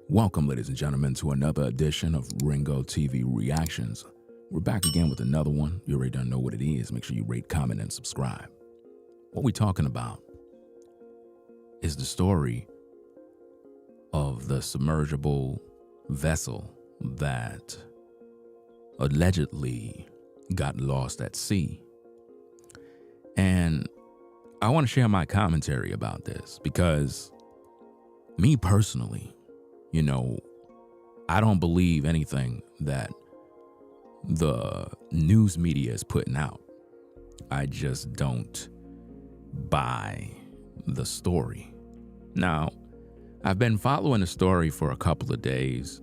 Welcome, ladies and gentlemen, to another edition of Ringo TV Reactions. We're back again with another one. You already don't know what it is. Make sure you rate, comment, and subscribe. What we're talking about is the story of the submersible vessel that allegedly got lost at sea. And I want to share my commentary about this because me personally, I don't believe anything that the news media is putting out. I just don't buy the story. Now, I've been following the story for a couple of days,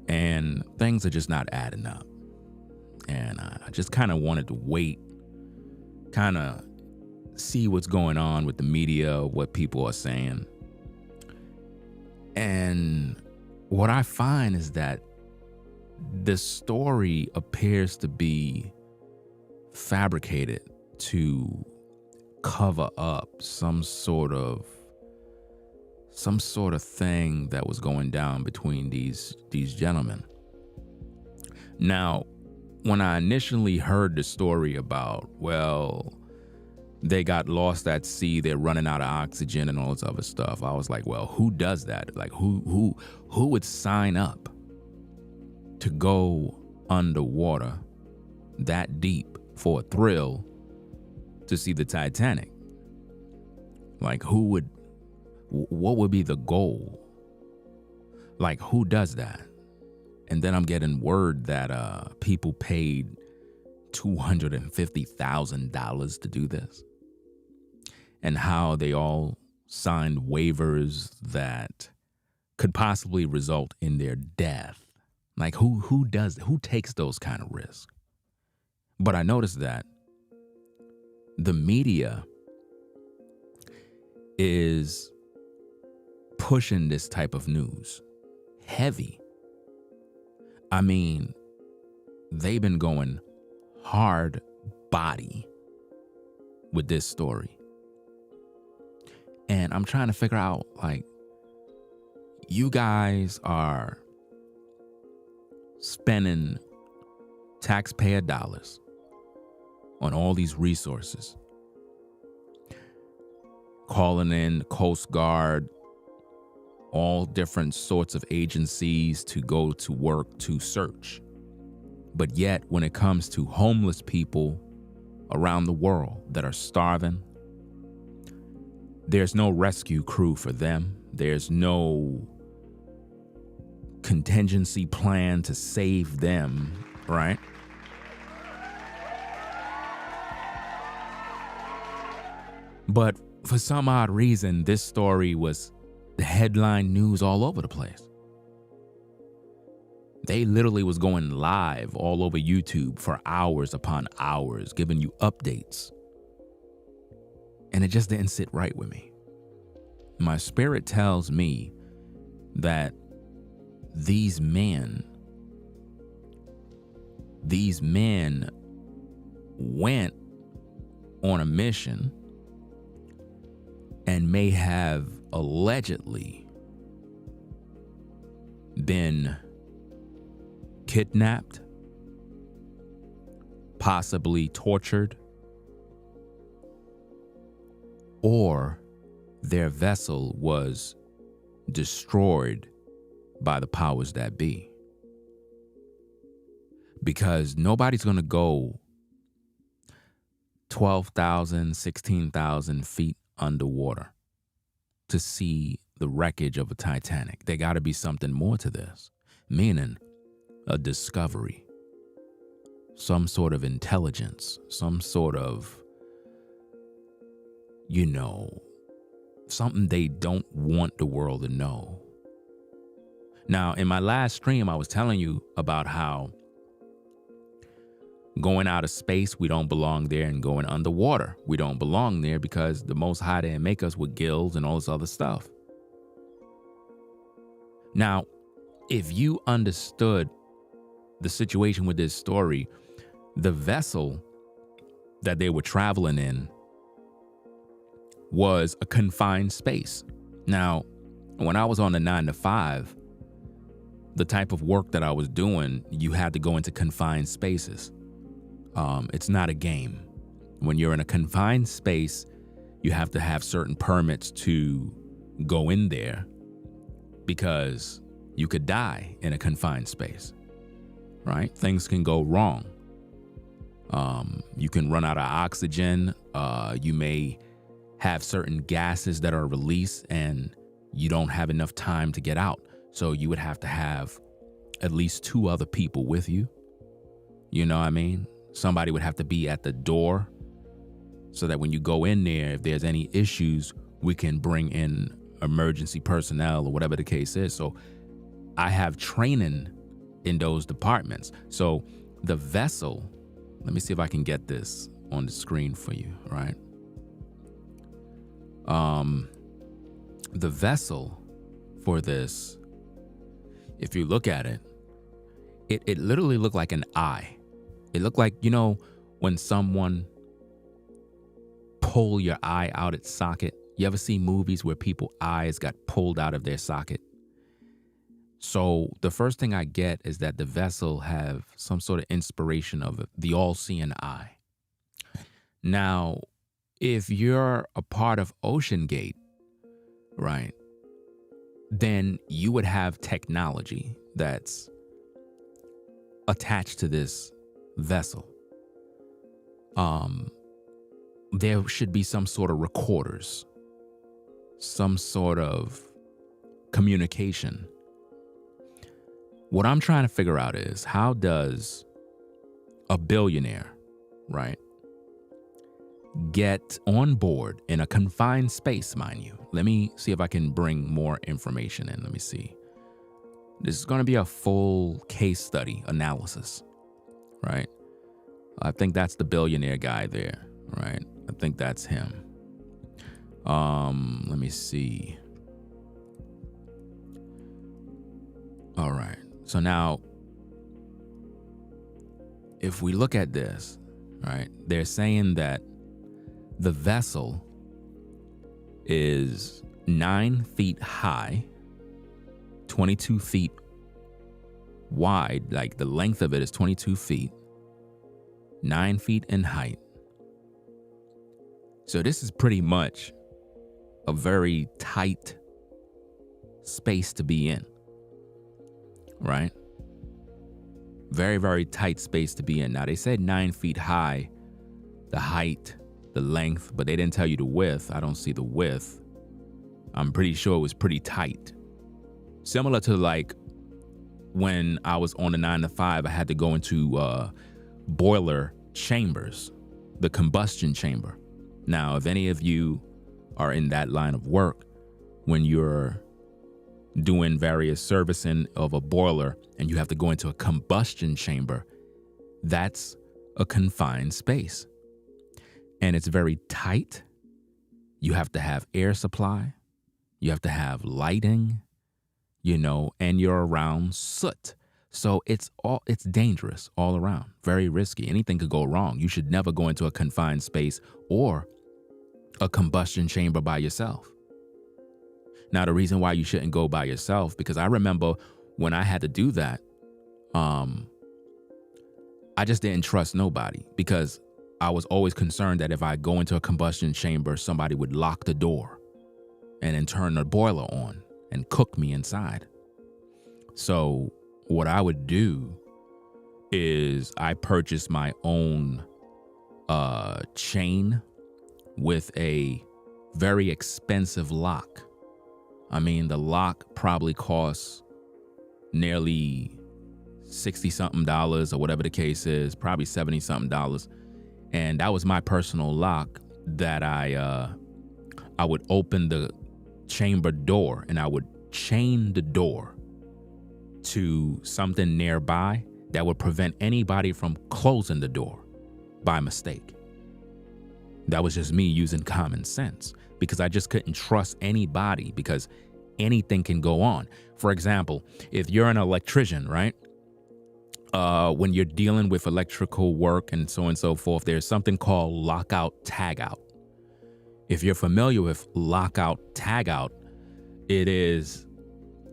and things are just not adding up. And I just kind of wanted to wait, kind of see what's going on with the media, what people are saying. And what I find is that this story appears to be fabricated to cover up some sort of thing that was going down between these gentlemen. Now, when I initially heard the story about, they got lost at sea, they're running out of oxygen and all this other stuff, I was like, well, who does that? Like, who would sign up to go underwater that deep for a thrill to see the Titanic? Like, what would be the goal? Like, who does that? And then I'm getting word that people paid $250,000 to do this, and how they all signed waivers that could possibly result in their death. Like, who takes those kind of risks? But I noticed that the media is pushing this type of news heavy. I mean, they've been going hard body with this story. And I'm trying to figure out, like, you guys are spending taxpayer dollars on all these resources, calling in Coast Guard, all different sorts of agencies to go to work to search. But yet, when it comes to homeless people around the world that are starving, there's no rescue crew for them. There's no contingency plan to save them, right? But for some odd reason, this story was the headline news all over the place. They literally was going live all over YouTube for hours upon hours, giving you updates. And it just didn't sit right with me. My spirit tells me that these men went on a mission and may have allegedly been kidnapped, possibly tortured, or their vessel was destroyed by the powers that be. Because nobody's going to go 12,000, 16,000 feet underwater to see the wreckage of a Titanic. There got to be something more to this, meaning a discovery, some sort of intelligence, some sort of, something they don't want the world to know. Now, in my last stream, I was telling you about how going out of space, we don't belong there, and going underwater, we don't belong there, because the Most High didn't make us with gills and all this other stuff. Now, if you understood the situation with this story, the vessel that they were traveling in was a confined space. Now, when I was on the 9 to 5, the type of work that I was doing, you had to go into confined spaces. It's not a game. When you're in a confined space, you have to have certain permits to go in there because you could die in a confined space, right? Things can go wrong. You can run out of oxygen. You may have certain gases that are released and you don't have enough time to get out. So you would have to have at least 2 other people with you. You know what I mean? Somebody would have to be at the door so that when you go in there, if there's any issues, we can bring in emergency personnel or whatever the case is. So I have training in those departments. So the vessel, let me see if I can get this on the screen for you, right? The vessel for this, if you look at it, it literally looked like an eye. It looked like, you know, when someone pull your eye out its socket. You ever see movies where people's eyes got pulled out of their socket? So the first thing I get is that the vessel have some sort of inspiration of the all-seeing eye. Now, if you're a part of OceanGate, right, then you would have technology that's attached to this vessel. There should be some sort of recorders, some sort of communication. What I'm trying to figure out is, how does a billionaire, right, get on board in a confined space, mind you? Let me see if I can bring more information in. Let me see. This is going to be a full case study analysis, right? I think that's the billionaire guy there, right? I think that's him. Let me see. All right. So now, if we look at this, right, they're saying that the vessel is 9 feet high, 22 feet wide, like the length of it is 22 feet, 9 feet in height. So this is pretty much a very tight space to be in, right? Very, very tight space to be in. Now, they said 9 feet high, the height, the length, but they didn't tell you the width. I don't see the width. I'm pretty sure it was pretty tight. Similar to like when I was on the 9 to 5, I had to go into boiler chambers, the combustion chamber. Now, if any of you are in that line of work, when you're doing various servicing of a boiler and you have to go into a combustion chamber, that's a confined space. And it's very tight. You have to have air supply. You have to have lighting, you know, and you're around soot. So it's dangerous all around, very risky. Anything could go wrong. You should never go into a confined space or a combustion chamber by yourself. Now, the reason why you shouldn't go by yourself, because I remember when I had to do that, I just didn't trust nobody, because I was always concerned that if I go into a combustion chamber, somebody would lock the door and then turn the boiler on and cook me inside. So what I would do is I purchased my own chain with a very expensive lock. I mean, the lock probably costs nearly $60-something or whatever the case is, probably $70-something. And that was my personal lock that I would open the chamber door and I would chain the door to something nearby that would prevent anybody from closing the door by mistake. That was just me using common sense, because I just couldn't trust anybody, because anything can go on. For example, if you're an electrician, right? When you're dealing with electrical work and so on and so forth, there's something called lockout tagout. If you're familiar with lockout tagout, It is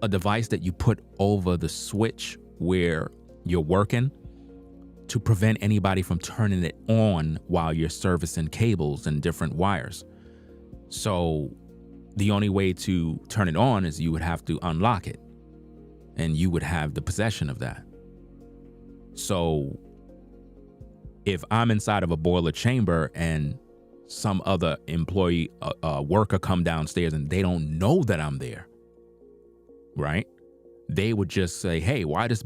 a device that you put over the switch where you're working to prevent anybody from turning it on while you're servicing cables and different wires. So the only way to turn it on is you would have to unlock it, and you would have the possession of that. So if I'm inside of a boiler chamber and some other employee, worker come downstairs and they don't know that I'm there, right? They would just say, hey, why this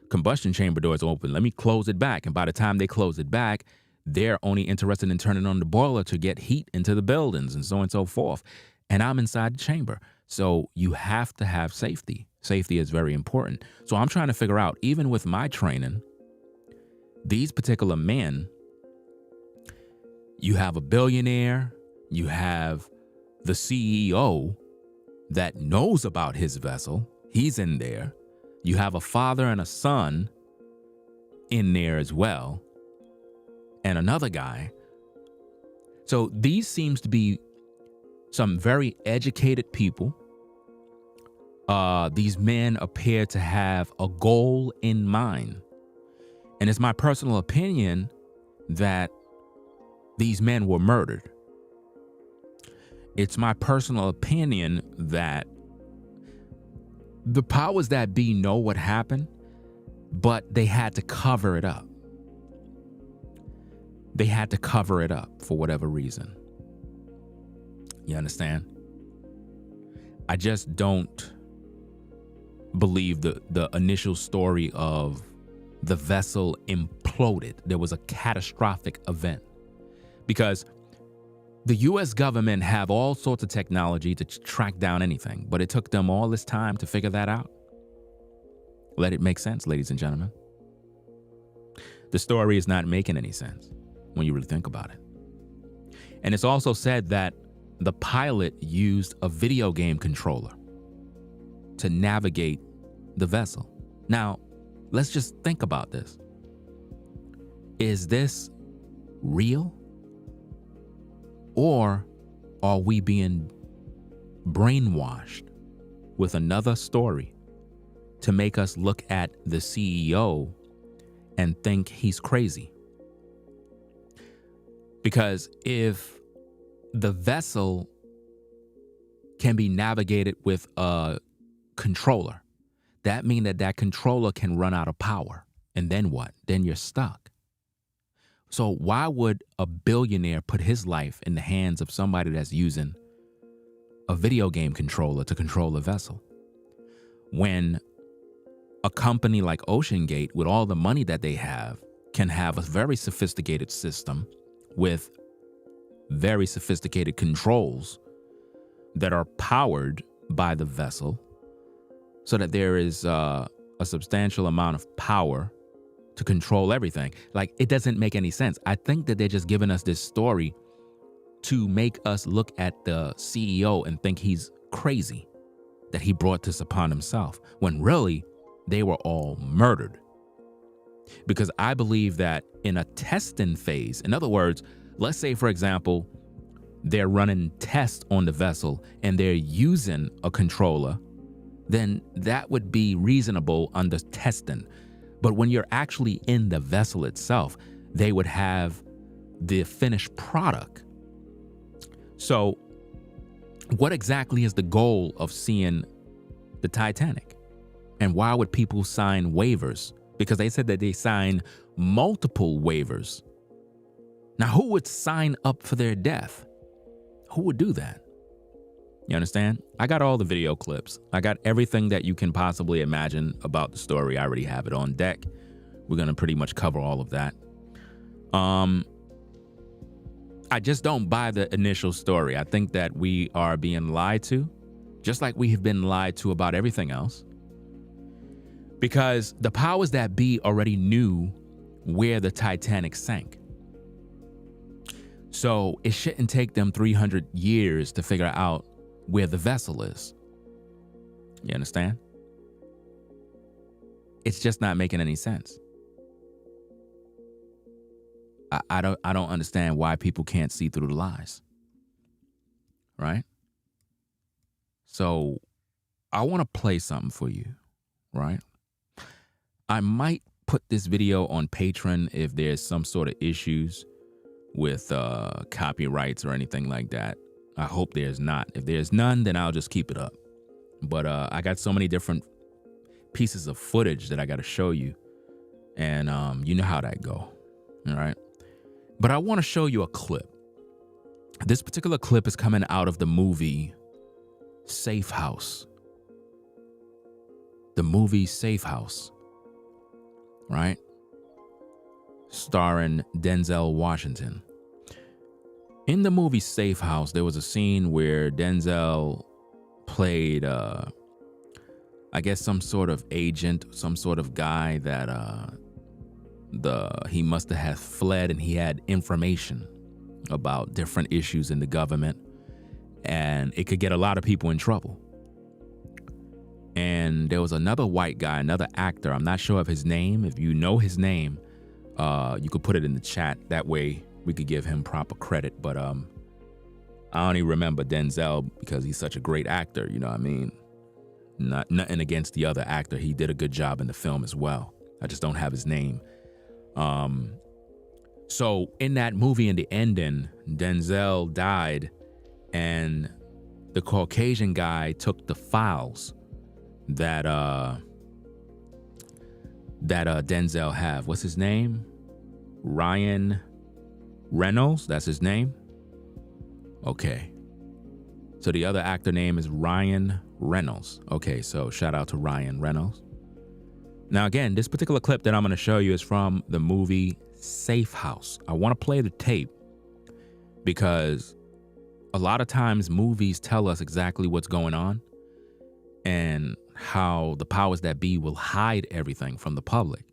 combustion chamber door is open? Let me close it back. And by the time they close it back, they're only interested in turning on the boiler to get heat into the buildings and so on and so forth. And I'm inside the chamber. So you have to have safety. Safety is very important. So I'm trying to figure out, even with my training, these particular men, you have a billionaire, you have the CEO that knows about his vessel. He's in there. You have a father and a son in there as well, and another guy. So these seems to be some very educated people. These men appear to have a goal in mind. And it's my personal opinion that these men were murdered. It's my personal opinion that the powers that be know what happened, but they had to cover it up. They had to cover it up for whatever reason. You understand? I just don't believe the initial story of the vessel imploded. There was a catastrophic event, because the U.S. government have all sorts of technology to track down anything, but it took them all this time to figure that out. Let it make sense, ladies and gentlemen. The story is not making any sense when you really think about it. And it's also said that the pilot used a video game controller to navigate the vessel. Now, let's just think about this. Is this real? Or are we being brainwashed with another story to make us look at the CEO and think he's crazy? Because if the vessel can be navigated with a controller, that means that controller can run out of power. And then what? Then you're stuck. So why would a billionaire put his life in the hands of somebody that's using a video game controller to control a vessel, when a company like OceanGate, with all the money that they have, can have a very sophisticated system with very sophisticated controls that are powered by the vessel, so that there is a substantial amount of power to control everything? Like, it doesn't make any sense. I think that they're just giving us this story to make us look at the CEO and think he's crazy, that he brought this upon himself, when really they were all murdered. Because I believe that in a testing phase, in other words, let's say, for example, they're running tests on the vessel and they're using a controller, then that would be reasonable under testing. But when you're actually in the vessel itself, they would have the finished product. So what exactly is the goal of seeing the Titanic? And why would people sign waivers? Because they said that they signed multiple waivers. Now, who would sign up for their death? Who would do that? You understand? I got all the video clips. I got everything that you can possibly imagine about the story. I already have it on deck. We're going to pretty much cover all of that. I just don't buy the initial story. I think that we are being lied to, just like we have been lied to about everything else. Because the powers that be already knew where the Titanic sank. So it shouldn't take them 300 years to figure out where the vessel is. You understand? It's just not making any sense. I don't understand why people can't see through the lies. Right? So I want to play something for you, right? I might put this video on Patreon if there's some sort of issues with copyrights or anything like that. I hope there's not. If there's none, then I'll just keep it up. But I got so many different pieces of footage that I got to show you. And you know how that go, all right? But I want to show you a clip. This particular clip is coming out of the movie Safe House. The movie Safe House, right? Starring Denzel Washington. In the movie Safe House, there was a scene where Denzel played, I guess, some sort of agent, some sort of guy that he must have fled, and he had information about different issues in the government, and it could get a lot of people in trouble. And there was another white guy, another actor. I'm not sure of his name. If you know his name, you could put it in the chat. That way we could give him proper credit. But I only remember Denzel because he's such a great actor. You know what I mean? Nothing against the other actor. He did a good job in the film as well. I just don't have his name. So in that movie, in the ending, Denzel died, and the Caucasian guy took the files that Denzel have. What's his name? Ryan Reynolds. That's his name. Okay. So the other actor name is Ryan Reynolds. Okay, so shout out to Ryan Reynolds. Now again, this particular clip that I'm going to show you is from the movie Safe House. I want to play the tape because a lot of times movies tell us exactly what's going on and how the powers that be will hide everything from the public.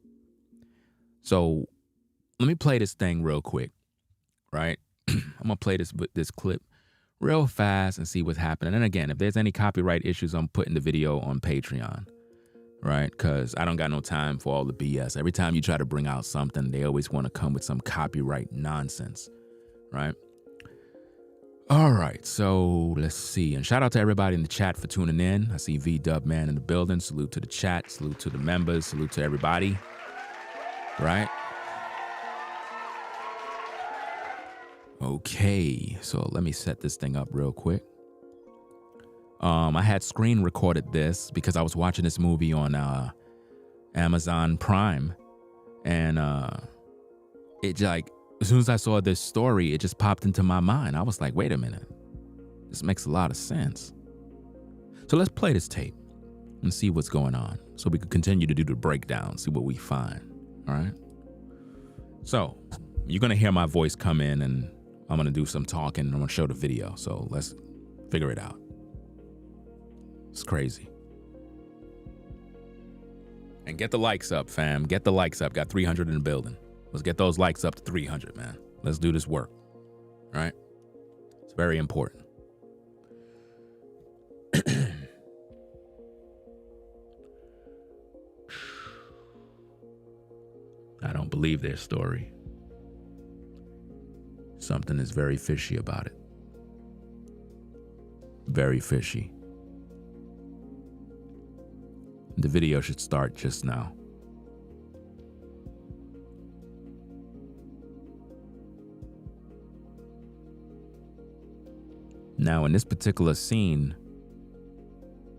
So let me play this thing real quick, right? I'm going to play this clip real fast and see what's happening. And again, if there's any copyright issues, I'm putting the video on Patreon, right? Because I don't got no time for all the BS. Every time you try to bring out something, they always want to come with some copyright nonsense, right? All right, so let's see. And shout out to everybody in the chat for tuning in. I see V-Dub Man in the building. Salute to the chat. Salute to the members. Salute to everybody, right? Okay, so let me set this thing up real quick. I had screen recorded this because I was watching this movie on Amazon Prime, and it like, as soon as I saw this story, it just popped into my mind. I was like, wait a minute, this makes a lot of sense. So let's play this tape and see what's going on so we can continue to do the breakdown, see what we find, all right? So you're gonna hear my voice come in, and I'm gonna do some talking, and I'm gonna show the video, so let's figure it out. It's crazy. And get the likes up, fam. Get the likes up. Got 300 in the building. Let's get those likes up to 300, man. Let's do this work, all right? It's very important. I don't believe their story. Something is very fishy about it. Very fishy. The video should start just now. Now, in this particular scene,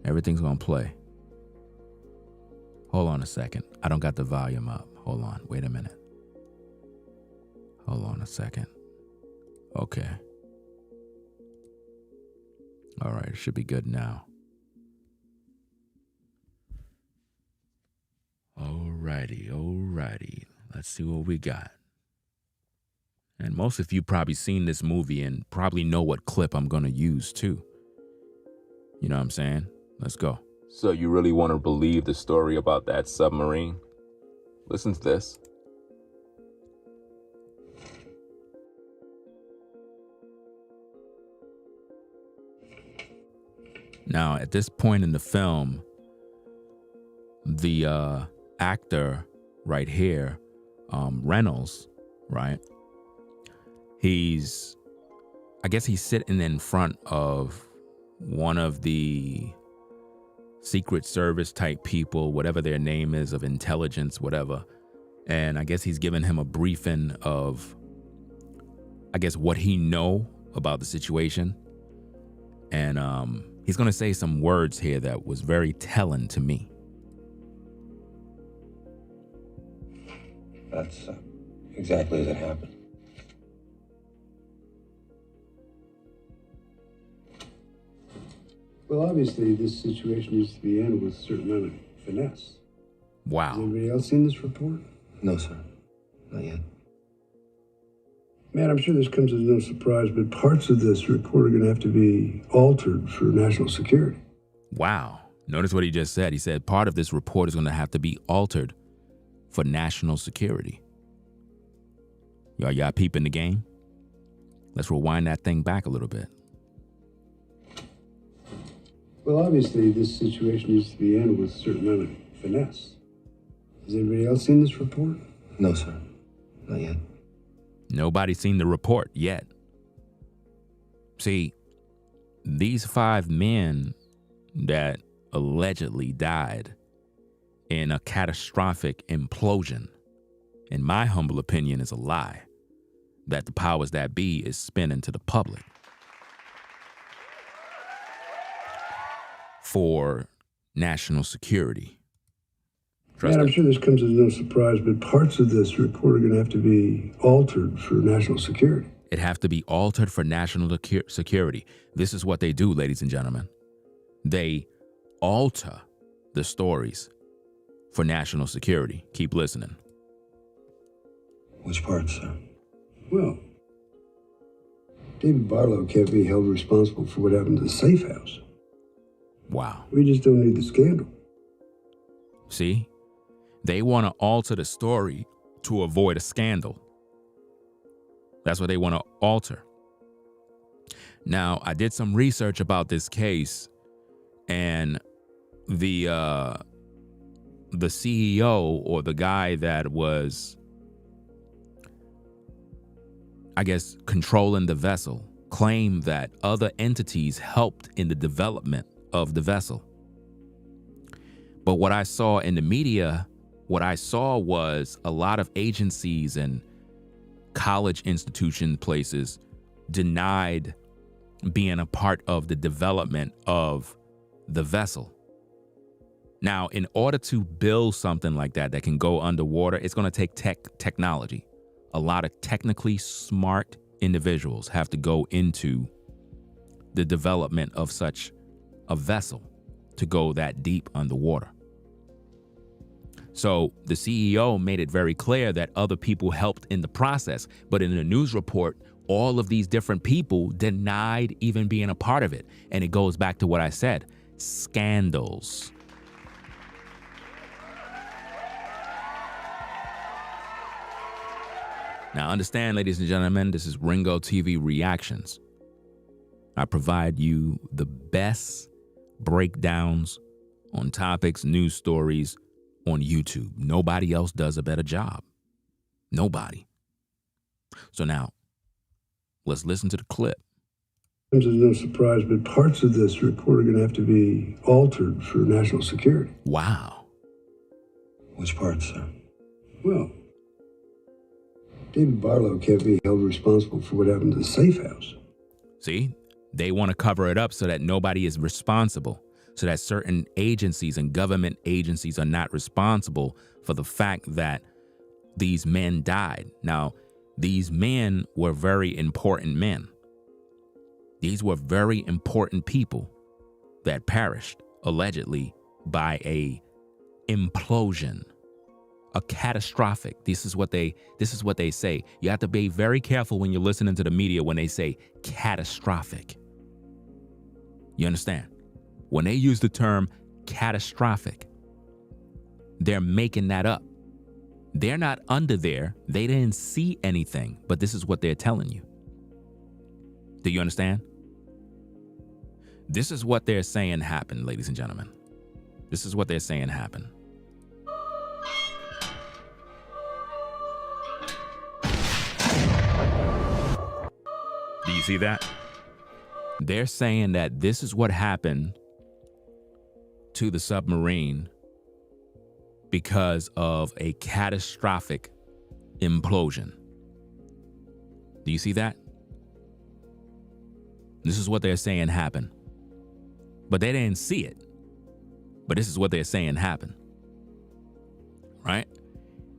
everything's gonna play. Hold on a second. I don't got the volume up. Hold on. Wait a minute. Hold on a second. Okay. All right. It should be good now. Alrighty. Let's see what we got. And most of you probably seen this movie and probably know what clip I'm gonna use too. You know what I'm saying? Let's go. So you really want to believe the story about that submarine? Listen to this. Now, at this point in the film, the actor right here, Reynolds, right? I guess he's sitting in front of one of the Secret Service type people, whatever their name is, of intelligence, whatever. And I guess he's giving him a briefing of, I guess, what he know about the situation. And he's going to say some words here that was very telling to me. That's exactly as it happened. Well, obviously, this situation needs to be handled with a certain amount of finesse. Wow. Has anybody else seen this report? No, sir. Not yet. Man, I'm sure this comes as no surprise, but parts of this report are going to have to be altered for national security. Wow. Notice what he just said. He said part of this report is going to have to be altered for national security. Y'all peeping the game? Let's rewind that thing back a little bit. Well, obviously, this situation needs to be handled with a certain amount of finesse. Has anybody else seen this report? No, sir. Not yet. Nobody's seen the report yet. See, these 5 men that allegedly died in a catastrophic implosion, in my humble opinion, is a lie that the powers that be is spinning to the public for national security. Man, I'm sure this comes as no surprise, but parts of this report are going to have to be altered for national security. It have to be altered for national security. This is what they do, ladies and gentlemen. They alter the stories for national security. Keep listening. Which part, sir? Well, David Barlow can't be held responsible for what happened to the safe house. Wow. We just don't need the scandal. See? They want to alter the story to avoid a scandal. That's what they want to alter. Now, I did some research about this case, and the CEO, or the guy that was, I guess, controlling the vessel, claimed that other entities helped in the development of the vessel. But what I saw in the media, what I saw was a lot of agencies and college institution places denied being a part of the development of the vessel. Now, in order to build something like that that can go underwater, it's going to take technology. A lot of technically smart individuals have to go into the development of such a vessel to go that deep underwater. So the CEO made it very clear that other people helped in the process, but in the news report, all of these different people denied even being a part of it. And it goes back to what I said, scandals. Now understand, ladies and gentlemen, this is Ringo TV Reactions. I provide you the best breakdowns on topics, news stories on YouTube. Nobody else does a better job. Nobody. So now, let's listen to the clip. Comes as no surprise, but parts of this report are going to have to be altered for national security. Wow. Which part, sir? Well, David Barlow can't be held responsible for what happened to the safe house. See, they want to cover it up so that nobody is responsible, so that certain agencies and government agencies are not responsible for the fact that these men died. Now, these men were very important men. These were very important people that perished, allegedly, by a implosion, a catastrophic. This is what they say. You have to be very careful when you're listening to the media when they say catastrophic. You understand? When they use the term catastrophic, they're making that up. They're not under there. They didn't see anything, but this is what they're telling you. Do you understand? This is what they're saying happened, ladies and gentlemen. This is what they're saying happened. Do you see that? They're saying that this is what happened to the submarine because of a catastrophic implosion. Do you see that? This is what they're saying happened. But they didn't see it. But this is what they're saying happened. Right?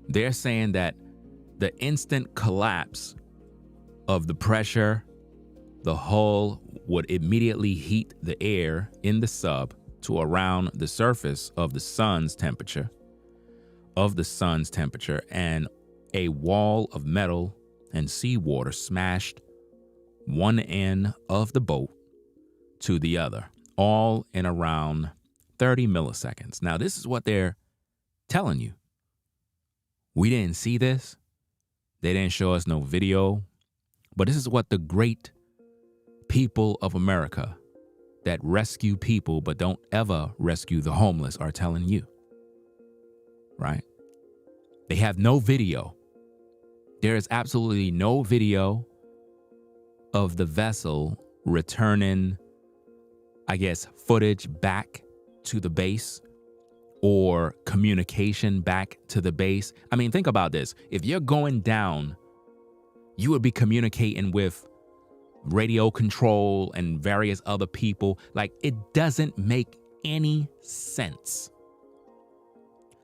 They're saying that the instant collapse of the pressure, the hull would immediately heat the air in the sub to around the surface of the sun's temperature, and a wall of metal and seawater smashed one end of the boat to the other, all in around 30 milliseconds. Now, this is what they're telling you. We didn't see this. They didn't show us no video. But this is what the great people of America that rescue people but don't ever rescue the homeless are telling you. Right? They have no video. There is absolutely no video of the vessel returning, I guess, footage back to the base or communication back to the base. I mean, think about this. If you're going down, you would be communicating with radio control and various other people. Like, it doesn't make any sense.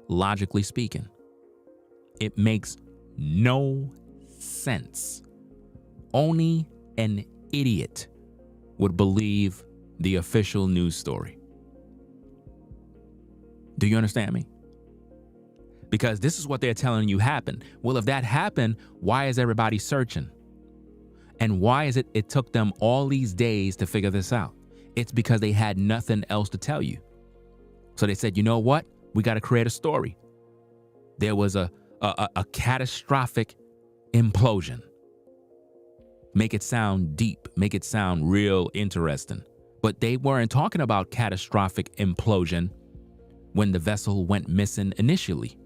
Logically speaking, it makes no sense. Only an idiot would believe the official news story. Do you understand me? Because this is what they're telling you happened. Well, if that happened, why is everybody searching? And why is it took them all these days to figure this out? It's because they had nothing else to tell you. So they said, you know what? We got to create a story. There was a catastrophic implosion. Make it sound deep. Make it sound real interesting. But they weren't talking about catastrophic implosion when the vessel went missing initially.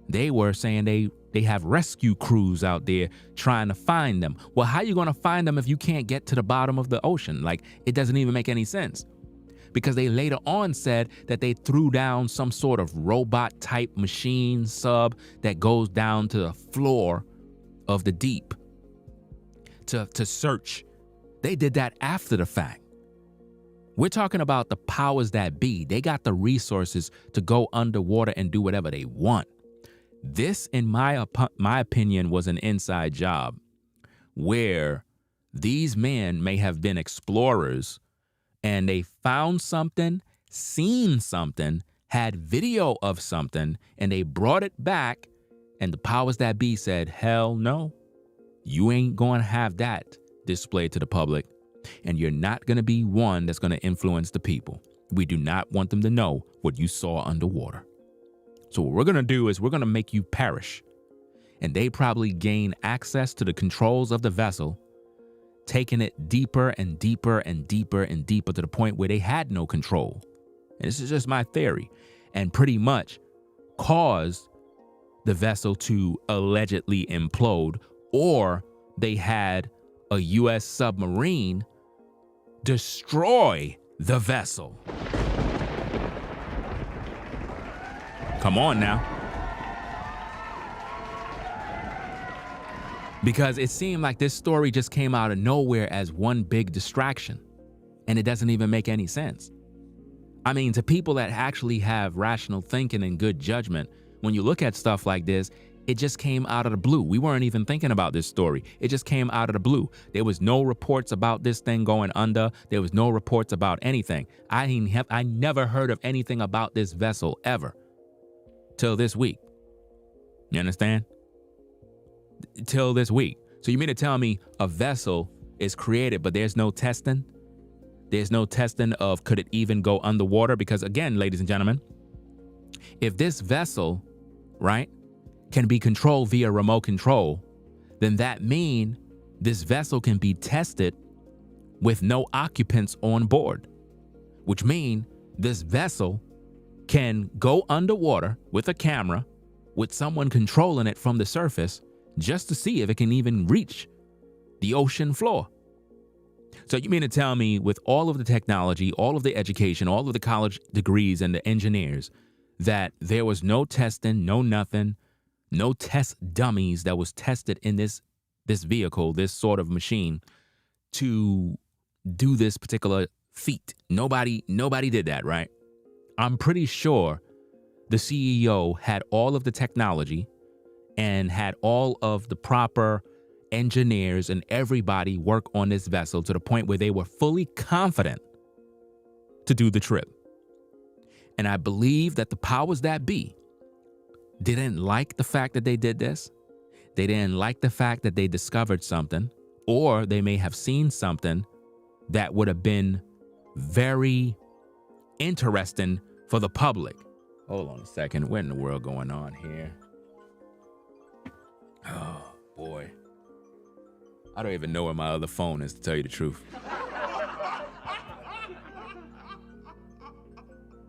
They were saying they have rescue crews out there trying to find them. Well, how are you going to find them if you can't get to the bottom of the ocean? Like, it doesn't even make any sense. Because they later on said that they threw down some sort of robot type machine sub that goes down to the floor of the deep to search. They did that after the fact. We're talking about the powers that be. They got the resources to go underwater and do whatever they want. This, in my opinion, was an inside job where these men may have been explorers and they found something, seen something, had video of something, and they brought it back, and the powers that be said, hell no, you ain't going to have that displayed to the public, and you're not going to be one that's going to influence the people. We do not want them to know what you saw underwater. So what we're going to do is we're going to make you perish. And they probably gain access to the controls of the vessel, taking it deeper and deeper and deeper and deeper to the point where they had no control. And this is just my theory. And pretty much caused the vessel to allegedly implode, or they had a U.S. submarine destroy the vessel. Come on now. Because it seemed like this story just came out of nowhere as one big distraction, and it doesn't even make any sense. I mean, to people that actually have rational thinking and good judgment, when you look at stuff like this, it just came out of the blue. We weren't even thinking about this story. It just came out of the blue. There was no reports about this thing going under. There was no reports about anything. I never heard of anything about this vessel ever till this week. You understand? Till this week. So you mean to tell me a vessel is created, but there's no testing? There's no testing of could it even go underwater? Because again, ladies and gentlemen, if this vessel, right, can be controlled via remote control, then that means this vessel can be tested with no occupants on board, which means this vessel can go underwater with a camera with someone controlling it from the surface just to see if it can even reach the ocean floor. So you mean to tell me with all of the technology, all of the education, all of the college degrees and the engineers, that there was no testing, no nothing, no test dummies that was tested in this vehicle, this sort of machine to do this particular feat? Nobody did that, right? I'm pretty sure the CEO had all of the technology and had all of the proper engineers and everybody work on this vessel to the point where they were fully confident to do the trip. And I believe that the powers that be didn't like the fact that they did this. They didn't like the fact that they discovered something, or they may have seen something that would have been very interesting for the public. Hold on a second. What in the world going on here? Oh, boy. I don't even know where my other phone is, to tell you the truth.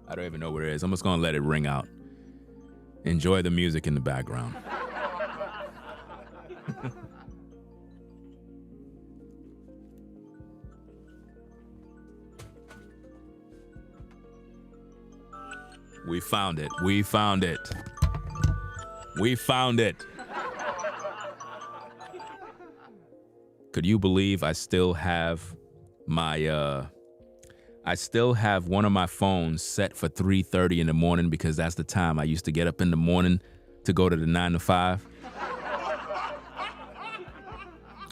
I don't even know where it is. I'm just going to let it ring out. Enjoy the music in the background. We found it. We found it. We found it. Could you believe I still have my I still have one of my phones set for 3:30 in the morning because that's the time I used to get up in the morning to go to the 9 to 5.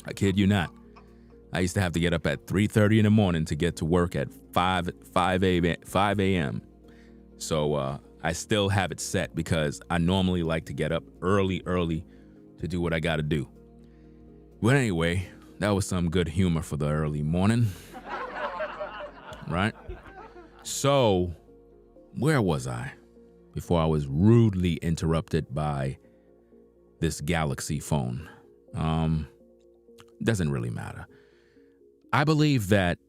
I kid you not. I used to have to get up at 3:30 in the morning to get to work at 5 a.m. So I still have it set because I normally like to get up early to do what I got to do. But anyway, that was some good humor for the early morning. Right? So, where was I before I was rudely interrupted by this Galaxy phone? Doesn't really matter. I believe that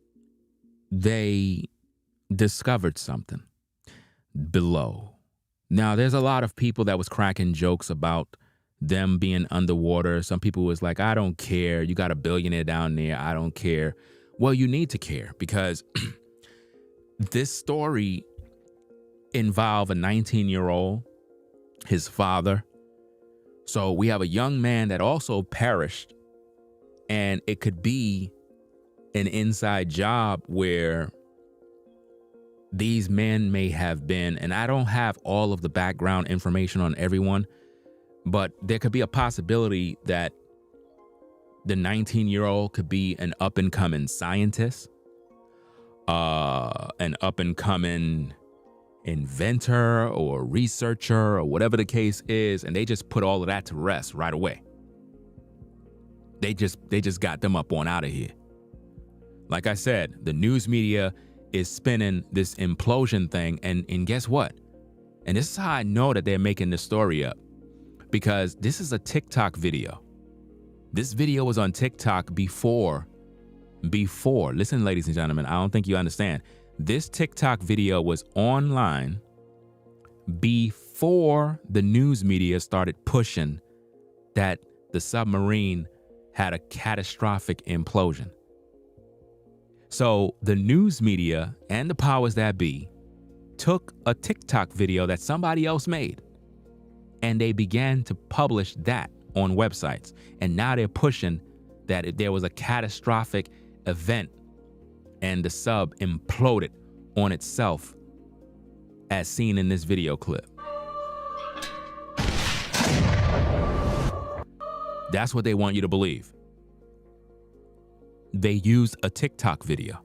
they discovered something below. Now, there's a lot of people that was cracking jokes about them being underwater. Some people was like, I don't care. You got a billionaire down there. I don't care. Well, you need to care because this story involved a 19-year-old, his father. So we have a young man that also perished, and it could be an inside job where these men may have been, and I don't have all of the background information on everyone, but there could be a possibility that the 19-year-old could be an up-and-coming scientist, an up-and-coming inventor or researcher or whatever the case is, and they just put all of that to rest right away. They just got them up on out of here. Like I said, the news media is spinning this implosion thing, and guess what? And this is how I know that they're making this story up, because this is a TikTok video. This video was on TikTok before, listen, ladies and gentlemen, I don't think you understand. This TikTok video was online before the news media started pushing that the submarine had a catastrophic implosion. So the news media and the powers that be took a TikTok video that somebody else made, and they began to publish that on websites. And now they're pushing that there was a catastrophic event and the sub imploded on itself as seen in this video clip. That's what they want you to believe. They used a TikTok video.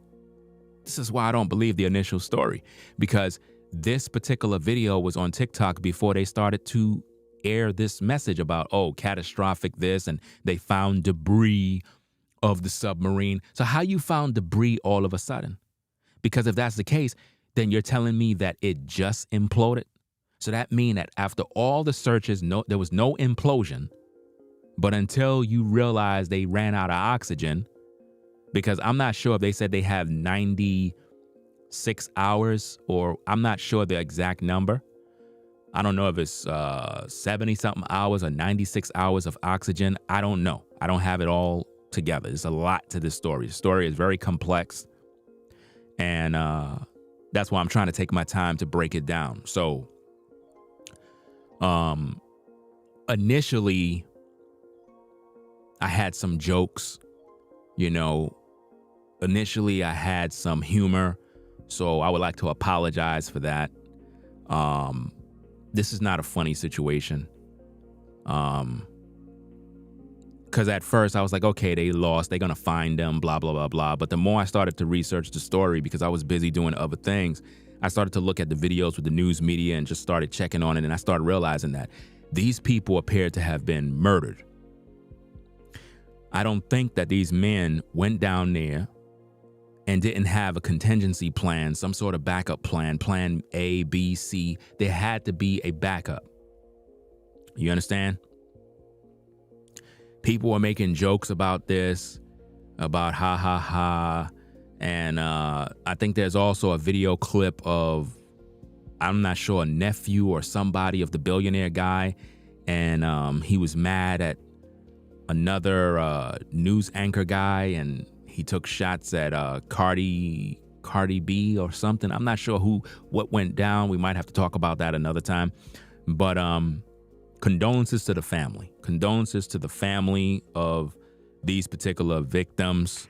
This is why I don't believe the initial story, because this particular video was on TikTok before they started to air this message about, oh, catastrophic this, and they found debris of the submarine. So how you found debris all of a sudden? Because if that's the case, then you're telling me that it just imploded. So that means that after all the searches, there was no implosion, but until you realize they ran out of oxygen, because I'm not sure if they said they have 96 hours, or I'm not sure the exact number. I don't know if it's 70 something hours or 96 hours of oxygen. I don't know. I don't have it all together. There's a lot to this story. The story is very complex. And that's why I'm trying to take my time to break it down. So initially, I had some jokes, you know. Initially, I had some humor. So I would like to apologize for that. This is not a funny situation. Because at first I was like, okay, they lost. They're going to find them, blah, blah, blah, blah. But the more I started to research the story, because I was busy doing other things, I started to look at the videos with the news media and just started checking on it. And I started realizing that these people appeared to have been murdered. I don't think that these men went down there and didn't have a contingency plan, some sort of backup plan, plan A, B, C. There had to be a backup. You understand? People were making jokes about this, about ha, ha, ha. And I think there's also a video clip of, I'm not sure, a nephew or somebody of the billionaire guy. And he was mad at another news anchor guy, and he took shots at Cardi B or something. I'm not sure what went down. We might have to talk about that another time. But condolences to the family. Condolences to the family of these particular victims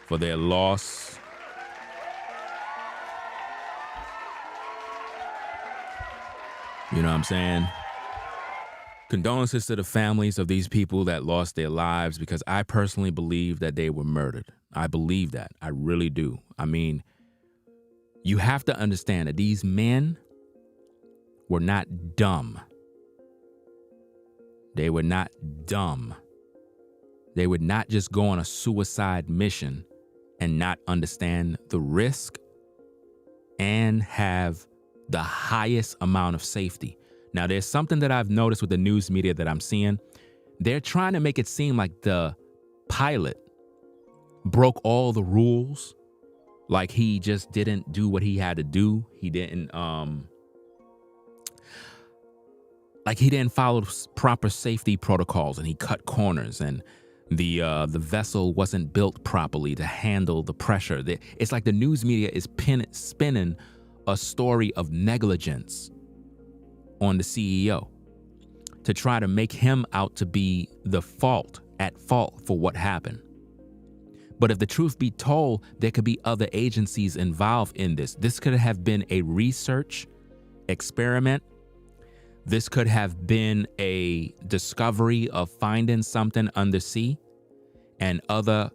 for their loss. You know what I'm saying? Condolences to the families of these people that lost their lives, because I personally believe that they were murdered. I believe that. I really do. I mean, you have to understand that these men were not dumb. They were not dumb. They would not just go on a suicide mission and not understand the risk and have the highest amount of safety. Now, there's something that I've noticed with the news media that I'm seeing. They're trying to make it seem like the pilot broke all the rules, like he just didn't do what he had to do. He didn't follow proper safety protocols, and he cut corners, and the vessel wasn't built properly to handle the pressure. It's like the news media is spinning a story of negligence on the CEO to try to make him out to be at fault for what happened. But if the truth be told, there could be other agencies involved in this. This could have been a research experiment. This could have been a discovery of finding something undersea, and other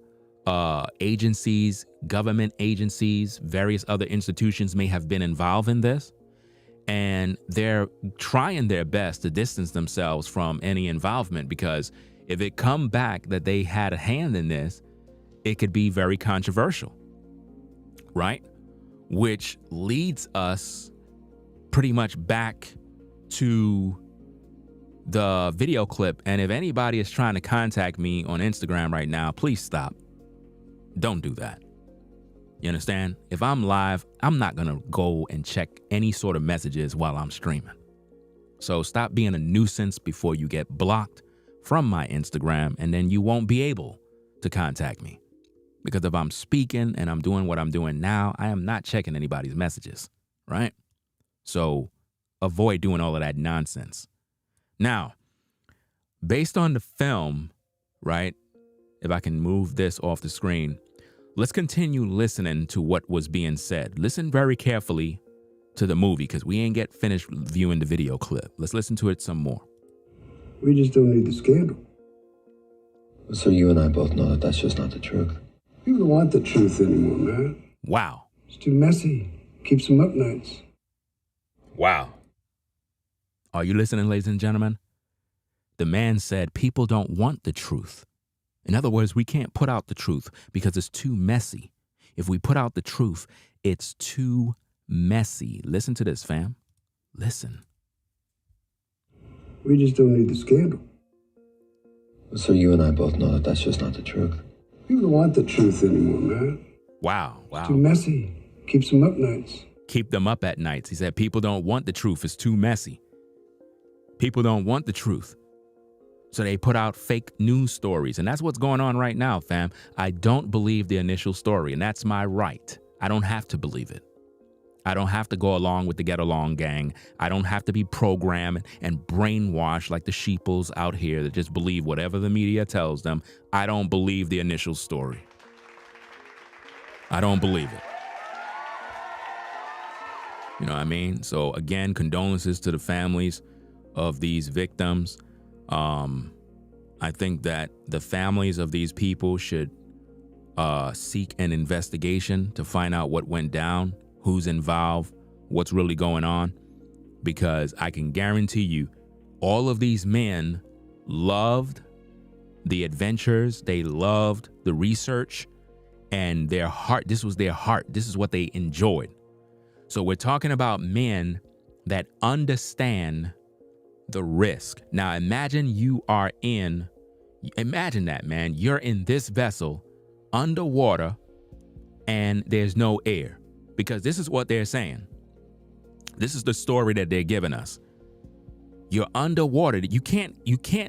agencies, government agencies, various other institutions may have been involved in this. And they're trying their best to distance themselves from any involvement, because if it come back that they had a hand in this, it could be very controversial, right? Which leads us pretty much back to the video clip. And if anybody is trying to contact me on Instagram right now, please stop. Don't do that. You understand? If I'm live, I'm not going to go and check any sort of messages while I'm streaming. So stop being a nuisance before you get blocked from my Instagram, and then you won't be able to contact me. Because if I'm speaking and I'm doing what I'm doing now, I am not checking anybody's messages, right? So avoid doing all of that nonsense. Now, based on the film, right, if I can move this off the screen, let's continue listening to what was being said. Listen very carefully to the movie, because we ain't get finished viewing the video clip. Let's listen to it some more. We just don't need the scandal. So you and I both know that that's just not the truth. People don't want the truth anymore, man. Wow. It's too messy. Keeps them up nights. Wow. Are you listening, ladies and gentlemen? The man said people don't want the truth. In other words, we can't put out the truth because it's too messy. If we put out the truth, it's too messy. Listen to this, fam. Listen. We just don't need the scandal. So you and I both know that that's just not the truth. People don't want the truth anymore, man. Wow. It's too messy. Keeps them up nights. Keep them up at nights. He said people don't want the truth. It's too messy. People don't want the truth. So they put out fake news stories. And that's what's going on right now, fam. I don't believe the initial story, and that's my right. I don't have to believe it. I don't have to go along with the get along gang. I don't have to be programmed and brainwashed like the sheeples out here that just believe whatever the media tells them. I don't believe the initial story. I don't believe it. You know what I mean? So again, condolences to the families of these victims. I think that the families of these people should seek an investigation to find out what went down, who's involved, what's really going on, because I can guarantee you all of these men loved the adventures, they loved the research, and their heart, this was their heart, this is what they enjoyed. So we're talking about men that understand the risk. Now imagine imagine that, man, you're in this vessel underwater and there's no air, because this is what they're saying. This is the story that they're giving us. You're underwater. You can't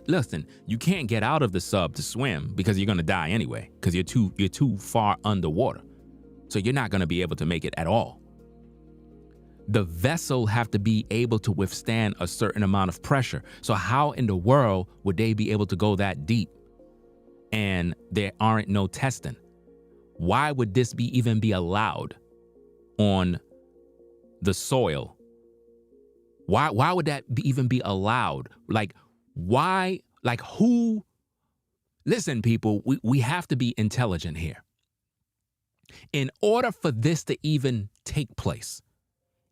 listen. You can't get out of the sub to swim because you're going to die anyway, because you're too far underwater. So you're not going to be able to make it at all. The vessel have to be able to withstand a certain amount of pressure. So how in the world would they be able to go that deep and there aren't no testing? Why would this even be allowed on the soil? Why would that even be allowed? Like, why? Like, who? Listen, people, we have to be intelligent here. In order for this to even take place,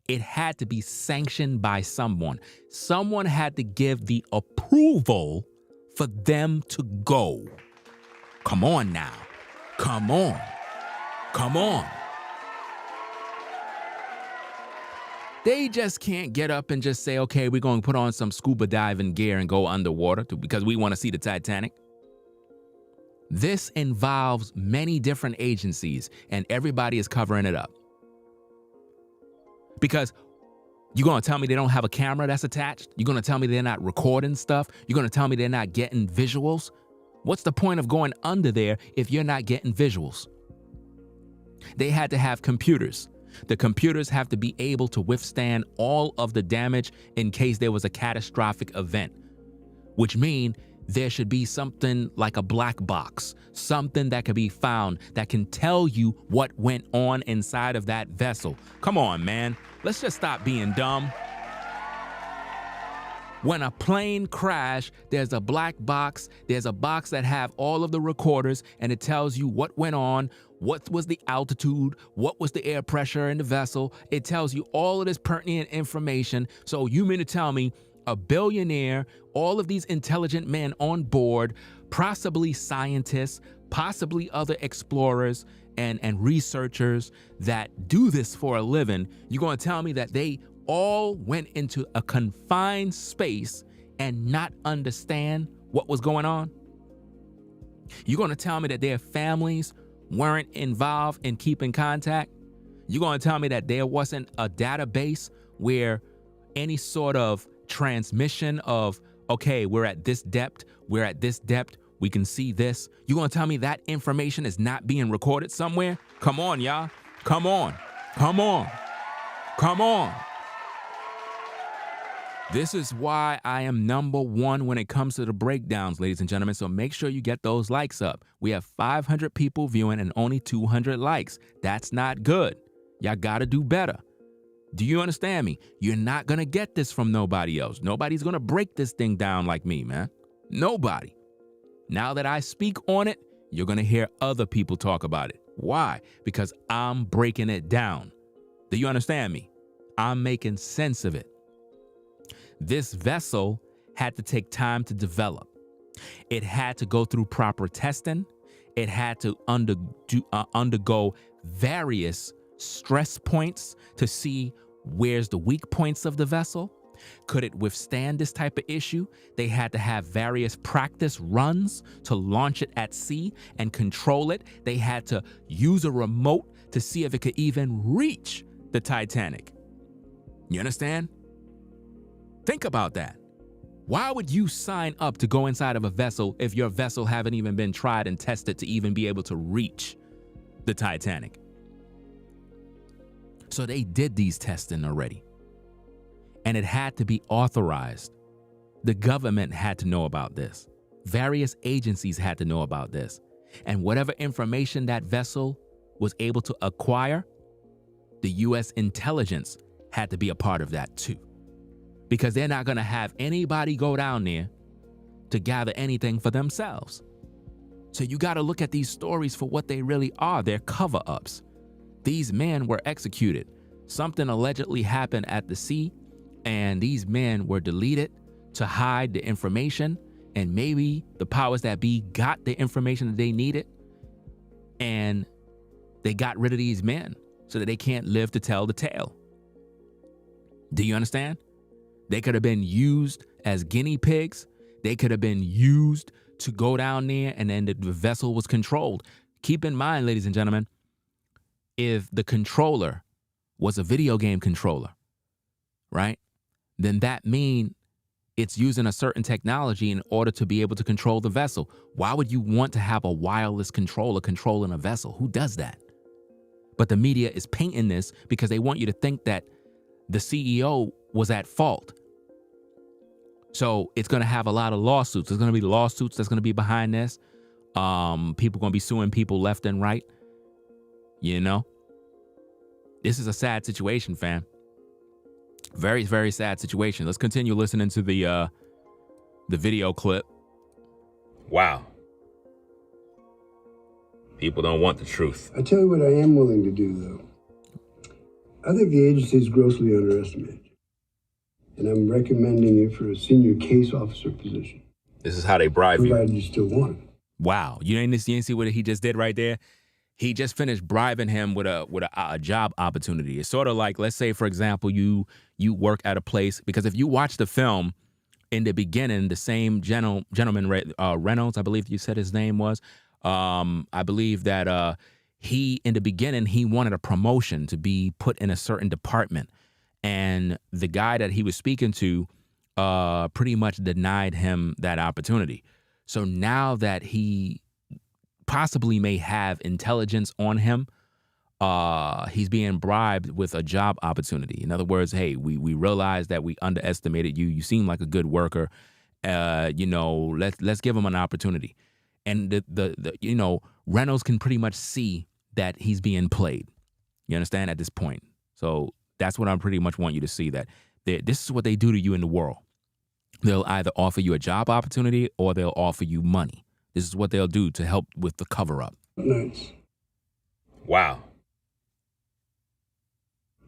it had to be sanctioned by someone. Someone had to give the approval for them to go. Come on now. Come on. Come on. They just can't get up and just say, okay, we're going to put on some scuba diving gear and go underwater because we want to see the Titanic. This involves many different agencies, and everybody is covering it up. Because you're going to tell me they don't have a camera that's attached? You're going to tell me they're not recording stuff? You're going to tell me they're not getting visuals? What's the point of going under there if you're not getting visuals? They had to have computers. The computers have to be able to withstand all of the damage in case there was a catastrophic event, which means there should be something like a black box, something that could be found that can tell you what went on inside of that vessel. Come on, man. Let's just stop being dumb. When a plane crash, there's a black box. There's a box that have all of the recorders, and it tells you what went on, what was the altitude, what was the air pressure in the vessel. It tells you all of this pertinent information. So you mean to tell me a billionaire, all of these intelligent men on board, possibly scientists, possibly other explorers and researchers that do this for a living, you're going to tell me that they all went into a confined space and not understand what was going on? You're going to tell me that their families weren't involved in keeping contact? You're going to tell me that there wasn't a database where any sort of transmission of, okay, we're at this depth, we can see this. You're going to tell me that information is not being recorded somewhere? Come on, y'all. Come on. Come on. Come on. This is why I am #1 when it comes to the breakdowns, ladies and gentlemen. So make sure you get those likes up. We have 500 people viewing and only 200 likes. That's not good. Y'all got to do better. Do you understand me? You're not going to get this from nobody else. Nobody's going to break this thing down like me, man. Nobody. Now that I speak on it, you're going to hear other people talk about it. Why? Because I'm breaking it down. Do you understand me? I'm making sense of it. This vessel had to take time to develop. It had to go through proper testing. It had to undergo various stress points to see where's the weak points of the vessel. Could it withstand this type of issue? They had to have various practice runs to launch it at sea and control it. They had to use a remote to see if it could even reach the Titanic. You understand? Think about that. Why would you sign up to go inside of a vessel if your vessel haven't even been tried and tested to even be able to reach the Titanic? So they did these testing already. And it had to be authorized. The government had to know about this. Various agencies had to know about this. And whatever information that vessel was able to acquire, the U.S. intelligence had to be a part of that too. Because they're not going to have anybody go down there to gather anything for themselves. So you got to look at these stories for what they really are. They're cover-ups. These men were executed. Something allegedly happened at the sea, and these men were deleted to hide the information, and maybe the powers that be got the information that they needed, and they got rid of these men so that they can't live to tell the tale. Do you understand? They could have been used as guinea pigs. They could have been used to go down there, and then the vessel was controlled. Keep in mind, ladies and gentlemen, if the controller was a video game controller, right, then that means it's using a certain technology in order to be able to control the vessel. Why would you want to have a wireless controller controlling a vessel? Who does that? But the media is painting this because they want you to think that the CEO was at fault. So it's going to have a lot of lawsuits. There's going to be lawsuits that's going to be behind this. People going to be suing people left and right. You know, this is a sad situation, fam. Very, very sad situation. Let's continue listening to the video clip. Wow. People don't want the truth. I tell you what I am willing to do, though. I think the agency is grossly underestimated. And I'm recommending you for a senior case officer position. This is how they bribe you. Provided you still want it. Wow. You didn't see what he just did right there? He just finished bribing him with a job opportunity. It's sort of like, let's say, for example, you work at a place, because if you watch the film in the beginning, the same gentleman, Reynolds, I believe you said his name was, I believe that he, in the beginning, he wanted a promotion to be put in a certain department. And the guy that he was speaking to pretty much denied him that opportunity. So now that he possibly may have intelligence on him, he's being bribed with a job opportunity. In other words, hey, we realize that we underestimated you. You seem like a good worker. Let's give him an opportunity. And the Reynolds can pretty much see that he's being played. You understand, at this point. So that's what I pretty much want you to see, that this is what they do to you in the world. They'll either offer you a job opportunity or they'll offer you money. This is what they'll do to help with the cover-up. Nice. Wow.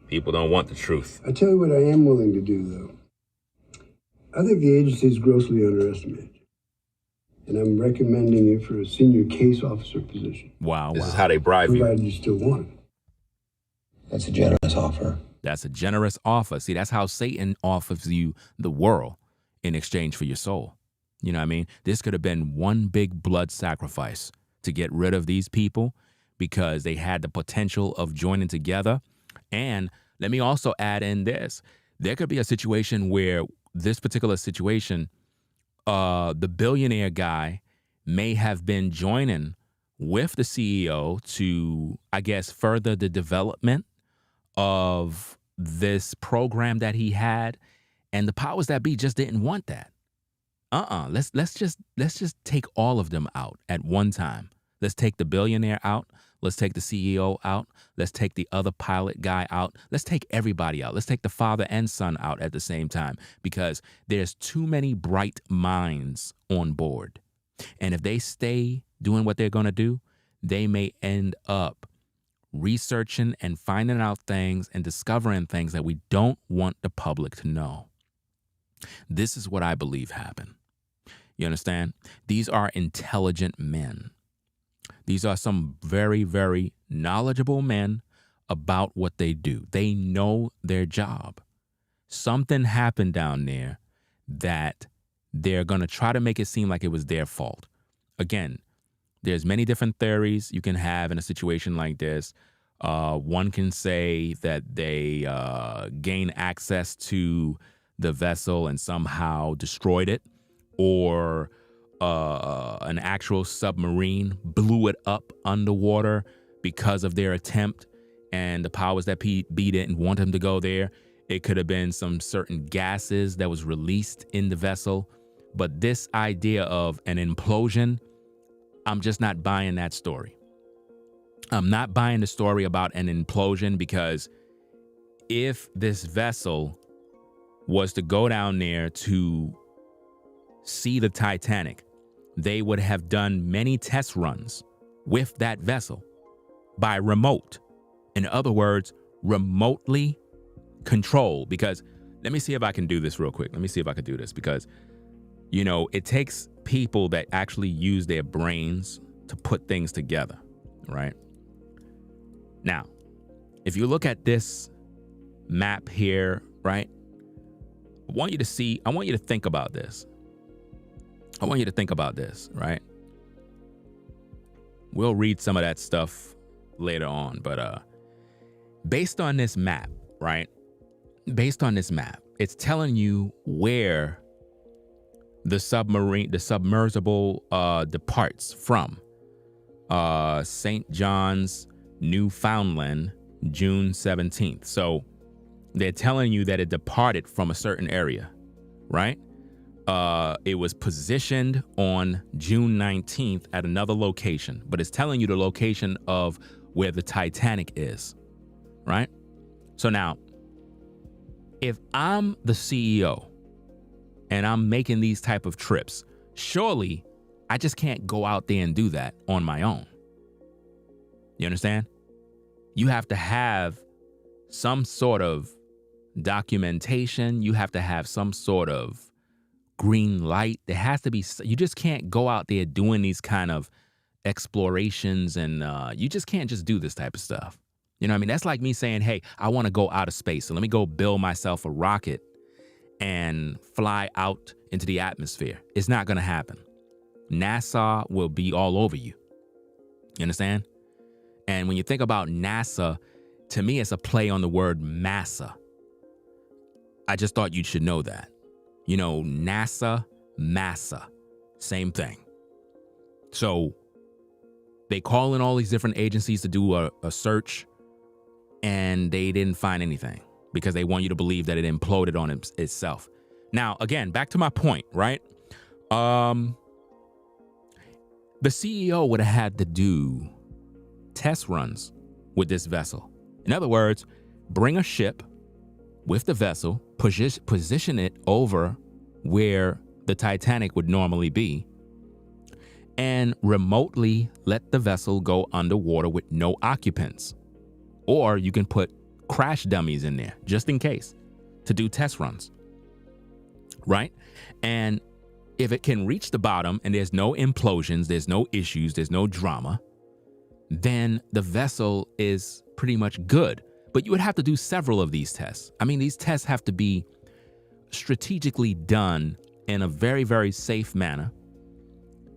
People don't want the truth. I tell you what I am willing to do, though. I think the agency is grossly underestimated. And I'm recommending you for a senior case officer position. Wow. This is how they bribe you. Provided you still want it. That's a generous offer. That's a generous offer. See, that's how Satan offers you the world in exchange for your soul. You know what I mean? This could have been one big blood sacrifice to get rid of these people because they had the potential of joining together. And let me also add in this. There could be a situation where this particular situation, the billionaire guy may have been joining with the CEO to, I guess, further the development of this program that he had, and the powers that be just didn't want that. Let's just take all of them out at one time. Let's take the billionaire out. Let's take the CEO out. Let's take the other pilot guy out. Let's take everybody out. Let's take the father and son out at the same time, because there's too many bright minds on board. And if they stay doing what they're going to do, they may end up researching and finding out things and discovering things that we don't want the public to know. This is what I believe happened. You understand? These are intelligent men. These are some very, very knowledgeable men about what they do. They know their job. Something happened down there that they're going to try to make it seem like it was their fault. Again, there's many different theories you can have in a situation like this. One can say that they gain access to the vessel and somehow destroyed it, or an actual submarine blew it up underwater because of their attempt, and the powers that be didn't want them to go there. It could have been some certain gases that was released in the vessel. But this idea of an implosion, I'm just not buying that story. I'm not buying the story about an implosion, because if this vessel was to go down there to see the Titanic, they would have done many test runs with that vessel by remote. In other words, remotely control. Because let me see if I can do this real quick. Let me see if I can do this, because, you know, it takes people that actually use their brains to put things together, right? Now, if you look at this map here, right? I want you to think about this. I want you to think about this, right? We'll read some of that stuff later on, but based on this map, right? Based on this map, it's telling you where the submersible departs from. St. John's, Newfoundland, June 17th. So they're telling you that it departed from a certain area, right? It was positioned on June 19th at another location, but it's telling you the location of where the Titanic is, right? So now, if I'm the CEO and I'm making these type of trips, surely I just can't go out there and do that on my own. You understand? You have to have some sort of documentation. You have to have some sort of green light. There has to be, you just can't go out there doing these kind of explorations, and you just can't just do this type of stuff. You know what I mean? That's like me saying, hey, I want to go out of space, so let me go build myself a rocket and fly out into the atmosphere. It's not going to happen. NASA will be all over you. You understand? And when you think about NASA, to me, it's a play on the word massa. I just thought you should know that. You know, NASA, massa, same thing. So they call in all these different agencies to do a search, and they didn't find anything because they want you to believe that it imploded on itself. Now, again, back to my point, right? The CEO would have had to do test runs with this vessel. In other words, bring a ship with the vessel, position it over where the Titanic would normally be, and remotely let the vessel go underwater with no occupants. Or you can put crash dummies in there just in case to do test runs, right? And if it can reach the bottom and there's no implosions, there's no issues, there's no drama, then the vessel is pretty much good. But you would have to do several of these tests. I mean, these tests have to be strategically done in a very, very safe manner.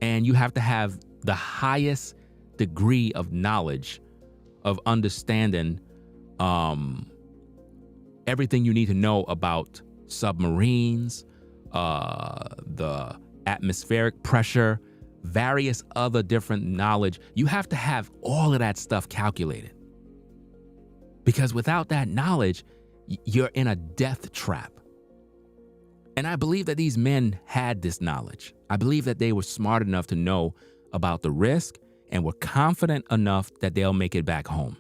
And you have to have the highest degree of knowledge, of understanding everything you need to know about submarines, the atmospheric pressure, various other different knowledge. You have to have all of that stuff calculated. Because without that knowledge, you're in a death trap. And I believe that these men had this knowledge. I believe that they were smart enough to know about the risk and were confident enough that they'll make it back home.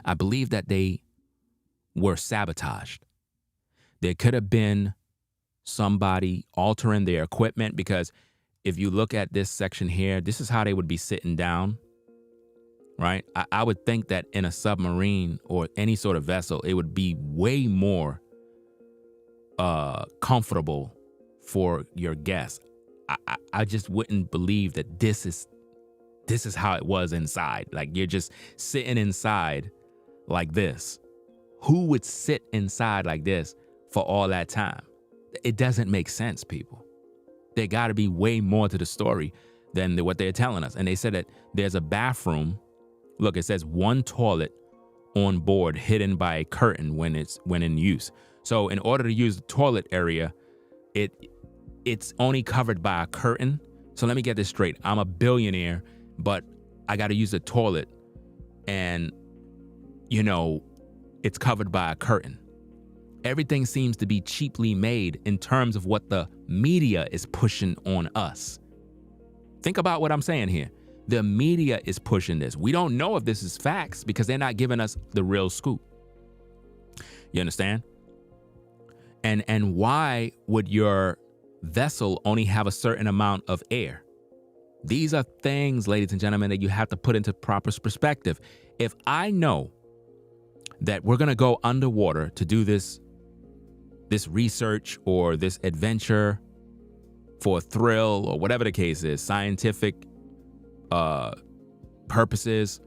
I believe that they were sabotaged. There could have been somebody altering their equipment, because if you look at this section here, this is how they would be sitting down, right? I would think that in a submarine or any sort of vessel, it would be way more comfortable for your guests. I just wouldn't believe that this is how it was inside. Like, you're just sitting inside like this. Who would sit inside like this for all that time? It doesn't make sense, people. There got to be way more to the story than what they're telling us. And they said that there's a bathroom. Look, it says one toilet on board hidden by a curtain when in use. So in order to use the toilet area, it's only covered by a curtain. So let me get this straight. I'm a billionaire, but I got to use the toilet, and, you know, it's covered by a curtain. Everything seems to be cheaply made in terms of what the media is pushing on us. Think about what I'm saying here. The media is pushing this. We don't know if this is facts because they're not giving us the real scoop. You understand? And why would your vessel only have a certain amount of air? These are things, ladies and gentlemen, that you have to put into proper perspective. If I know that we're going to go underwater to do this research or this adventure for a thrill or whatever the case is, scientific purposes,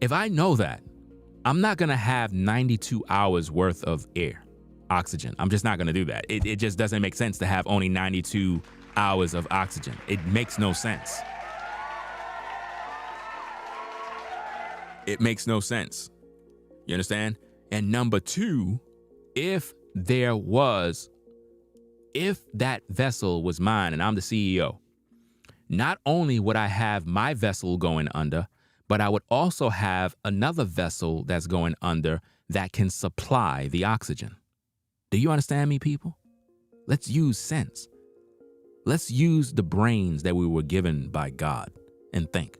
if I know that, I'm not going to have 92 hours worth of oxygen. I'm just not going to do that. It just doesn't make sense to have only 92 hours of oxygen. It makes no sense. It makes no sense. You understand? And number two, if that vessel was mine and I'm the CEO, not only would I have my vessel going under, but I would also have another vessel that's going under that can supply the oxygen. Do you understand me, people? Let's use sense. Let's use the brains that we were given by God and think.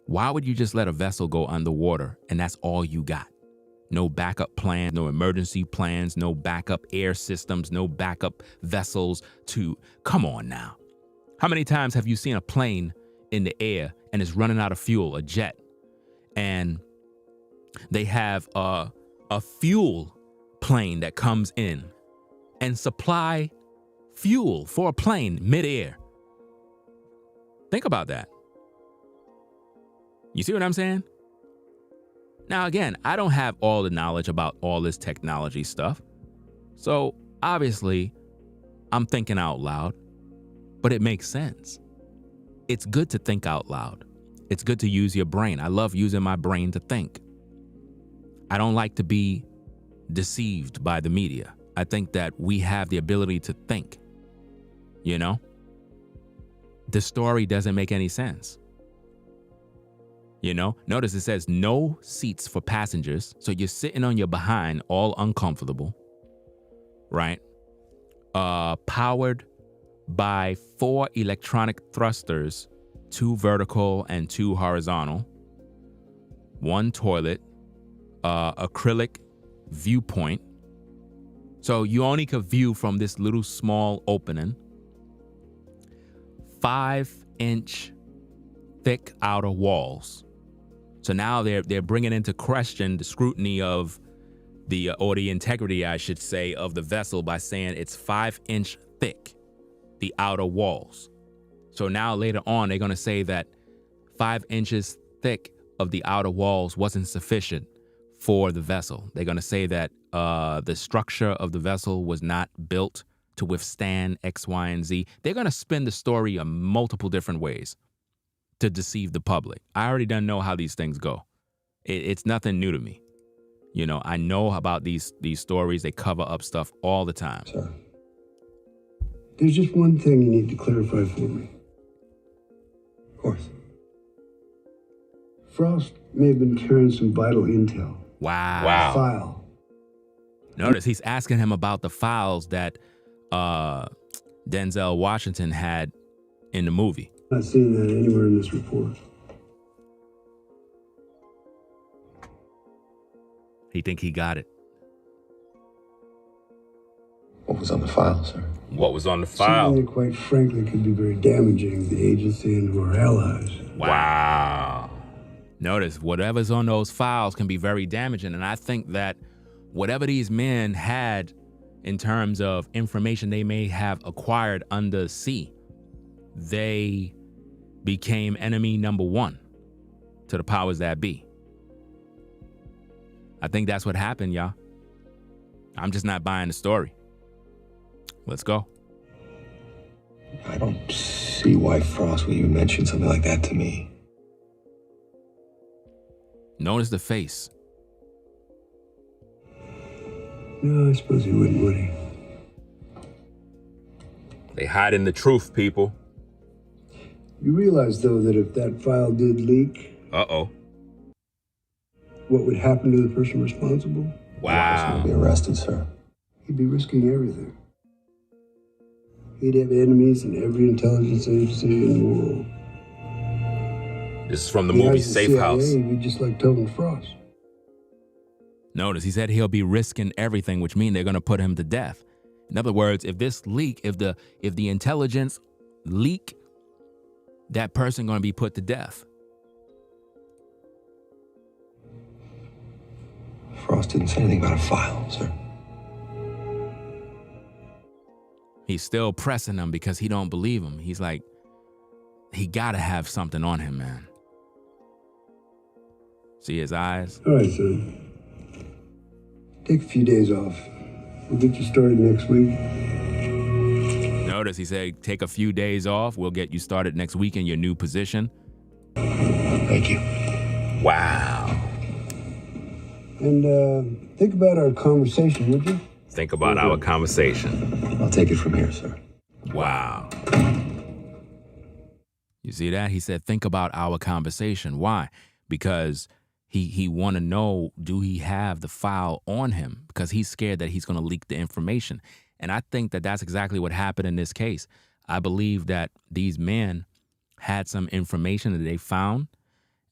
Why would you just let a vessel go underwater and that's all you got? No backup plan, no emergency plans, no backup air systems, no backup vessels come on now. How many times have you seen a plane in the air and it's running out of fuel, a jet, and they have a fuel plane that comes in and supply fuel for a plane midair? Think about that. You see what I'm saying? Now, again, I don't have all the knowledge about all this technology stuff. So obviously, I'm thinking out loud, but it makes sense. It's good to think out loud. It's good to use your brain. I love using my brain to think. I don't like to be deceived by the media. I think that we have the ability to think. You know? The story doesn't make any sense. You know, notice it says no seats for passengers. So you're sitting on your behind, all uncomfortable, right? Powered by 4 electronic thrusters, 2 vertical and 2 horizontal, 1 toilet, acrylic viewpoint. So you only could view from this little small opening. 5-inch thick outer walls. So now they're bringing into question the scrutiny of or the integrity, I should say, of the vessel by saying it's 5-inch thick, the outer walls. So now later on, they're going to say that 5 inches thick of the outer walls wasn't sufficient for the vessel. They're going to say that the structure of the vessel was not built to withstand X, Y, and Z. They're going to spin the story in multiple different ways to deceive the public. I already done know how these things go. It's nothing new to me. You know, I know about these stories. They cover up stuff all the time. Sir, there's just one thing you need to clarify for me. Of course. Frost may have been carrying some vital intel. Wow. File. Notice he's asking him about the files that Denzel Washington had in the movie. Not seeing that anywhere in this report. He think he got it. What was on the file, sir? What was on the file? Something that, quite frankly, could be very damaging to the agency and to our allies. Wow. Notice, whatever's on those files can be very damaging. And I think that whatever these men had in terms of information they may have acquired under sea, they became enemy number 1 to the powers that be. I think that's what happened, y'all. I'm just not buying the story. Let's go. I don't see why Frost would even mention something like that to me. Notice the face. No, I suppose he wouldn't, would he? They hiding the truth, people. You realize, though, that if that file did leak, Uh-oh. what would happen to the person responsible? Wow. He'll be arrested, sir. He'd be risking everything. He'd have enemies in every intelligence agency in the world. This is from the He movie has the Safe CIA, House. He'd be just like Tobin Frost. Notice he said he'll be risking everything, which means they're going to put him to death. In other words, if this leak, if the intelligence leak, that person going to be put to death. Frost didn't say anything about a file, sir. He's still pressing them because he don't believe him. He's like, he got to have something on him, man. See his eyes? All right, son. Take a few days off. We'll get you started next week. Notice he said, take a few days off. We'll get you started next week in your new position. Thank you. Wow. And think about our conversation, would you? Think about our conversation. I'll take it from here, sir. Wow. You see that? He said, think about our conversation. Why? Because he want to know, do he have the file on him? Because he's scared that he's going to leak the information. And I think that that's exactly what happened in this case. I believe that these men had some information that they found,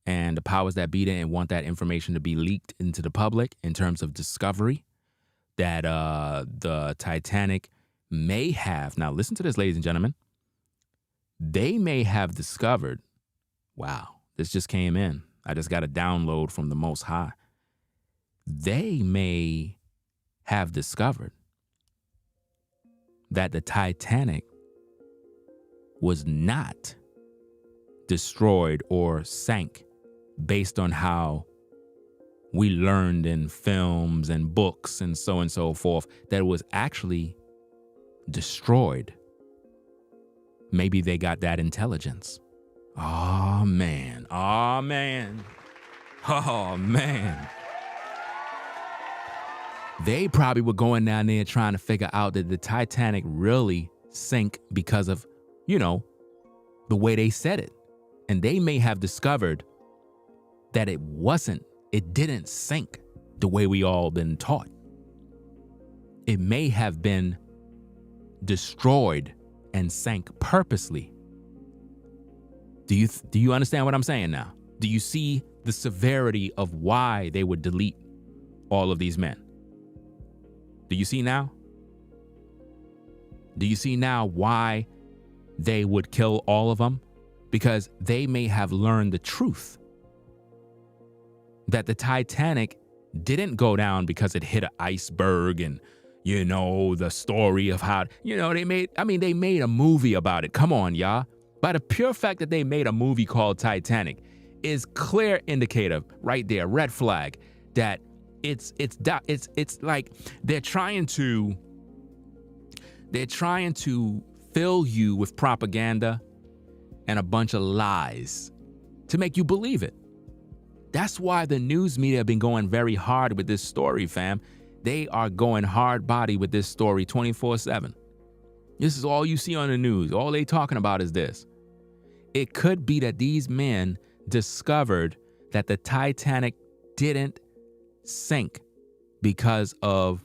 and the powers that be didn't want that information to be leaked into the public in terms of discovery that the Titanic may have. Now, listen to this, ladies and gentlemen. They may have discovered, wow, this just came in. I just got a download from the Most High. They may have discovered that the Titanic was not destroyed or sank based on how we learned in films and books and so forth, that it was actually destroyed. Maybe they got that intelligence. Oh, man. Oh, man. Oh, man. They probably were going down there trying to figure out that the Titanic really sank because of, the way they said it. And they may have discovered that it didn't sink the way we all been taught. It may have been destroyed and sank purposely. Do you understand what I'm saying now? Do you see the severity of why they would delete all of these men? Do you see now? Do you see now why they would kill all of them? Because they may have learned the truth that the Titanic didn't go down because it hit an iceberg and, the story of how, they made a movie about it. Come on, y'all. By the pure fact that they made a movie called Titanic is clear indicator right there, red flag, that it's like they're trying to fill you with propaganda and a bunch of lies to make you believe it. That's why the news media have been going very hard with this story, fam. They are going hard body with this story 24/7. This is all you see on the news. All they talking about is this. It could be that these men discovered that the Titanic didn't sink because of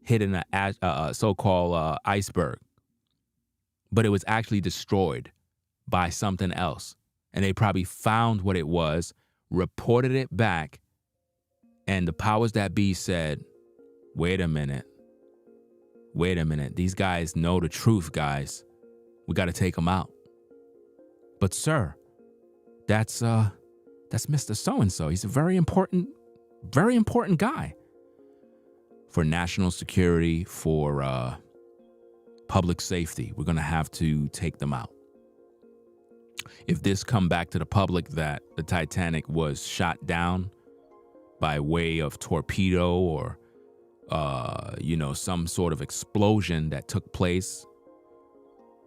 hitting a so-called iceberg, but it was actually destroyed by something else. And they probably found what it was, reported it back, and the powers that be said, wait a minute. These guys know the truth, guys. We got to take them out. But sir, that's Mr. So-and-so. He's a very important guy for national security, for public safety. We're going to have to take them out. If this come back to the public that the Titanic was shot down by way of torpedo or, some sort of explosion that took place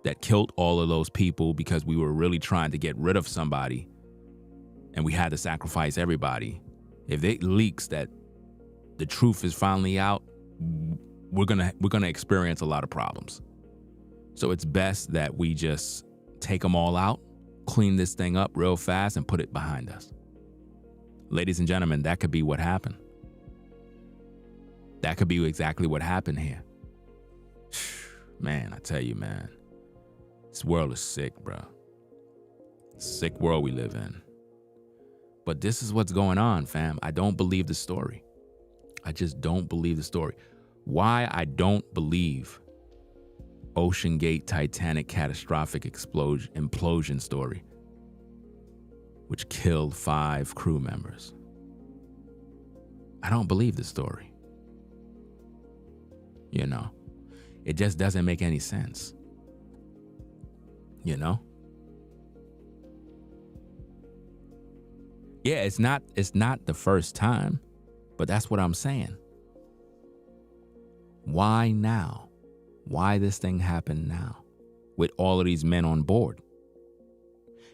that killed all of those people because we were really trying to get rid of somebody and we had to sacrifice everybody. If it leaks that the truth is finally out we're gonna experience a lot of problems. So it's best that we just take them all out, clean this thing up real fast, and put it behind us. Ladies and gentlemen, that could be what happened. That could be exactly what happened here. Man, I tell you, man, this world is sick, bro. Sick world we live in. But this is what's going on, fam. I don't believe the story. I just don't believe the story. Why I don't believe OceanGate Titanic Catastrophic Implosion story, which killed 5 crew members. I don't believe the story. You know, it just doesn't make any sense. You know? Yeah, it's not the first time, but that's what I'm saying. Why now? Why this thing happened now with all of these men on board?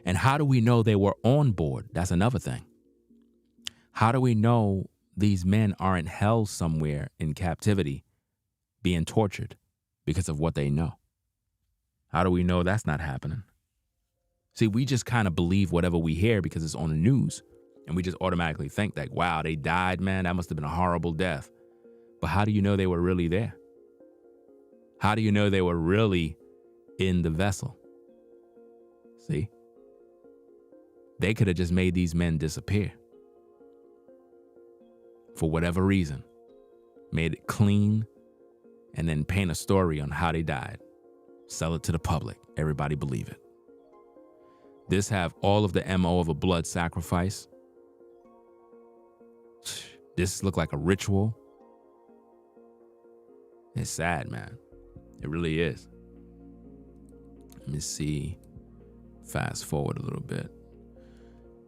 And how do we know they were on board? That's another thing. How do we know these men aren't held somewhere in captivity being tortured because of what they know? How do we know that's not happening? See, we just kind of believe whatever we hear because it's on the news. And we just automatically think like, wow, they died, man. That must have been a horrible death. But how do you know they were really there? How do you know they were really in the vessel? See? They could have just made these men disappear. For whatever reason. Made it clean and then paint a story on how they died. Sell it to the public. Everybody believe it. This have all of the MO of a blood sacrifice. This look like a ritual. It's sad, man. It really is. Let me see. Fast forward a little bit.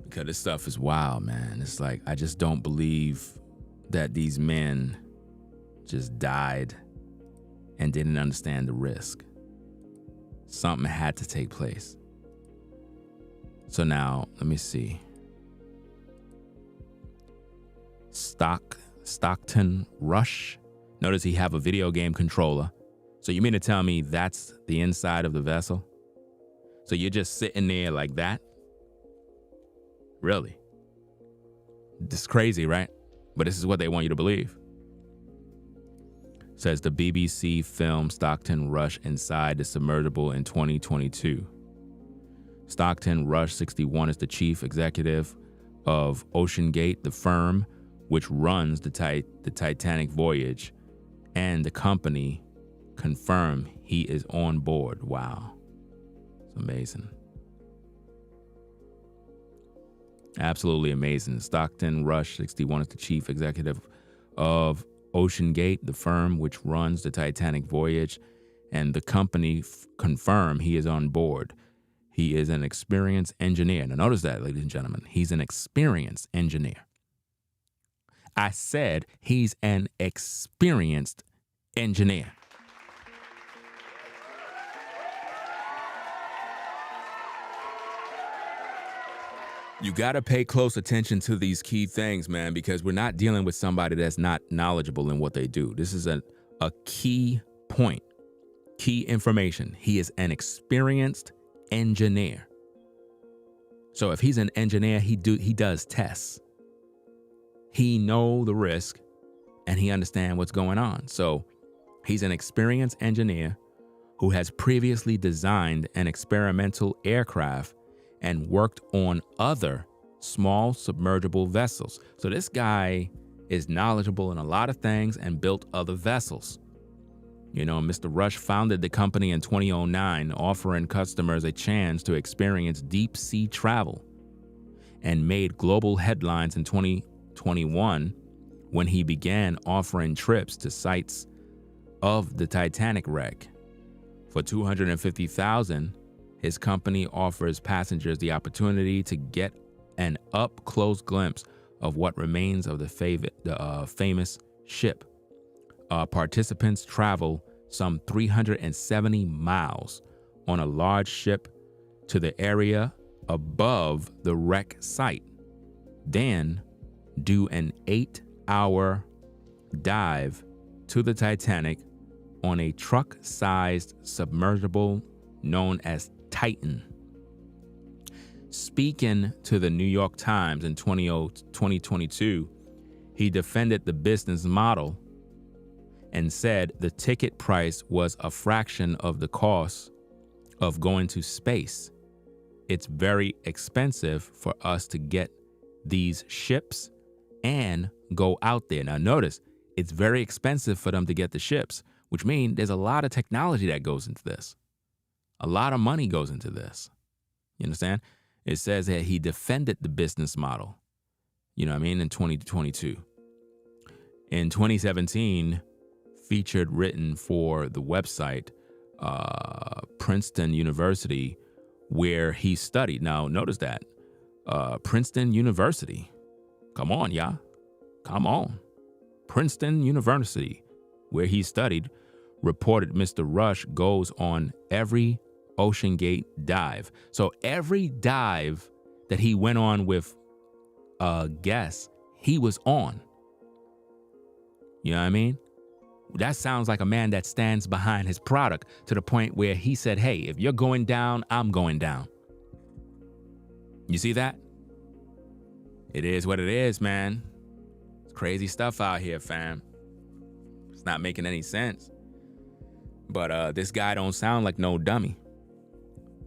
Because this stuff is wild, man. It's like, I just don't believe that these men just died and didn't understand the risk. Something had to take place. So now, let me see. Stockton Rush. Notice he have a video game controller. So you mean to tell me that's the inside of the vessel? So you're just sitting there like that? Really? This is crazy, right? But this is what they want you to believe. Says the BBC film Stockton Rush inside the submersible in 2022. Stockton Rush, 61, is the chief executive of OceanGate, the firm which runs the Titanic voyage, and the company confirm he is on board. Wow. It's amazing. Absolutely amazing. Stockton Rush, 61, is the chief executive of OceanGate, the firm which runs the Titanic voyage, and the company confirm he is on board. He is an experienced engineer. Now notice that, ladies and gentlemen. He's an experienced engineer. I said he's an experienced engineer. You got to pay close attention to these key things, man, because we're not dealing with somebody that's not knowledgeable in what they do. This is a key point, key information. He is an experienced engineer. So if he's an engineer, he does tests. He know the risk and he understand what's going on. So he's an experienced engineer who has previously designed an experimental aircraft and worked on other small submersible vessels. So this guy is knowledgeable in a lot of things and built other vessels. You know, Mr. Rush founded the company in 2009, offering customers a chance to experience deep sea travel, and made global headlines in 2021 when he began offering trips to sites of the Titanic wreck. For $250,000, his company offers passengers the opportunity to get an up-close glimpse of what remains of the famous ship. Participants travel some 370 miles on a large ship to the area above the wreck site. Then do an 8-hour dive to the Titanic on a truck-sized submersible known as Titan. Speaking to the New York Times in 2022, he defended the business model and said the ticket price was a fraction of the cost of going to space. It's very expensive for us to get these ships and go out there. Now notice, it's very expensive for them to get the ships, which means there's a lot of technology that goes into this. A lot of money goes into this. You understand? It says that he defended the business model, you know what I mean, in 2022. In 2017, featured written for the website Princeton University, where he studied. Now, notice that. Princeton University. Come on, y'all. Come on. Princeton University, where he studied, reported Mr. Rush goes on every OceanGate dive. So every dive that he went on with guests, he was on. You know what I mean? That sounds like a man that stands behind his product to the point where he said, hey, if you're going down, I'm going down. You see that? It is what it is, man. It's crazy stuff out here, fam. It's not making any sense. But this guy don't sound like no dummy.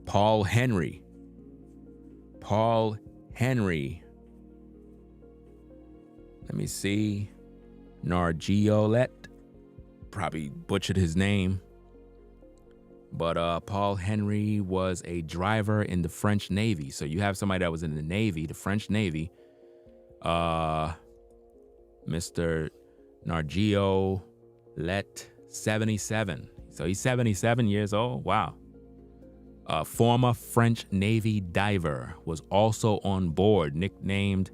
Paul-Henri. Let me see. Nargeolet. Probably butchered his name. But Paul-Henri was a driver in the French Navy. So you have somebody that was in the Navy, the French Navy. Mr. Nargeolet, 77. So he's 77 years old. Wow. A former French Navy diver was also on board, nicknamed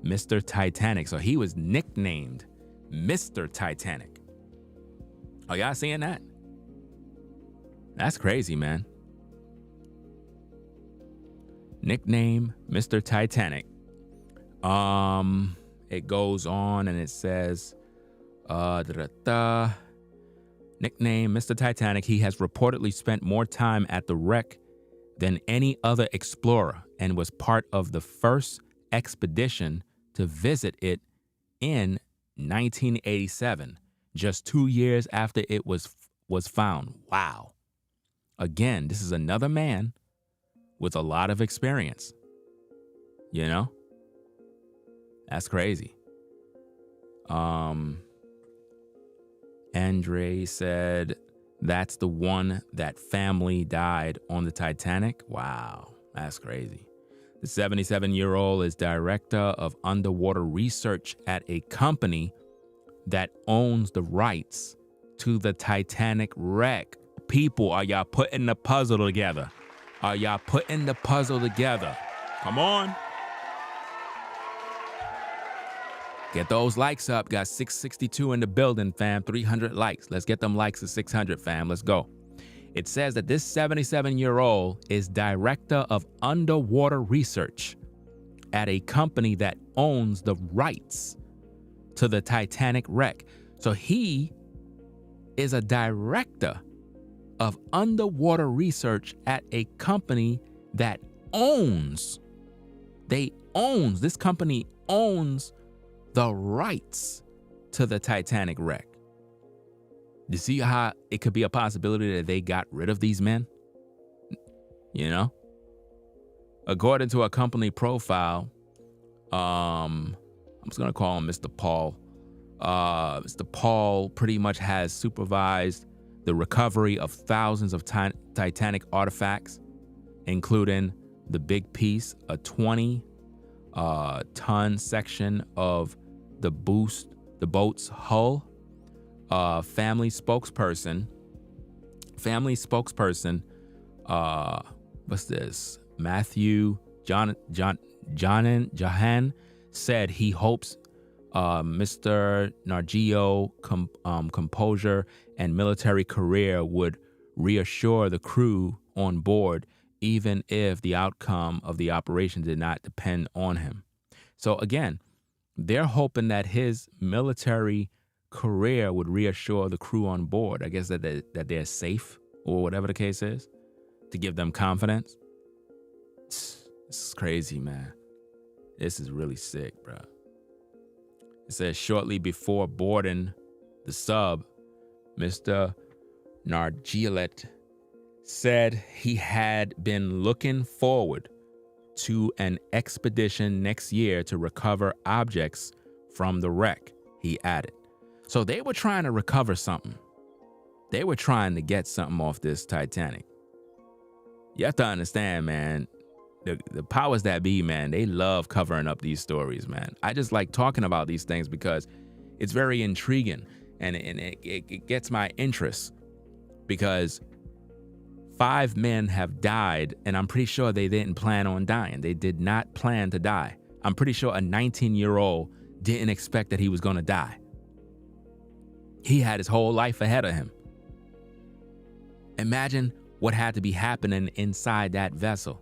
Mr. Titanic. So he was nicknamed Mr. Titanic. Are y'all seeing that? That's crazy, man. Nickname Mr. Titanic. It goes on and it says, nickname Mr. Titanic. He has reportedly spent more time at the wreck than any other explorer and was part of the first expedition to visit it in 1987, just 2 years after it was found. Wow. Again, this is another man with a lot of experience. You know? That's crazy. Andre said, that's the one that family died on the Titanic. Wow, that's crazy. The 77-year-old is director of underwater research at a company that owns the rights to the Titanic wreck. People, are y'all putting the puzzle together? Are y'all putting the puzzle together? Come on. Get those likes up. Got 662 in the building, fam. 300 likes. Let's get them likes to 600, fam. Let's go. It says that this 77-year-old is director of underwater research at a company that owns the rights to the Titanic wreck. So he is a director of underwater research at a company that owns. This company owns the rights to the Titanic wreck. You see how it could be a possibility that they got rid of these men? You know? According to a company profile, I'm just going to call him Mr. Paul. Mr. Paul pretty much has supervised the recovery of thousands of Titanic artifacts, including the big piece, a 20-ton section of the boat's hull. Family spokesperson, what's this? Matthew Jahan said he hopes Mr. Nargeolet's composure and military career would reassure the crew on board, even if the outcome of the operation did not depend on him. So again, they're hoping that his military career would reassure the crew on board, I guess that they're safe or whatever the case is, to give them confidence. This is crazy, man. This is really sick, bro. It says shortly before boarding the sub, Mr. Nargeolet said he had been looking forward to an expedition next year to recover objects from the wreck, he added. So they were trying to recover something. They were trying to get something off this Titanic. You have to understand, man, the powers that be, man, they love covering up these stories, man. I just like talking about these things because it's very intriguing and it gets my interest, because 5 men have died, and I'm pretty sure they didn't plan on dying. They did not plan to die. I'm pretty sure a 19-year-old didn't expect that he was going to die. He had his whole life ahead of him. Imagine what had to be happening inside that vessel.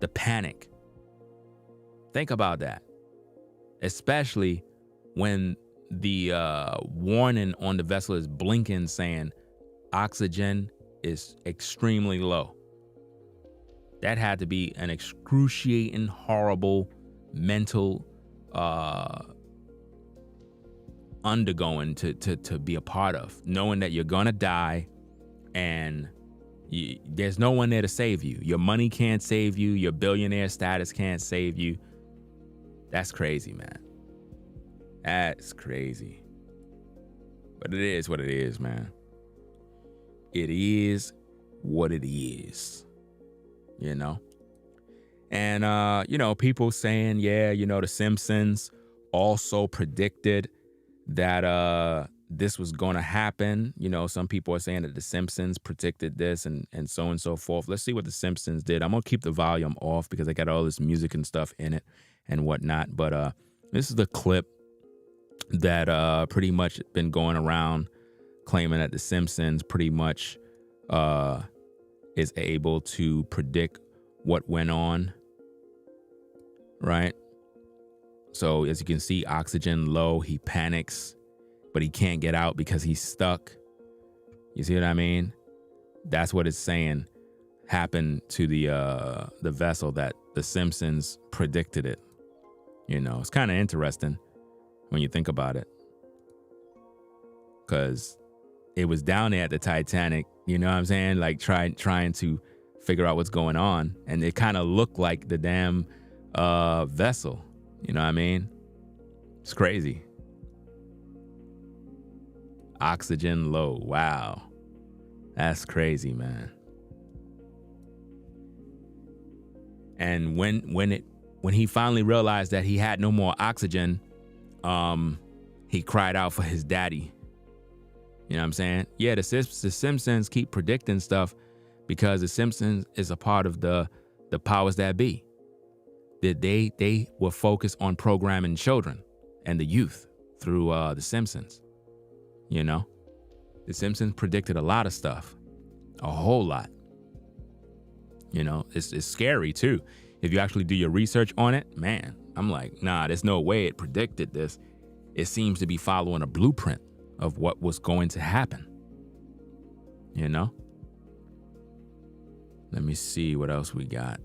The panic. Think about that. Especially when the warning on the vessel is blinking saying oxygen is extremely low. That had to be an excruciating, horrible mental undergoing to be a part of, knowing that you're gonna die and there's no one there to save you. Your money can't save you. Your billionaire status can't save you. That's crazy, man. That's crazy. But it is what it is, man. It is what it is, you know? And, people saying, yeah, the Simpsons also predicted that this was going to happen. Some people are saying that the Simpsons predicted this and so on and so forth. Let's see what the Simpsons did. I'm going to keep the volume off because I got all this music and stuff in it and whatnot. But this is the clip that pretty much been going around claiming that the Simpsons pretty much is able to predict what went on, right? So as you can see, oxygen low, he panics, but he can't get out because he's stuck. You see what I mean? That's what it's saying happened to the vessel, that the Simpsons predicted it. It's kind of interesting when you think about it, because it was down there at the Titanic, you know what I'm saying? Like trying to figure out what's going on. And it kind of looked like the damn vessel, you know what I mean? It's crazy. Oxygen low. Wow. That's crazy, man. And when he finally realized that he had no more oxygen, he cried out for his daddy. You know what I'm saying? Yeah, the Simpsons keep predicting stuff because the Simpsons is a part of the powers that be. That they were focused on programming children and the youth through the Simpsons. The Simpsons predicted a lot of stuff, a whole lot. It's scary too. If you actually do your research on it, man, I'm like, nah, there's no way it predicted this. It seems to be following a blueprint of what was going to happen. Let me see what else we got.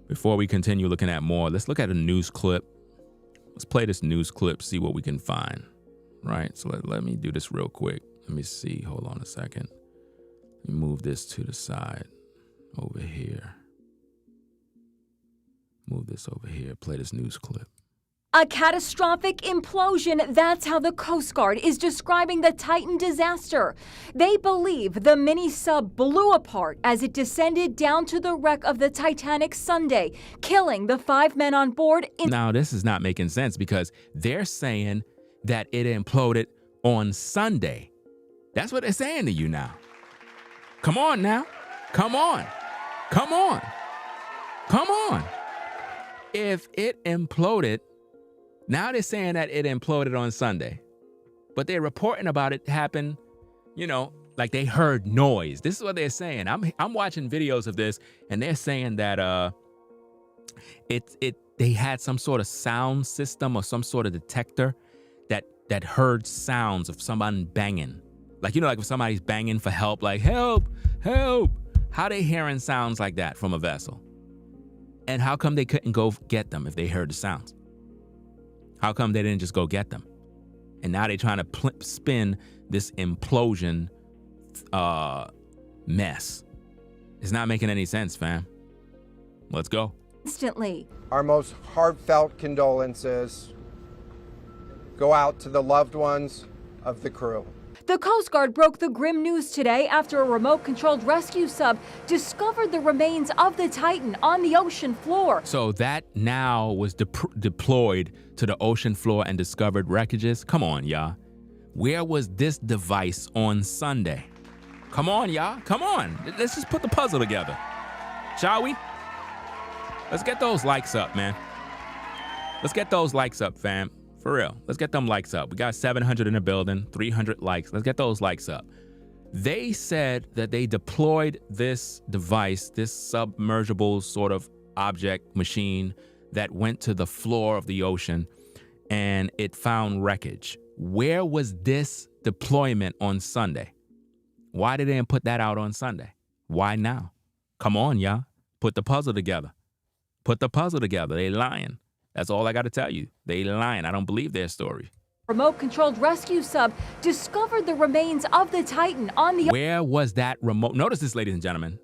Before we continue looking at more, let's look at a news clip. Let's play this news clip, see what we can find. Right? So let me do this real quick. Let me see. Hold on a second. Let me move this to the side over here. Move this over here. Play this news clip. A catastrophic implosion, that's how the Coast Guard is describing the Titan disaster. They believe the mini-sub blew apart as it descended down to the wreck of the Titanic Sunday, killing the 5 men on board. Now, this is not making sense because they're saying that it imploded on Sunday. That's what they're saying to you now. Come on now. Come on. Come on. Come on. If it imploded, now they're saying that it imploded on Sunday, but they're reporting about it happened, like they heard noise. This is what they're saying. I'm watching videos of this, and they're saying that They had some sort of sound system or some sort of detector that heard sounds of someone banging. Like, you know, like if somebody's banging for help, like, help, help. How they hearing sounds like that from a vessel? And how come they couldn't go get them if they heard the sounds? How come they didn't just go get them? And now they're trying to spin this implosion mess. It's not making any sense, fam. Let's go. Instantly. Our most heartfelt condolences go out to the loved ones of the crew. The Coast Guard broke the grim news today after a remote-controlled rescue sub discovered the remains of the Titan on the ocean floor. So that now was deployed to the ocean floor and discovered wreckages? Come on, y'all. Where was this device on Sunday? Come on, y'all. Come on. Let's just put the puzzle together. Shall we? Let's get those likes up, man. Let's get those likes up, fam. For real. Let's get them likes up. We got 700 in the building, 300 likes. Let's get those likes up. They said that they deployed this device, this submersible sort of object machine that went to the floor of the ocean and it found wreckage. Where was this deployment on Sunday? Why did they put that out on Sunday? Why now? Come on, y'all. Put the puzzle together. Put the puzzle together. They lying. That's all I got to tell you. They lying. I don't believe their story. Remote-controlled rescue sub discovered the remains of the Titan on the... Where was that remote? Notice this, ladies and gentlemen.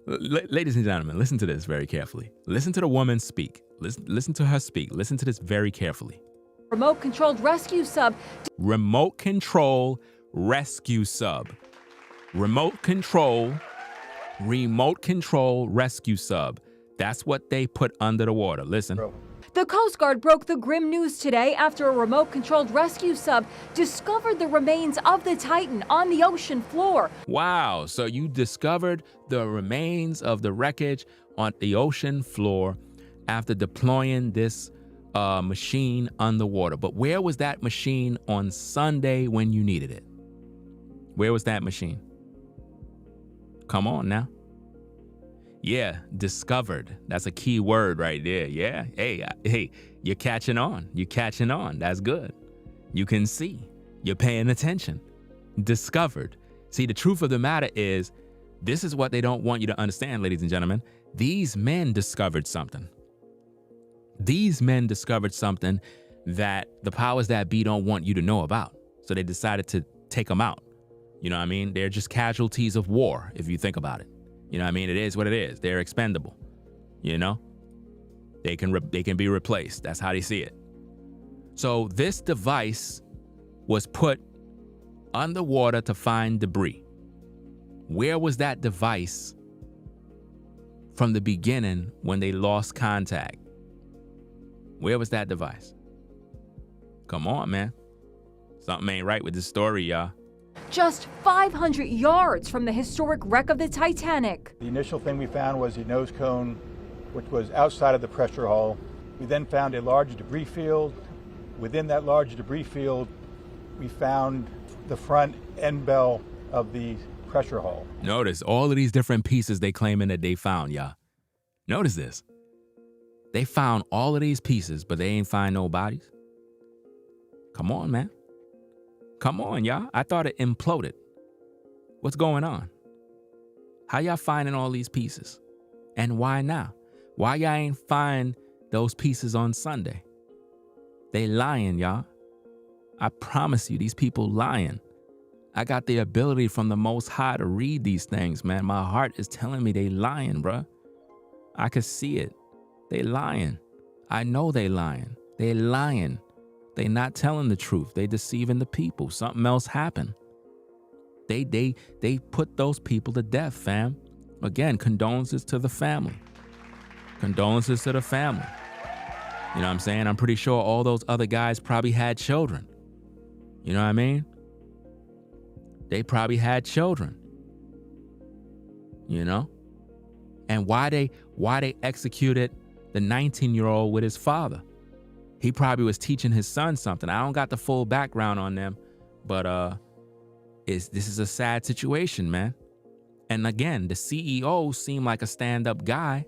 Ladies and gentlemen, listen to this very carefully. Listen to the woman speak. Listen to her speak. Listen to this very carefully. Remote-controlled rescue sub... Remote control rescue sub. Remote control rescue sub. That's what they put under the water. Listen. The Coast Guard broke the grim news today after a remote-controlled rescue sub discovered the remains of the Titan on the ocean floor. Wow, so you discovered the remains of the wreckage on the ocean floor after deploying this machine underwater. But where was that machine on Sunday when you needed it? Where was that machine? Come on now. Yeah, discovered. That's a key word right there. Yeah. Hey, you're catching on. You're catching on. That's good. You can see. You're paying attention. Discovered. See, the truth of the matter is, this is what they don't want you to understand, ladies and gentlemen. These men discovered something. These men discovered something that the powers that be don't want you to know about. So they decided to take them out. You know what I mean? They're just casualties of war, if you think about it. You know what I mean? It is what it is. They're expendable. You know? They can be replaced. That's how they see it. So this device was put underwater to find debris. Where was that device from the beginning when they lost contact? Where was that device? Come on, man. Something ain't right with this story, y'all. Just 500 yards from the historic wreck of the Titanic. The initial thing we found was the nose cone, which was outside of the pressure hull. We then found a large debris field. Within that large debris field, we found the front end bell of the pressure hull. Notice all of these different pieces they claiming that they found, y'all. Notice this. They found all of these pieces, but they ain't find no bodies. Come on, man. Come on, y'all. I thought it imploded. What's going on? How y'all finding all these pieces? And why now? Why y'all ain't find those pieces on Sunday? They lying, y'all. I promise you, these people lying. I got the ability from the Most High to read these things, man. My heart is telling me they lying, bruh. I could see it. They lying. I know they lying. They lying. They not telling the truth. They deceiving the people. Something else happened. They put those people to death, fam. Again, condolences to the family. Condolences to the family. You know what I'm saying? I'm pretty sure all those other guys probably had children. You know what I mean? They probably had children. You know? And why they executed the 19-year-old with his father? He probably was teaching his son something. I don't got the full background on them, but this is a sad situation, man. And again, the CEO seemed like a stand-up guy.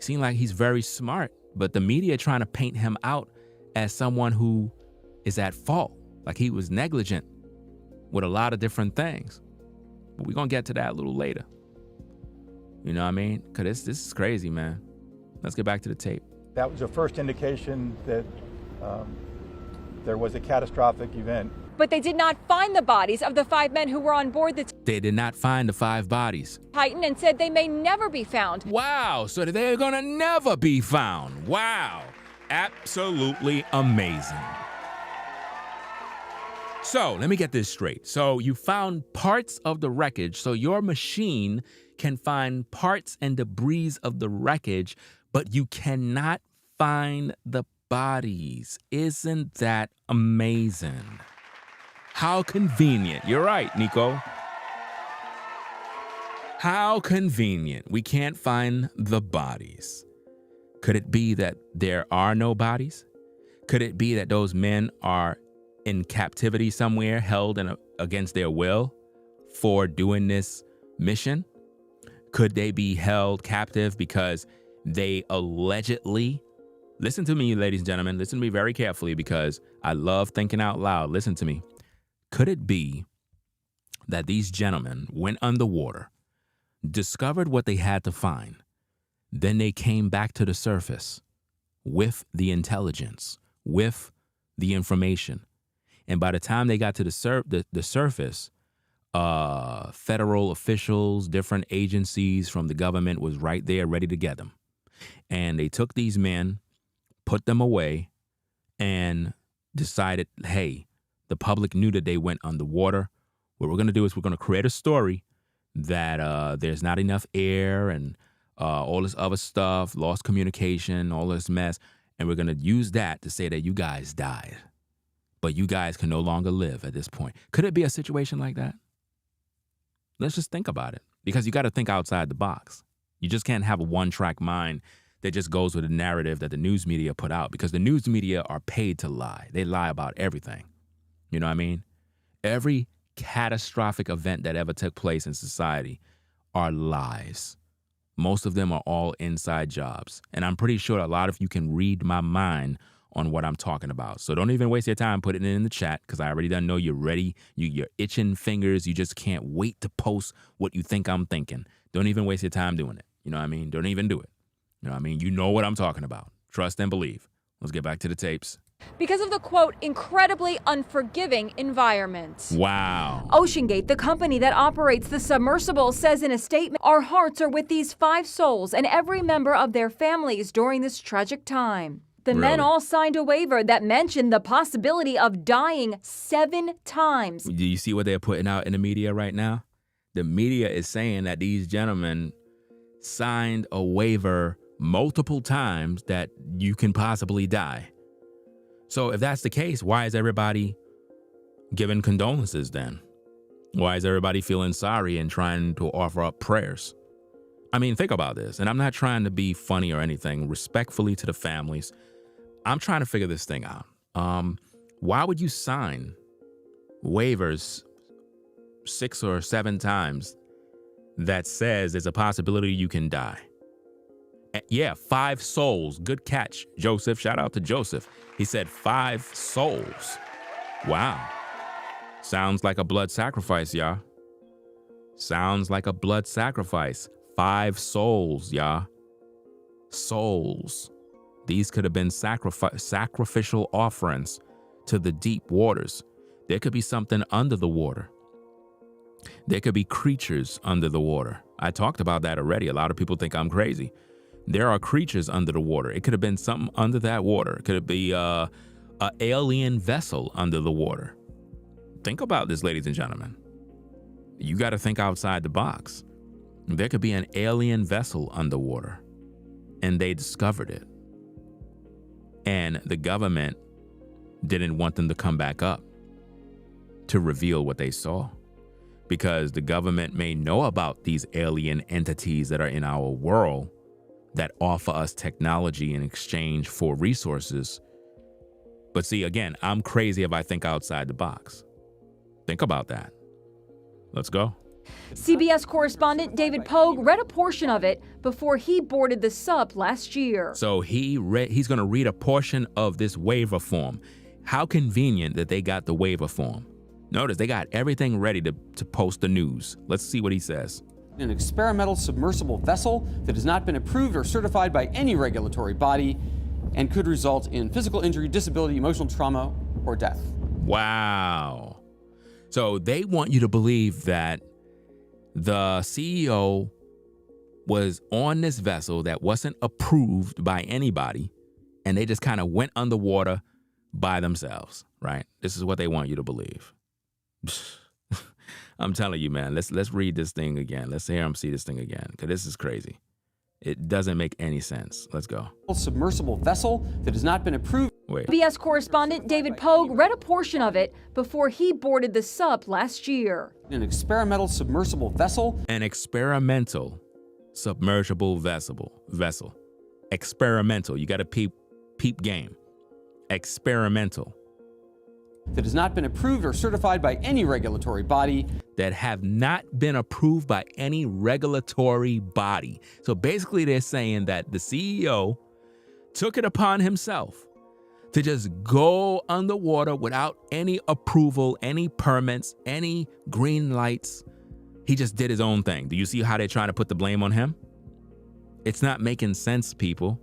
seemed like he's very smart, but the media trying to paint him out as someone who is at fault, like he was negligent with a lot of different things. But we're going to get to that a little later. You know what I mean? Because this is crazy, man. Let's get back to the tape. That was the first indication that there was a catastrophic event. But they did not find the bodies of the 5 men who were on board the They did not find the 5 bodies. Titan and said they may never be found. Wow, so they're gonna never be found. Wow, absolutely amazing. So let me get this straight. So you found parts of the wreckage, so your machine can find parts and debris of the wreckage, but you cannot find the bodies. Isn't that amazing? How convenient. You're right, Nico. How convenient. We can't find the bodies. Could it be that there are no bodies? Could it be that those men are in captivity somewhere, held against their will for doing this mission? Could they be held captive because they allegedly, listen to me, ladies and gentlemen, listen to me very carefully because I love thinking out loud. Listen to me. Could it be that these gentlemen went underwater, discovered what they had to find, then they came back to the surface with the intelligence, with the information, and by the time they got to the surface, federal officials, different agencies from the government was right there ready to get them. And they took these men, put them away, and decided, hey, the public knew that they went underwater. What we're going to do is we're going to create a story that there's not enough air and all this other stuff, lost communication, all this mess. And we're going to use that to say that you guys died, but you guys can no longer live at this point. Could it be a situation like that? Let's just think about it, because you got to think outside the box. You just can't have a one-track mind that just goes with the narrative that the news media put out, because the news media are paid to lie. They lie about everything. You know what I mean? Every catastrophic event that ever took place in society are lies. Most of them are all inside jobs. And I'm pretty sure a lot of you can read my mind on what I'm talking about. So don't even waste your time putting it in the chat, because I already done know you're ready. You're itching fingers. You just can't wait to post what you think I'm thinking. Don't even waste your time doing it. You know what I mean? Don't even do it. You know what I mean? You know what I'm talking about. Trust and believe. Let's get back to the tapes. Because of the, quote, incredibly unforgiving environment. Wow. OceanGate, the company that operates the submersible, says in a statement, our hearts are with these 5 souls and every member of their families during this tragic time. The men all signed a waiver that mentioned the possibility of dying 7 times. Do you see what they're putting out in the media right now? The media is saying that these gentlemen signed a waiver multiple times that you can possibly die. So if that's the case, why is everybody giving condolences then? Why is everybody feeling sorry and trying to offer up prayers? I mean, think about this. And I'm not trying to be funny or anything. Respectfully to the families, I'm trying to figure this thing out. Why would you sign waivers 6 or 7 times that says there's a possibility you can die? Yeah, 5 souls. Good catch, Joseph. Shout out to Joseph. He said 5 souls. Wow. Sounds like a blood sacrifice, y'all. Sounds like a blood sacrifice. 5 souls, y'all. Souls. These could have been sacrificial offerings to the deep waters. There could be something under the water. There could be creatures under the water. I talked about that already. A lot of people think I'm crazy. There are creatures under the water. It could have been something under that water. It could be an alien vessel under the water. Think about this, ladies and gentlemen. You got to think outside the box. There could be an alien vessel underwater, and they discovered it. And the government didn't want them to come back up to reveal what they saw, because the government may know about these alien entities that are in our world that offer us technology in exchange for resources. But see, again, I'm crazy if I think outside the box. Think about that. Let's go. CBS correspondent David Pogue read a portion of it before he boarded the sub last year. So he's going to read a portion of this waiver form. How convenient that they got the waiver form. Notice they got everything ready to post the news. Let's see what he says. An experimental submersible vessel that has not been approved or certified by any regulatory body and could result in physical injury, disability, emotional trauma, or death. Wow. So they want you to believe that the CEO was on this vessel that wasn't approved by anybody, and they just kind of went underwater by themselves, right? This is what they want you to believe. I'm telling you, man, let's read this thing again. Let's hear them see this thing again, because this is crazy. It doesn't make any sense. Let's go. Submersible vessel that has not been approved. Wait. CBS correspondent David Pogue read a portion of it before he boarded the sub last year. An experimental submersible vessel. An experimental submersible vessel. Experimental. You got to peep game. Experimental. That has not been approved or certified by any regulatory body. That have not been approved by any regulatory body. So basically they're saying that the CEO took it upon himself to just go underwater without any approval, any permits, any green lights. He just did his own thing. Do you see how they're trying to put the blame on him? It's not making sense, people.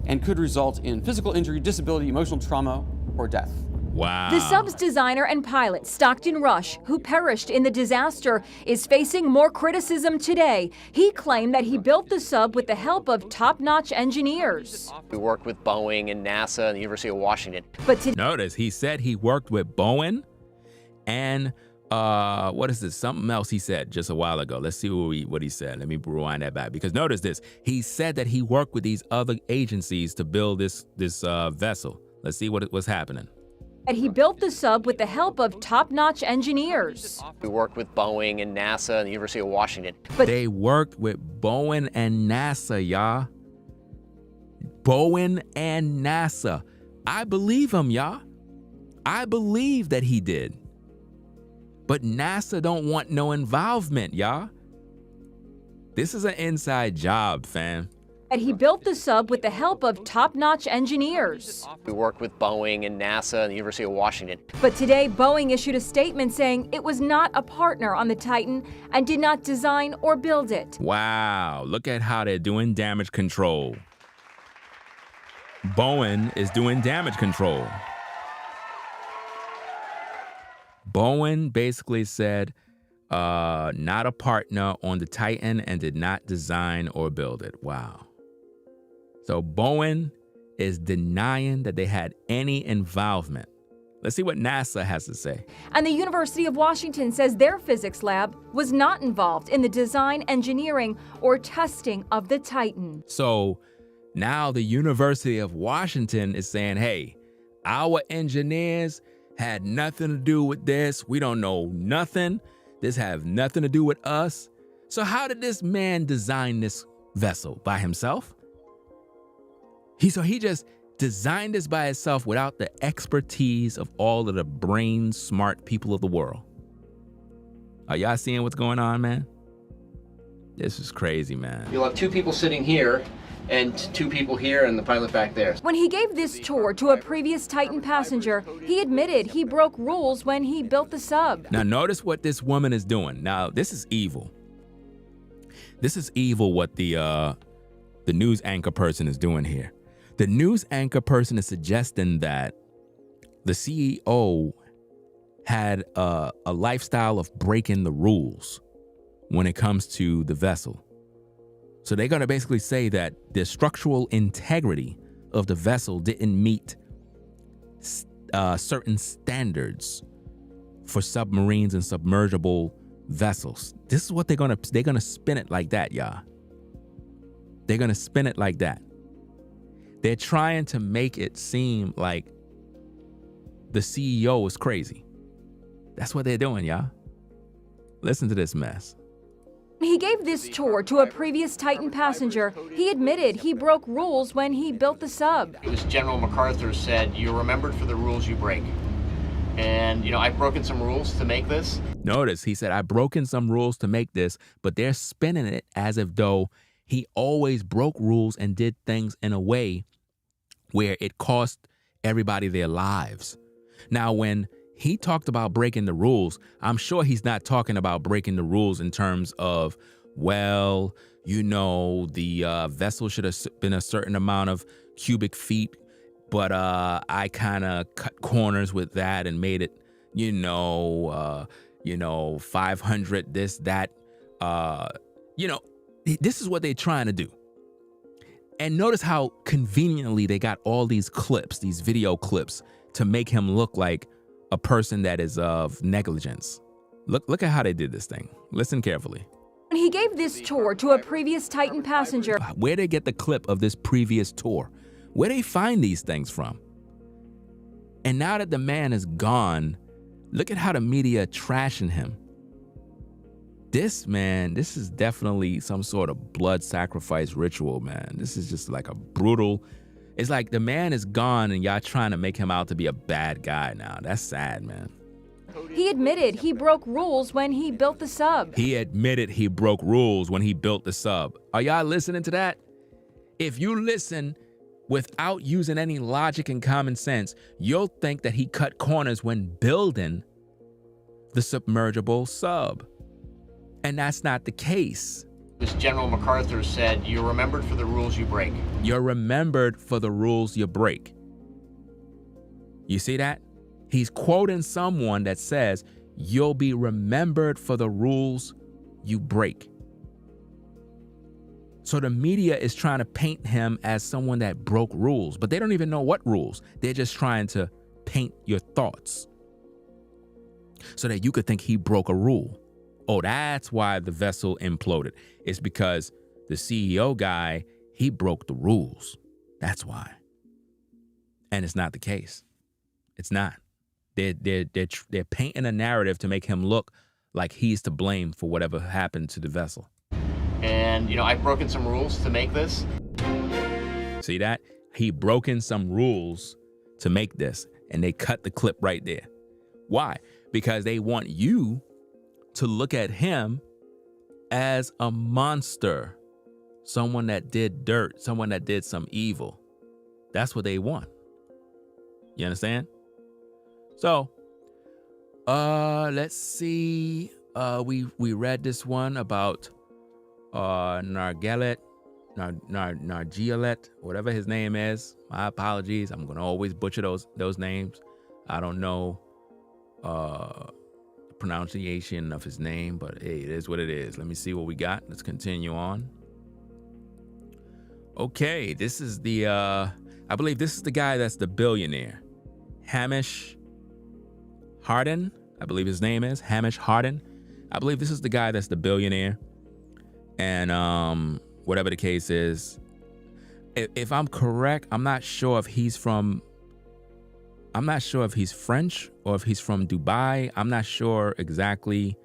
And could result in physical injury, disability, emotional trauma, or death. Wow. The sub's designer and pilot, Stockton Rush, who perished in the disaster, is facing more criticism today. He claimed that he built the sub with the help of top-notch engineers. We worked with Boeing and NASA and the University of Washington. But notice he said he worked with Boeing and what is this? Something else he said just a while ago. Let's see what he said. Let me rewind that back, because notice this. He said that he worked with these other agencies to build this vessel. Let's see what was happening. And he built the sub with the help of top-notch engineers. We worked with Boeing and NASA and the University of Washington. But they worked with Boeing and NASA, y'all. Boeing and NASA. I believe him, y'all. I believe that he did. But NASA don't want no involvement, y'all. This is an inside job, fam. And he built the sub with the help of top-notch engineers. We worked with Boeing and NASA and the University of Washington. But today, Boeing issued a statement saying it was not a partner on the Titan and did not design or build it. Wow, look at how they're doing damage control. Boeing is doing damage control. Boeing basically said, not a partner on the Titan and did not design or build it. Wow. So Boeing is denying that they had any involvement. Let's see what NASA has to say. And the University of Washington says their physics lab was not involved in the design, engineering, or testing of the Titan. So now the University of Washington is saying, hey, our engineers had nothing to do with this. We don't know nothing. This have nothing to do with us. So how did this man design this vessel? By himself? He just designed this by himself without the expertise of all of the brain smart people of the world. Are y'all seeing what's going on, man? This is crazy, man. You'll have two people sitting here and two people here and the pilot back there. When he gave this tour to a previous Titan passenger, he admitted he broke rules when he built the sub. Now notice what this woman is doing. Now this is evil. This is evil what the news anchor person is doing here. The news anchor person is suggesting that the CEO had a lifestyle of breaking the rules when it comes to the vessel. So they're going to basically say that the structural integrity of the vessel didn't meet certain standards for submarines and submersible vessels. This is what they're going to spin it like that, y'all. They're going to spin it like that. They're trying to make it seem like the CEO is crazy. That's what they're doing, y'all. Listen to this mess. He gave this tour to a previous Titan passenger. He admitted he broke rules when he built the sub. It was General MacArthur said, you're remembered for the rules you break. And, I've broken some rules to make this. Notice he said, I've broken some rules to make this, but they're spinning it as if though he always broke rules and did things in a way where it cost everybody their lives. Now, when he talked about breaking the rules, I'm sure he's not talking about breaking the rules in terms of, well, the vessel should have been a certain amount of cubic feet, but I kind of cut corners with that and made it, 500, this, that. This is what they're trying to do. And notice how conveniently they got all these clips, these video clips, to make him look like a person that is of negligence. Look at how they did this thing. Listen carefully. When he gave this tour to a previous Titan passenger, Where'd they get the clip of this previous tour? Where'd they find these things from? And now that the man is gone, look at how the media trashing him. This is definitely some sort of blood sacrifice ritual, man. This is just like a brutal, it's like the man is gone and y'all trying to make him out to be a bad guy now. That's sad, man. he admitted he broke rules when he built the sub. He admitted he broke rules when he built the sub. Are y'all listening to that? If you listen without using any logic and common sense, you'll think that he cut corners when building the submergible sub. And that's not the case. This General MacArthur said, "You're remembered for the rules you break." You're remembered for the rules you break. You see that? He's quoting someone that says, you'll be remembered for the rules you break. So the media is trying to paint him as someone that broke rules, but they don't even know what rules. They're just trying to paint your thoughts so that you could think he broke a rule. Oh, that's why the vessel imploded. It's because the CEO guy, he broke the rules. That's why. And it's not the case. It's not. They're painting a narrative to make him look like he's to blame for whatever happened to the vessel. And, I've broken some rules to make this. See that? He broken some rules to make this, and they cut the clip right there. Why? Because they want you to look at him as a monster, someone that did dirt, someone that did some evil. That's what they want. You understand? So, let's see. We read this one about Nargeolet, whatever his name is. My apologies. I'm gonna always butcher those names. I don't know the pronunciation of his name, but hey, it is what it is. Let me see what we got. Let's continue on. Okay, this is the I believe this is the guy that's the billionaire. Hamish Harding, I believe his name is Hamish Harding. I believe this is the guy that's the billionaire. And whatever the case is, if I'm correct, I'm not sure if he's French or if he's from Dubai. I'm not sure exactly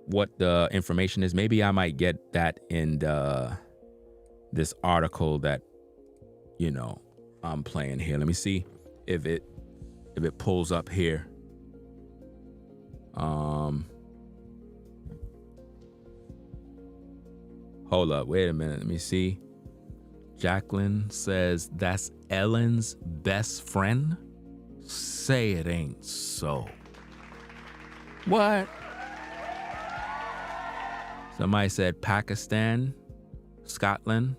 what the information is. Maybe I might get that in this article that, I'm playing here. Let me see if it pulls up here. Hold up, wait a minute, let me see. Jacqueline says that's Ellen's best friend. Say it ain't so. What? Somebody said Pakistan, Scotland.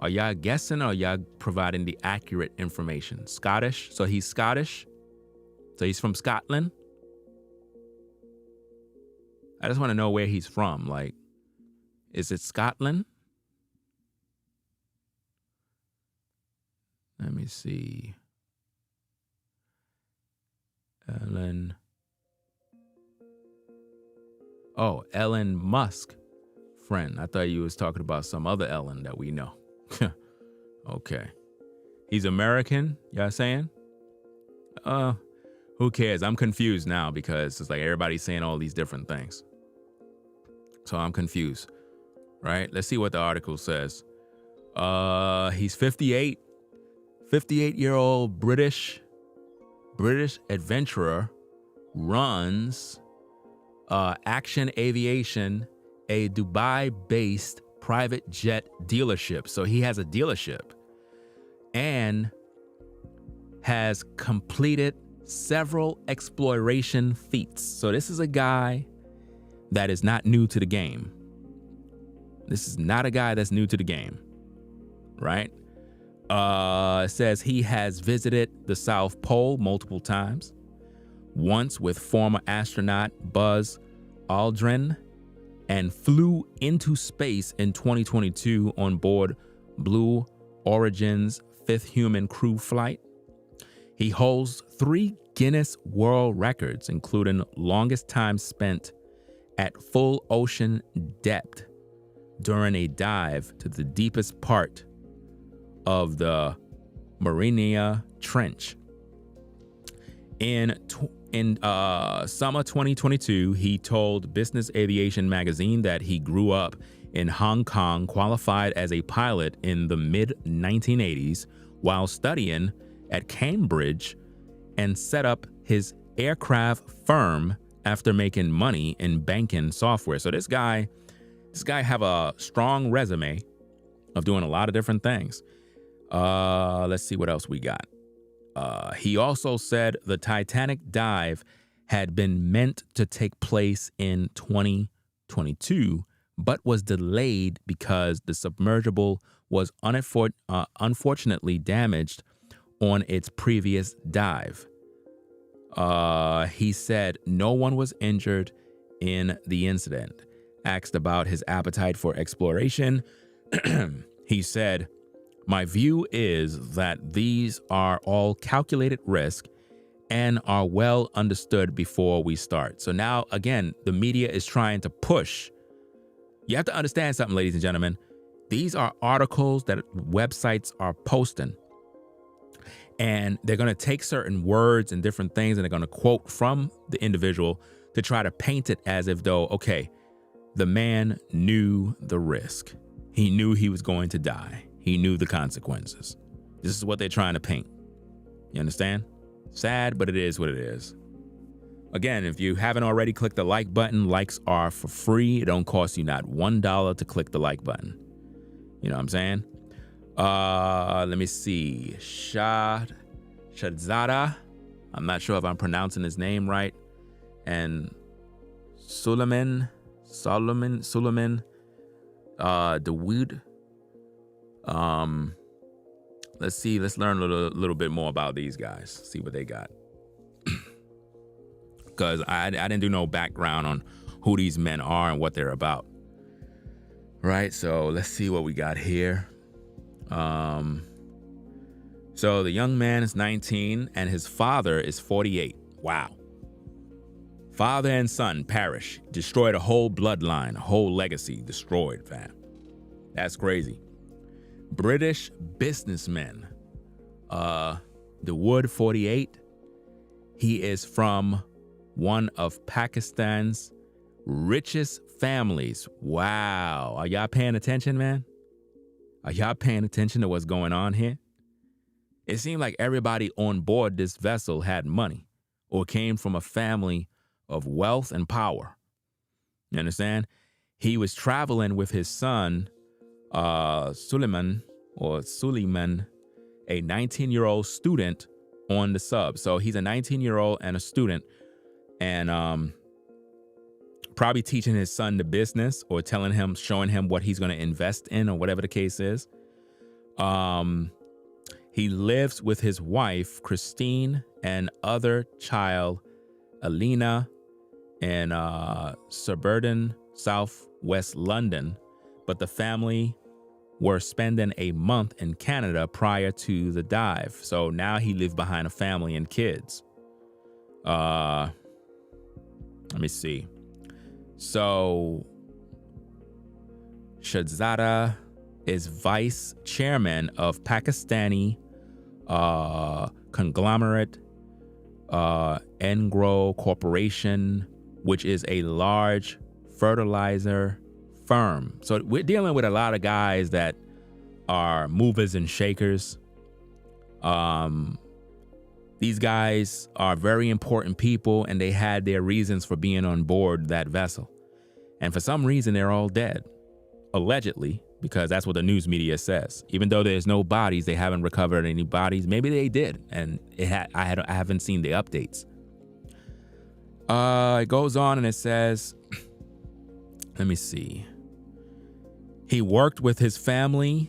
Are y'all guessing or are y'all providing the accurate information? Scottish, so he's Scottish. So he's from Scotland. I just want to know where he's from. Like, is it Scotland? Let me see. Ellen. Oh, Elon Musk friend. I thought you was talking about some other Ellen that we know. Okay. He's American, y'all saying? Who cares? I'm confused now because it's like everybody's saying all these different things. So I'm confused, right? Let's see what the article says. He's 58, 58-year-old British British adventurer, runs Action Aviation, a Dubai-based private jet dealership. So he has a dealership and has completed several exploration feats. So this is a guy that is not new to the game. This is not a guy that's new to the game, right? It says he has visited the South Pole multiple times, once with former astronaut Buzz Aldrin, and flew into space in 2022 on board Blue Origin's 5th human crew flight. He holds 3 Guinness World Records, including longest time spent at full ocean depth during a dive to the deepest part of the Mariana Trench. In summer 2022, he told Business Aviation magazine that he grew up in Hong Kong, qualified as a pilot in the mid-1980s while studying at Cambridge, and set up his aircraft firm after making money in banking software. So this guy have a strong resume of doing a lot of different things. Let's see what else we got. He also said the Titanic dive had been meant to take place in 2022, but was delayed because the submersible was unfortunately damaged on its previous dive. He said no one was injured in the incident. Asked about his appetite for exploration, he said, "My view is that these are all calculated risk and are well understood before we start." So now, again, the media is trying to push. You have to understand something, ladies and gentlemen. These are articles that websites are posting. And they're going to take certain words and different things, and they're going to quote from the individual to try to paint it as if though, okay, the man knew the risk. He knew he was going to die. He knew the consequences. This is what they're trying to paint. You understand? Sad, but it is what it is. Again, if you haven't already clicked the like button, likes are for free. It don't cost you not $1 to click the like button. You know what I'm saying? Let me see. Shahzada. I'm not sure if I'm pronouncing his name right. And Suleiman Dawood. Let's see. Let's learn a little bit more about these guys. See what they got. Because I didn't do no background on who these men are and what they're about. Right. So let's see what we got here. So the young man is 19 and his father is 48. Wow. Father and son perish. Destroyed a whole bloodline, a whole legacy destroyed, fam. That's crazy. British businessman. Dawood, 48. He is from one of Pakistan's richest families. Wow. Are y'all paying attention, man? Are y'all paying attention to what's going on here? It seemed like everybody on board this vessel had money or came from a family of wealth and power. You understand? He was traveling with his son, Suleiman, a 19-year-old student on the sub. So he's a 19-year-old and a student, and probably teaching his son the business or showing him what he's going to invest in or whatever the case is. He lives with his wife, Christine, and other child, Alina, in suburban southwest London. But the family were spending a month in Canada prior to the dive. So now he lived behind a family and kids. Let me see. So Shahzada is vice chairman of Pakistani conglomerate Engro Corporation, which is a large fertilizer firm. So we're dealing with a lot of guys that are movers and shakers. And These guys are very important people, and they had their reasons for being on board that vessel. And for some reason, they're all dead, allegedly, because that's what the news media says. Even though there's no bodies, they haven't recovered any bodies. Maybe they did, and I haven't seen the updates. It goes on and it says, let me see. He worked with his family's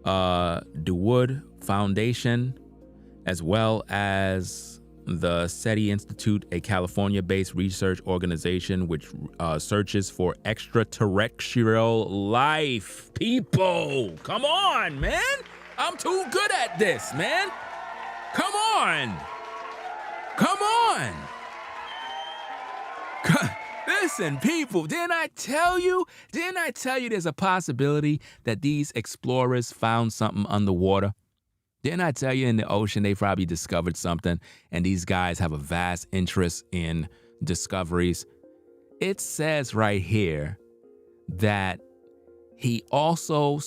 Dawood Foundation, as well as the SETI Institute, a California-based research organization which searches for extraterrestrial life. People, come on, man. I'm too good at this, man. Come on. Come on. Listen, people, didn't I tell you there's a possibility that these explorers found something underwater? Didn't I tell you in the ocean they probably discovered something, and these guys have a vast interest in discoveries? It says right here that he also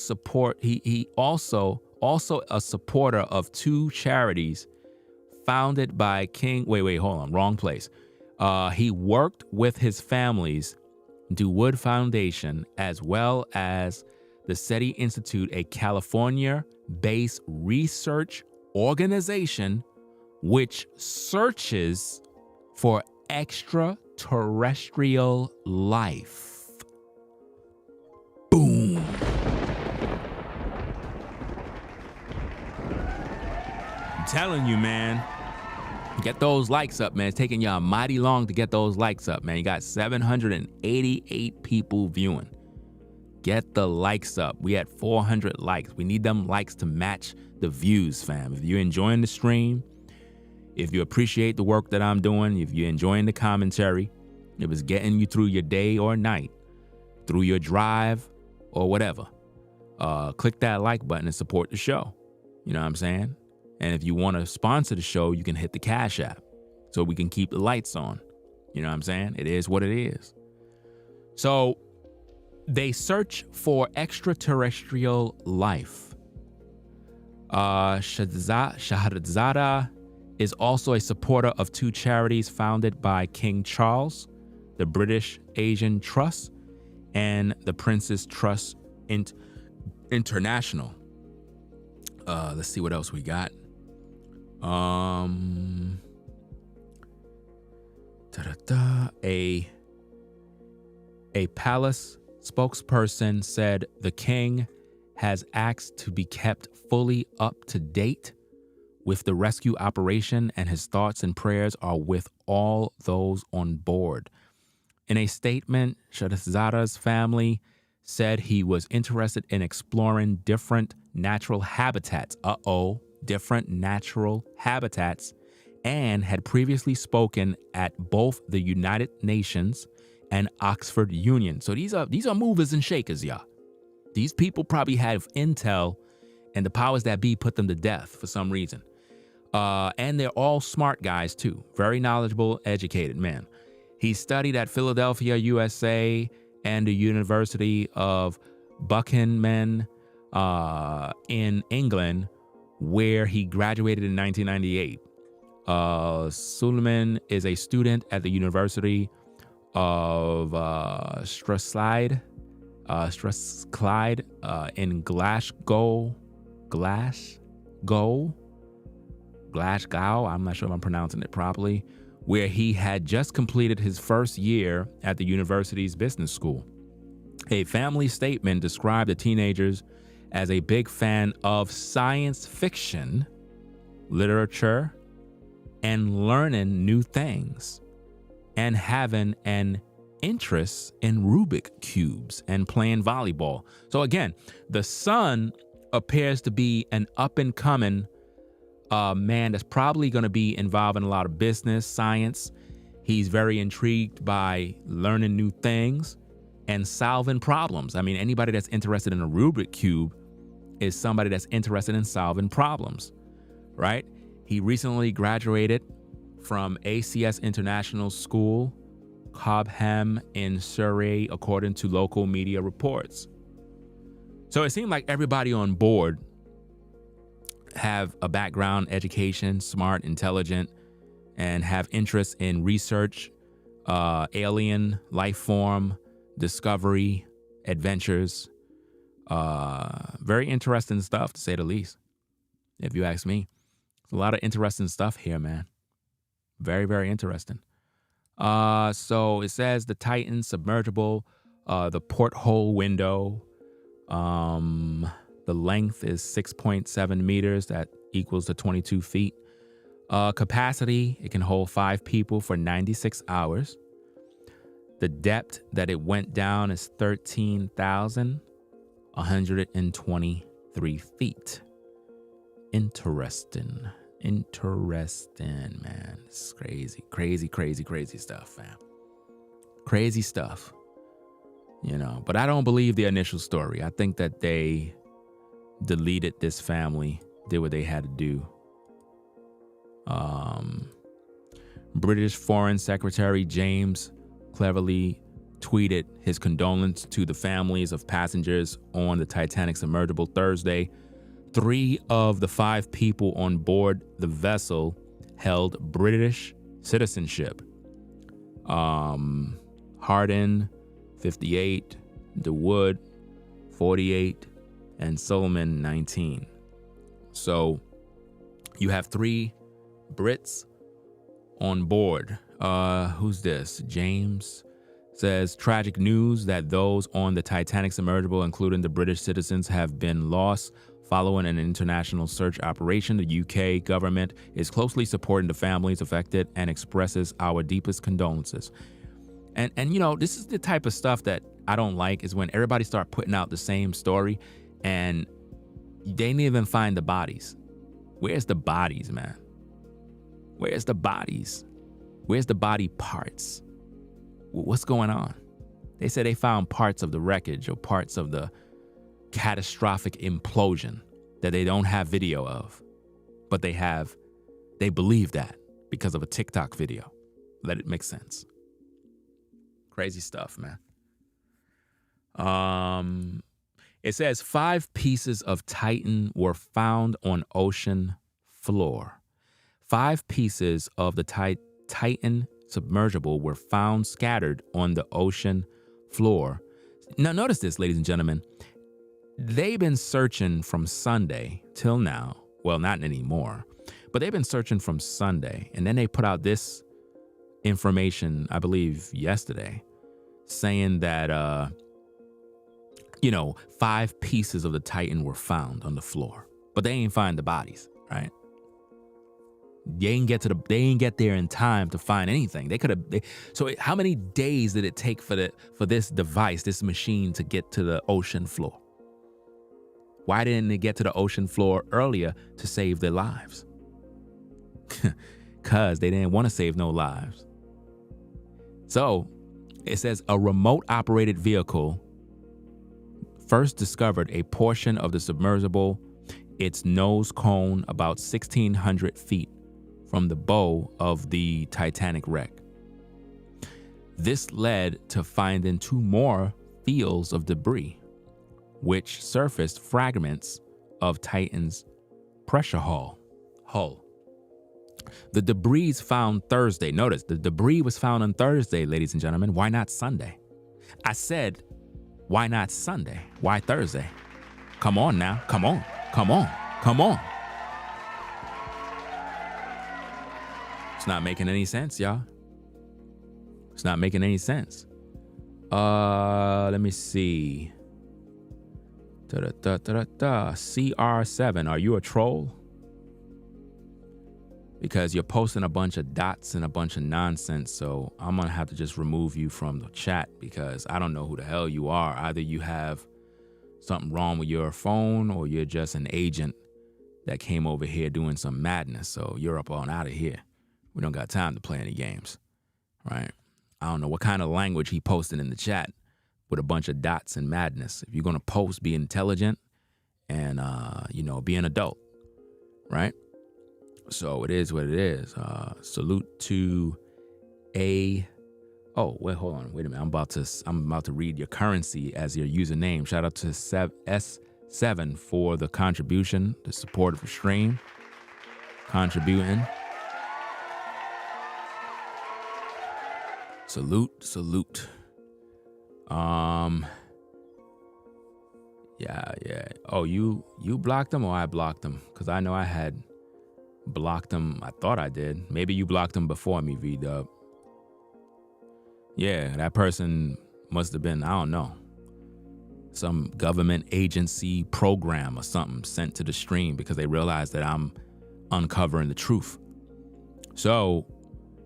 a supporter of two charities founded by King. Wait, hold on, wrong place. He worked with his family's Dawood Foundation, as well as the SETI Institute, a California-based research organization which searches for extraterrestrial life. Boom. I'm telling you, man. Get those likes up, man. It's taking y'all mighty long to get those likes up, man. You got 788 people viewing. Get the likes up. We had 400 likes. We need them likes to match the views, fam. If you're enjoying the stream, if you appreciate the work that I'm doing, if you're enjoying the commentary, if it's getting you through your day or night, through your drive or whatever, click that like button and support the show. You know what I'm saying? And if you want to sponsor the show, you can hit the Cash App so we can keep the lights on. You know what I'm saying? It is what it is. So they search for extraterrestrial life. Shahzada is also a supporter of two charities founded by King Charles, the British Asian Trust and the Princess Trust International. Let's see what else we got. A palace spokesperson said the king has asked to be kept fully up to date with the rescue operation, and his thoughts and prayers are with all those on board. In a statement, Shahzada's family said he was interested in exploring different natural habitats. Different natural habitats, and had previously spoken at both the United Nations and Oxford Union. So these are movers and shakers, y'all. These people probably have intel, and the powers that be put them to death for some reason. And they're all smart guys too, very knowledgeable, educated men. He studied at Philadelphia, USA, and the University of Buckingham in England, where he graduated in 1998. Suleiman is a student at the University of Strathclyde in Glasgow. I'm not sure if I'm pronouncing it properly, where he had just completed his first year at the university's business school. A family statement described the teenagers as a big fan of science fiction, literature, and learning new things, and having an interest in Rubik cubes and playing volleyball. So again, the son appears to be an up-and-coming man that's probably going to be involved in a lot of business, science. He's very intrigued by learning new things and solving problems. I mean, anybody that's interested in a Rubik cube is somebody that's interested in solving problems, right? He recently graduated from ACS International School, Cobham in Surrey, according to local media reports. So it seemed like everybody on board have a background, education, smart, intelligent, and have interest in research, alien, life form, discovery, adventures. Very interesting stuff, to say the least, if you ask me. A lot of interesting stuff here, man. Very, very interesting. So it says the Titan submersible, the porthole window, the length is 6.7 meters. That equals to 22 feet. Capacity, it can hold 5 people for 96 hours. The depth that it went down is 13,123 feet. Interesting, man. It's crazy stuff, fam. Crazy stuff. You know, but I don't believe the initial story. I think that they deleted this family, did what they had to do. British Foreign Secretary James cleverly tweeted his condolence to the families of passengers on the Titanic submersible Thursday. 3 of the 5 people on board the vessel held British citizenship. Harding, 58, Dawood, 48, and Solomon, 19. So you have 3 Brits on board. Who's this? James says, tragic news that those on the Titanic submersible, including the British citizens, have been lost following an international search operation. The UK government is closely supporting the families affected and expresses our deepest condolences. And you know, this is the type of stuff that I don't like, is when everybody start putting out the same story and they didn't even find the bodies. Where's the bodies, man? Where's the bodies? Where's the body parts? What's going on? They said they found parts of the wreckage or parts of the catastrophic implosion that they don't have video of, but they believe that because of a TikTok video. Let it make sense. Crazy stuff, man. It says 5 pieces of Titan were found on ocean floor. 5 pieces of the Titan submersible were found scattered on the ocean floor. Now, notice this, ladies and gentlemen. They've been searching from Sunday till now. Well, not anymore, but they've been searching from Sunday. And then they put out this information, I believe, yesterday, saying that, 5 pieces of the Titan were found on the floor, but they ain't find the bodies, right? They ain't get there in time to find anything. So how many days did it take for this device, this machine, to get to the ocean floor? Why didn't they get to the ocean floor earlier to save their lives? Because they didn't want to save no lives. So it says a remote operated vehicle first discovered a portion of the submersible, its nose cone about 1,600 feet from the bow of the Titanic wreck. This led to finding 2 more fields of debris, which surfaced fragments of Titan's pressure hull. The debris found Thursday. Notice, the debris was found on Thursday, ladies and gentlemen. Why not Sunday? I said, why not Sunday? Why Thursday? Come on now. Come on. It's not making any sense, y'all. It's not making any sense. Let me see. CR7, are you a troll? Because you're posting a bunch of dots and a bunch of nonsense, so I'm gonna have to just remove you from the chat because I don't know who the hell you are. Either you have something wrong with your phone or you're just an agent that came over here doing some madness, so you're up on out of here. We don't got time to play any games, right? I don't know what kind of language he posted in the chat with a bunch of dots and madness. If you're gonna post, be intelligent and be an adult, right? So it is what it is. Salute to hold on, wait a minute. I'm about to read your currency as your username. Shout out to 7 for the contribution, the support of the stream, contributing. Salute. Yeah. Oh, you blocked them or I blocked them? Because I know I had blocked them. I thought I did. Maybe you blocked them before me, V-Dub. Yeah, that person must have been, I don't know, some government agency program or something sent to the stream because they realized that I'm uncovering the truth. So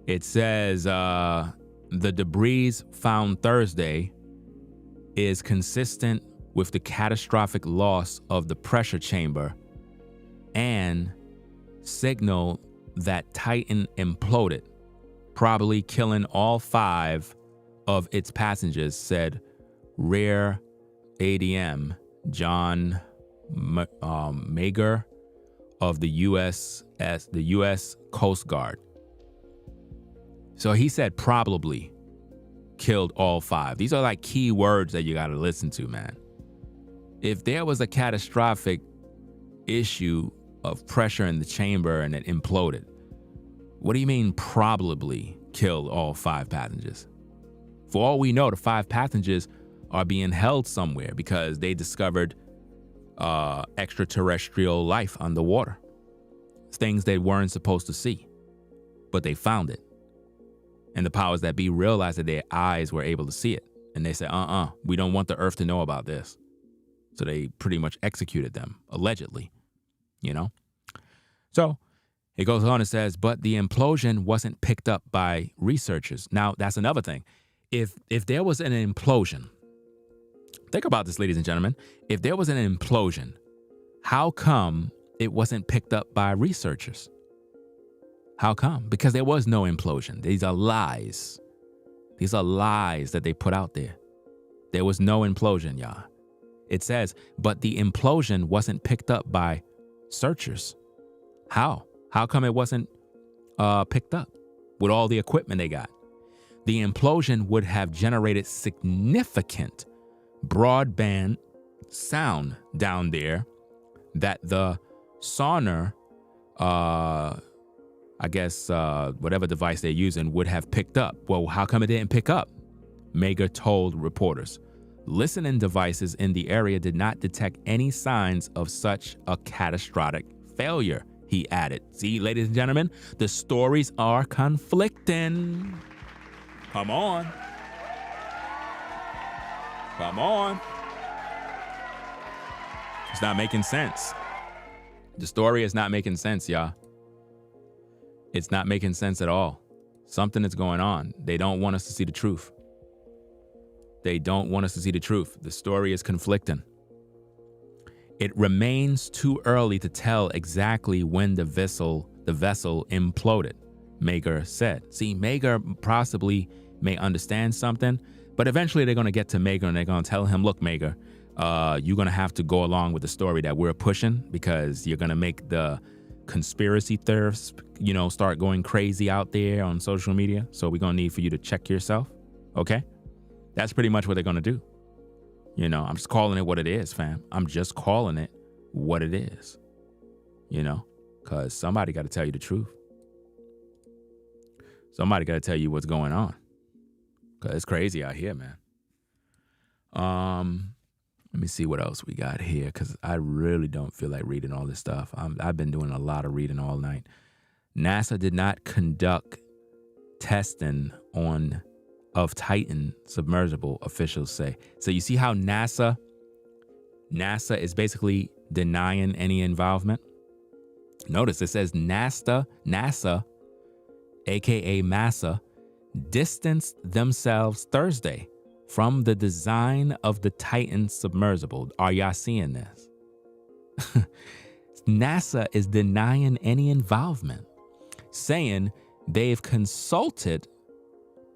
it says the debris found Thursday is consistent with the catastrophic loss of the pressure chamber and signal that Titan imploded, probably killing all 5 of its passengers, said Rear ADM John Mager of the U.S. Coast Guard. So he said probably killed all 5. These are like key words that you got to listen to, man. If there was a catastrophic issue of pressure in the chamber and it imploded, what do you mean probably killed all 5 passengers? For all we know, the 5 passengers are being held somewhere because they discovered extraterrestrial life underwater. Things they weren't supposed to see, but they found it. And the powers that be realized that their eyes were able to see it. And they said, we don't want the Earth to know about this. So they pretty much executed them, allegedly, you know? So it goes on and says, but the implosion wasn't picked up by researchers. Now, that's another thing. If there was an implosion, think about this, ladies and gentlemen. If there was an implosion, how come it wasn't picked up by researchers? How come? Because there was no implosion. These are lies. These are lies that they put out there. There was no implosion, y'all. It says, but the implosion wasn't picked up by searchers. How? How come it wasn't picked up with all the equipment they got? The implosion would have generated significant broadband sound down there that the sonar, whatever device they're using, would have picked up. Well, how come it didn't pick up? Mager told reporters. Listening devices in the area did not detect any signs of such a catastrophic failure, he added. See, ladies and gentlemen, the stories are conflicting. Come on. It's not making sense. The story is not making sense, y'all. It's not making sense at all. Something is going on. They don't want us to see the truth. They don't want us to see the truth. The story is conflicting. It remains too early to tell exactly when the vessel imploded, Mager said. See, Mager possibly may understand something, but eventually they're going to get to Mager and they're going to tell him, look, Mager, you're going to have to go along with the story that we're pushing because you're going to make the conspiracy theorists, start going crazy out there on social media. So we're going to need for you to check yourself. Okay? That's pretty much what they're going to do. I'm just calling it what it is, fam. I'm just calling it what it is. Because somebody got to tell you the truth. Somebody got to tell you what's going on. Because it's crazy out here, man. Let me see what else we got here, because I really don't feel like reading all this stuff. I've been doing a lot of reading all night. NASA did not conduct testing of Titan submersible, officials say. So you see how NASA is basically denying any involvement? Notice it says NASA, aka MASA, distanced themselves Thursday from the design of the Titan submersible. Are y'all seeing this? NASA is denying any involvement, saying they've consulted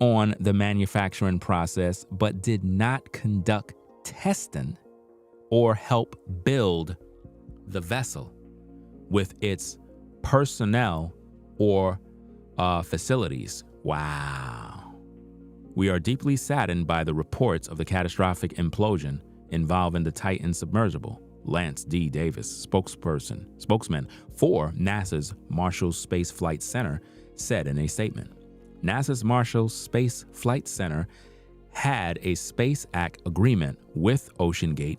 on the manufacturing process, but did not conduct testing or help build the vessel with its personnel or facilities. Wow. We are deeply saddened by the reports of the catastrophic implosion involving the Titan submersible, Lance D. Davis, spokesman for NASA's Marshall Space Flight Center, said in a statement. NASA's Marshall Space Flight Center had a Space Act agreement with OceanGate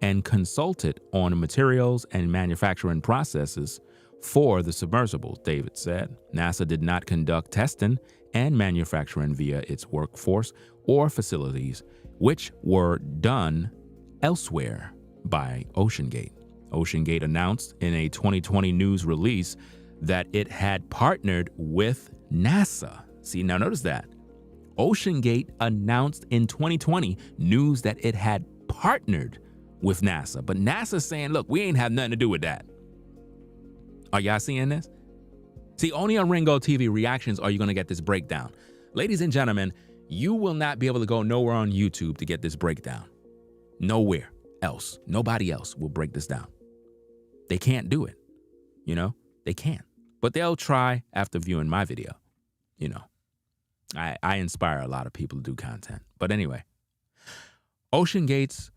and consulted on materials and manufacturing processes for the submersible, David said. NASA did not conduct testing and manufacturing via its workforce or facilities, which were done elsewhere by OceanGate. OceanGate announced in a 2020 news release that it had partnered with NASA. See, now notice that. OceanGate announced in 2020 news that it had partnered with NASA, but NASA's saying, look, we ain't have nothing to do with that. Are y'all seeing this? See, only on Ringo TV Reactions are you going to get this breakdown. Ladies and gentlemen, you will not be able to go nowhere on YouTube to get this breakdown. Nowhere else. Nobody else will break this down. They can't do it. You know, they can't. But they'll try after viewing my video. You know, I inspire a lot of people to do content. But anyway, OceanGate's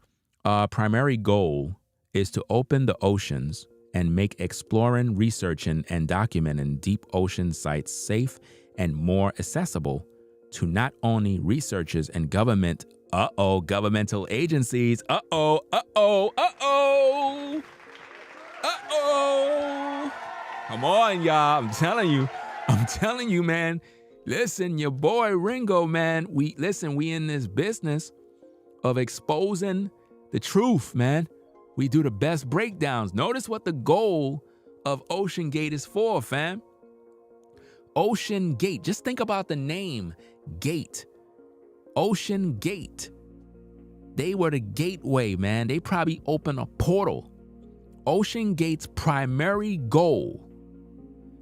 primary goal is to open the oceans and make exploring, researching, and documenting deep ocean sites safe and more accessible to not only researchers and governmental agencies. Come on, y'all. I'm telling you, man. Listen, your boy Ringo, man. We in this business of exposing the truth, man. We do the best breakdowns. Notice what the goal of OceanGate is for, fam. OceanGate. Just think about the name, Gate. OceanGate. They were the gateway, man. They probably opened a portal. OceanGate's primary goal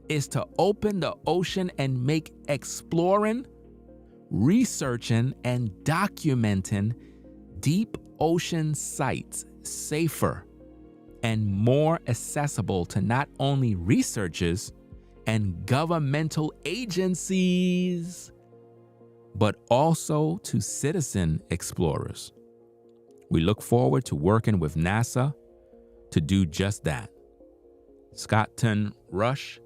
is to open the ocean and make exploring, researching, and documenting deep ocean sites safer and more accessible to not only researchers and governmental agencies, but also to citizen explorers. We look forward to working with NASA to do just that. Stockton Rush,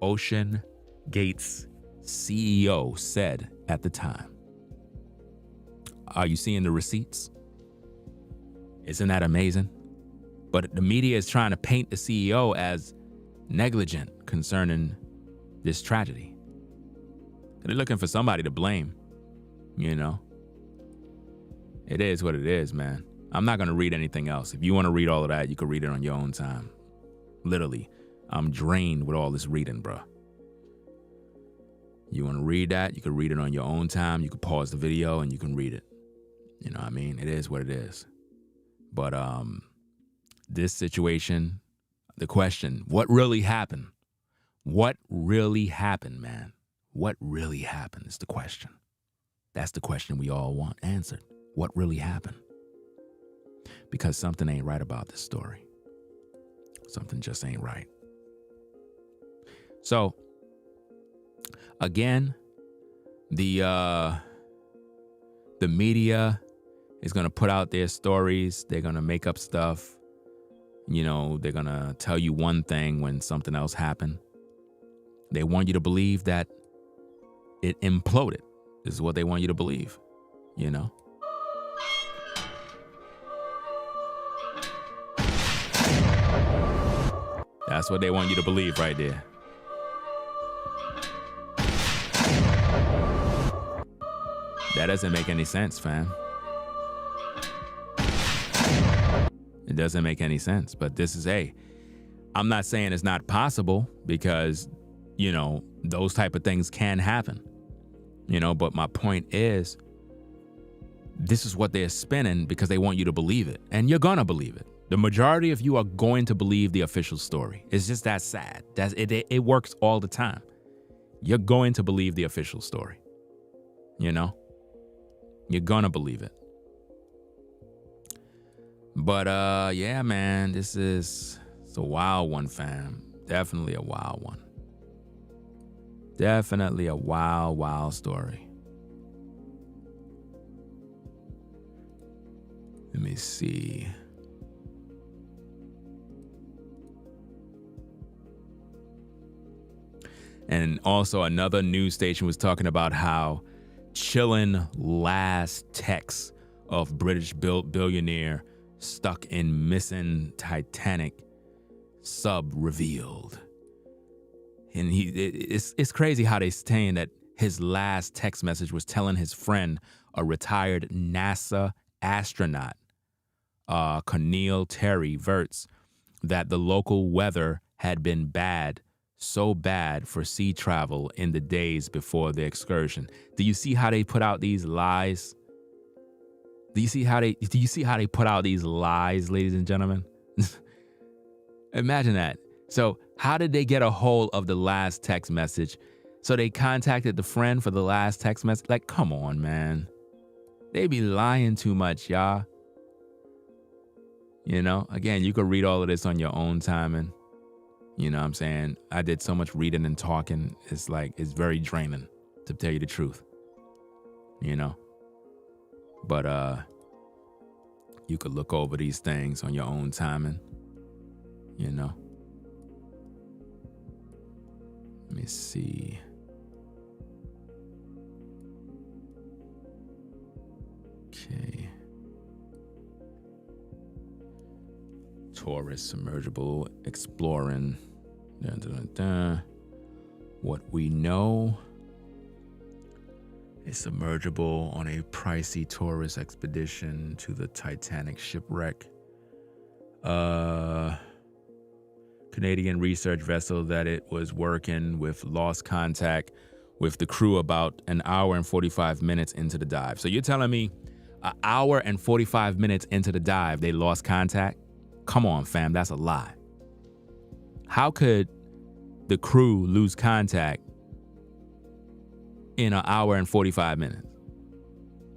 OceanGate's CEO, said at the time. Are you seeing the receipts? Isn't that amazing? But the media is trying to paint the CEO as negligent concerning this tragedy. They're looking for somebody to blame, you know? It is what it is, man. I'm not going to read anything else. If you want to read all of that, you can read it on your own time. Literally, I'm drained with all this reading, bro. You want to read that, you can read it on your own time. You can pause the video and you can read it. You know what I mean? It is what it is. But this situation, the question, what really happened? What really happened, man? What really happened is the question. That's the question we all want answered. What really happened? Because something ain't right about this story. Something just ain't right. So, again, the media is going to put out their stories. They're going to make up stuff. You know, they're going to tell you one thing when something else happened. They want you to believe that it imploded. This is what they want you to believe, you know? That's what they want you to believe right there. That doesn't make any sense, fam. It doesn't make any sense, but this is I'm not saying it's not possible because, you know, those type of things can happen, you know, but my point is this is what they're spinning because they want you to believe it, and you're gonna believe it. The majority of you are going to believe the official story. It's just that sad. It works all the time. You're going to believe the official story, you know? You're gonna believe it. But yeah, man, it's a wild one, fam. Definitely a wild one. Definitely a wild, wild story. Let me see. And also another news station was talking about how chilling last text of British billionaire stuck in missing Titanic sub revealed. And it's crazy how they saying that his last text message was telling his friend, a retired NASA astronaut, Cornel Terry Verts, that the local weather had been bad, so bad for sea travel in the days before the excursion. Do you see how they put out these lies? Do you see how they put out these lies, ladies and gentlemen? Imagine that. So how did they get a hold of the last text message? So they contacted the friend for the last text message. Like, come on, man. They be lying too much, y'all. You know, again, you could read all of this on your own timing. You know what I'm saying? I did so much reading and talking. It's very draining, to tell you the truth. You know? But you could look over these things on your own timing. You know? Let me see. Okay. Taurus submersible exploring. Dun, dun, dun, dun. What we know. A submersible on a pricey tourist expedition to the Titanic shipwreck. Canadian research vessel that it was working with lost contact with the crew about an hour and 45 minutes into the dive. So you're telling me an hour and 45 minutes into the dive, they lost contact? Come on, fam, that's a lie. How could the crew lose contact in an hour and 45 minutes?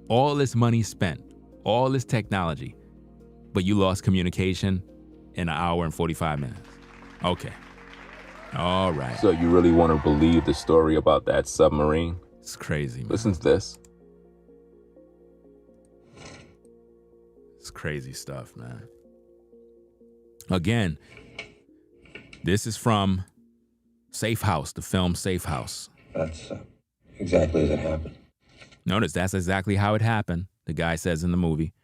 All this money spent, all this technology, but you lost communication in an hour and 45 minutes. Okay. All right. So you really want to believe the story about that submarine? It's crazy, man. Listen to this. It's crazy stuff, man. Again, this is from Safe House, the film Safe House. That's exactly as it happened. Notice that's exactly how it happened, the guy says in the movie.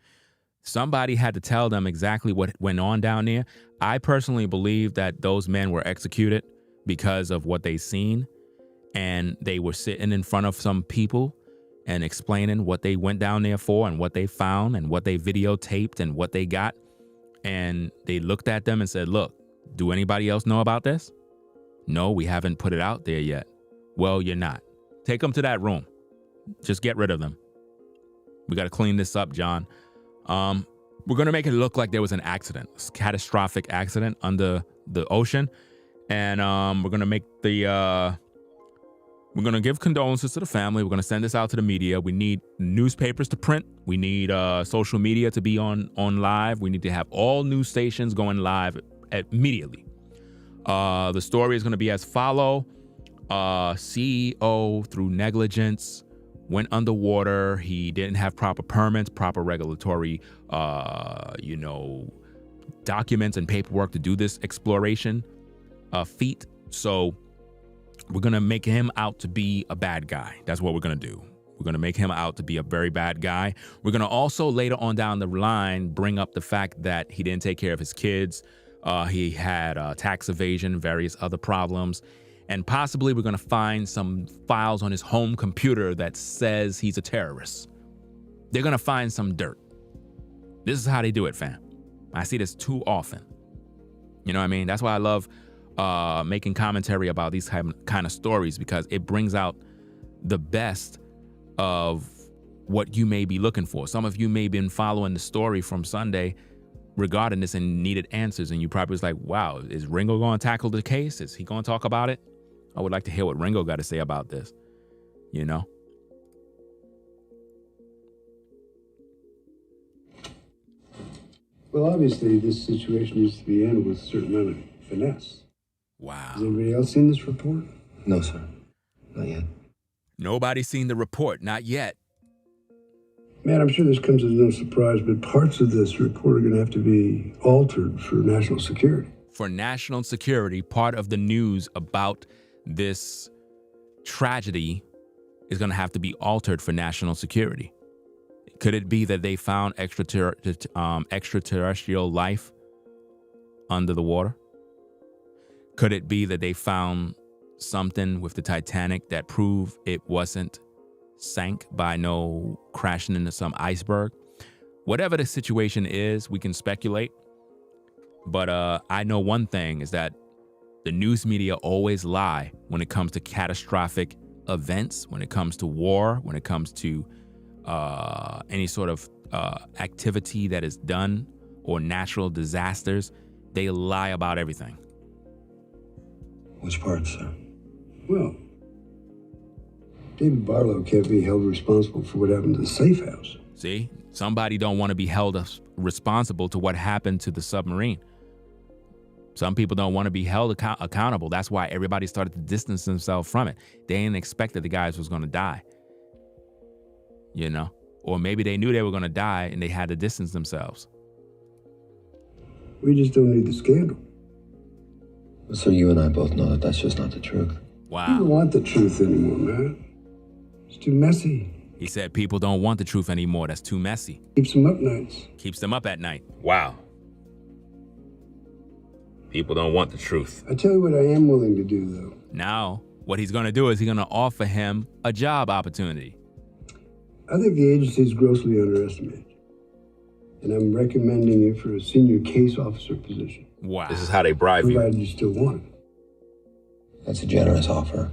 Somebody had to tell them exactly what went on down there. I personally believe that those men were executed because of what they seen, and they were sitting in front of some people and explaining what they went down there for and what they found and what they videotaped and what they got. And they looked at them and said, look, do anybody else know about this? No, we haven't put it out there yet. Well, you're not. Take them to that room. Just get rid of them. We got to clean this up, John. We're going to make it look like there was an accident, a catastrophic accident under the ocean. And we're going to make we're going to give condolences to the family. We're going to send this out to the media. We need newspapers to print. We need social media to be on live. We need to have all news stations going live immediately. The story is going to be as follow. CEO, through negligence, went underwater. He didn't have proper permits, proper regulatory, documents and paperwork to do this exploration feat. So we're going to make him out to be a bad guy. That's what we're going to do. We're going to make him out to be a very bad guy. We're going to also later on down the line bring up the fact that he didn't take care of his kids. He had tax evasion, various other problems. And possibly we're going to find some files on his home computer that says he's a terrorist. They're going to find some dirt. This is how they do it, fam. I see this too often. You know what I mean? That's why I love making commentary about these kind of stories, because it brings out the best of what you may be looking for. Some of you may have been following the story from Sunday regarding this and needed answers, and you probably was like, wow, is Ringo going to tackle the case? Is he going to talk about it? I would like to hear what Ringo got to say about this, you know? Well, obviously, this situation needs to be handled with a certain amount of finesse. Wow. Has anybody else seen this report? No, sir. Not yet. Nobody's seen the report, not yet. Man, I'm sure this comes as no surprise, but parts of this report are going to have to be altered for national security. For national security, part of the news about this tragedy is going to have to be altered for national security? Could it be that they found extraterrestrial life under the water? Could it be that they found something with the Titanic that proved it wasn't sank by no crashing into some iceberg? Whatever the situation is, we can speculate. But I know one thing is that the news media always lie when it comes to catastrophic events, when it comes to war, when it comes to any sort of activity that is done or natural disasters. They lie about everything. Which part, sir? Well, David Barlow can't be held responsible for what happened to the safe house. See, somebody don't want to be held responsible to what happened to the submarine. Some people don't want to be held accountable. That's why everybody started to distance themselves from it. They didn't expect that the guys was going to die. You know? Or maybe they knew they were going to die and they had to distance themselves. We just don't need the scandal. But sir, you and I both know that that's just not the truth. Wow. People don't want the truth anymore, man. It's too messy. He said people don't want the truth anymore. That's too messy. Keeps them up nights. Keeps them up at night. Wow. People don't want the truth. I tell you what I am willing to do, though. Now, what he's going to do is he's going to offer him a job opportunity. I think the agency is grossly underestimated. And I'm recommending you for a senior case officer position. Wow. This is how they bribe you. Provided you still want it. That's a generous offer,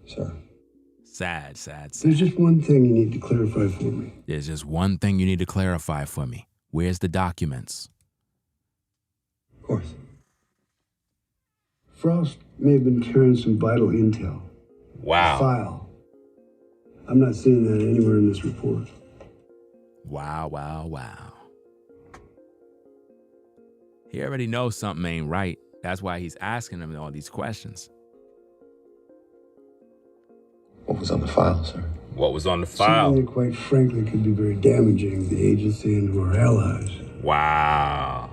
sir. Sad, sad, sad. There's just one thing you need to clarify for me. There's just one thing you need to clarify for me. Where's the documents? Of course. Frost may have been carrying some vital intel. Wow. A file. I'm not seeing that anywhere in this report. Wow, wow, wow. He already knows something ain't right. That's why he's asking him all these questions. What was on the file, sir? What was on the file? Something that, quite frankly, could be very damaging to the agency and to our allies. Wow.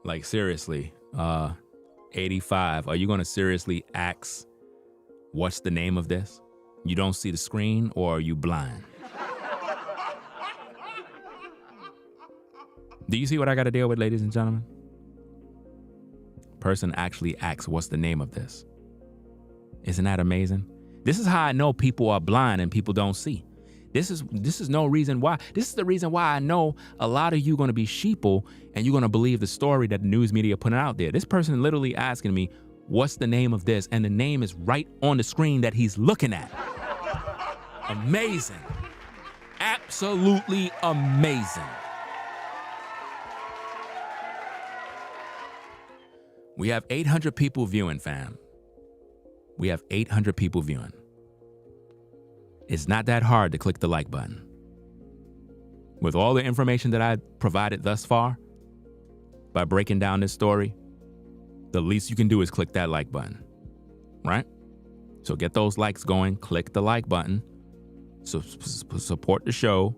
Like, seriously, 85, are you going to seriously ask what's the name of this? You don't see the screen, or are you blind? Do you see what I got to deal with, ladies and gentlemen? Person actually asks what's the name of this. Isn't that amazing? This is how I know people are blind and people don't see. This is no reason why. This is the reason why I know a lot of you going to be sheeple and you're going to believe the story that the news media putting out there. This person literally asking me, what's the name of this? And the name is right on the screen that he's looking at. Amazing. Absolutely amazing. We have 800 people viewing, fam. We have 800 people viewing. It's not that hard to click the like button. With all the information that I provided thus far, by breaking down this story, the least you can do is click that like button, right? So get those likes going, click the like button, so support the show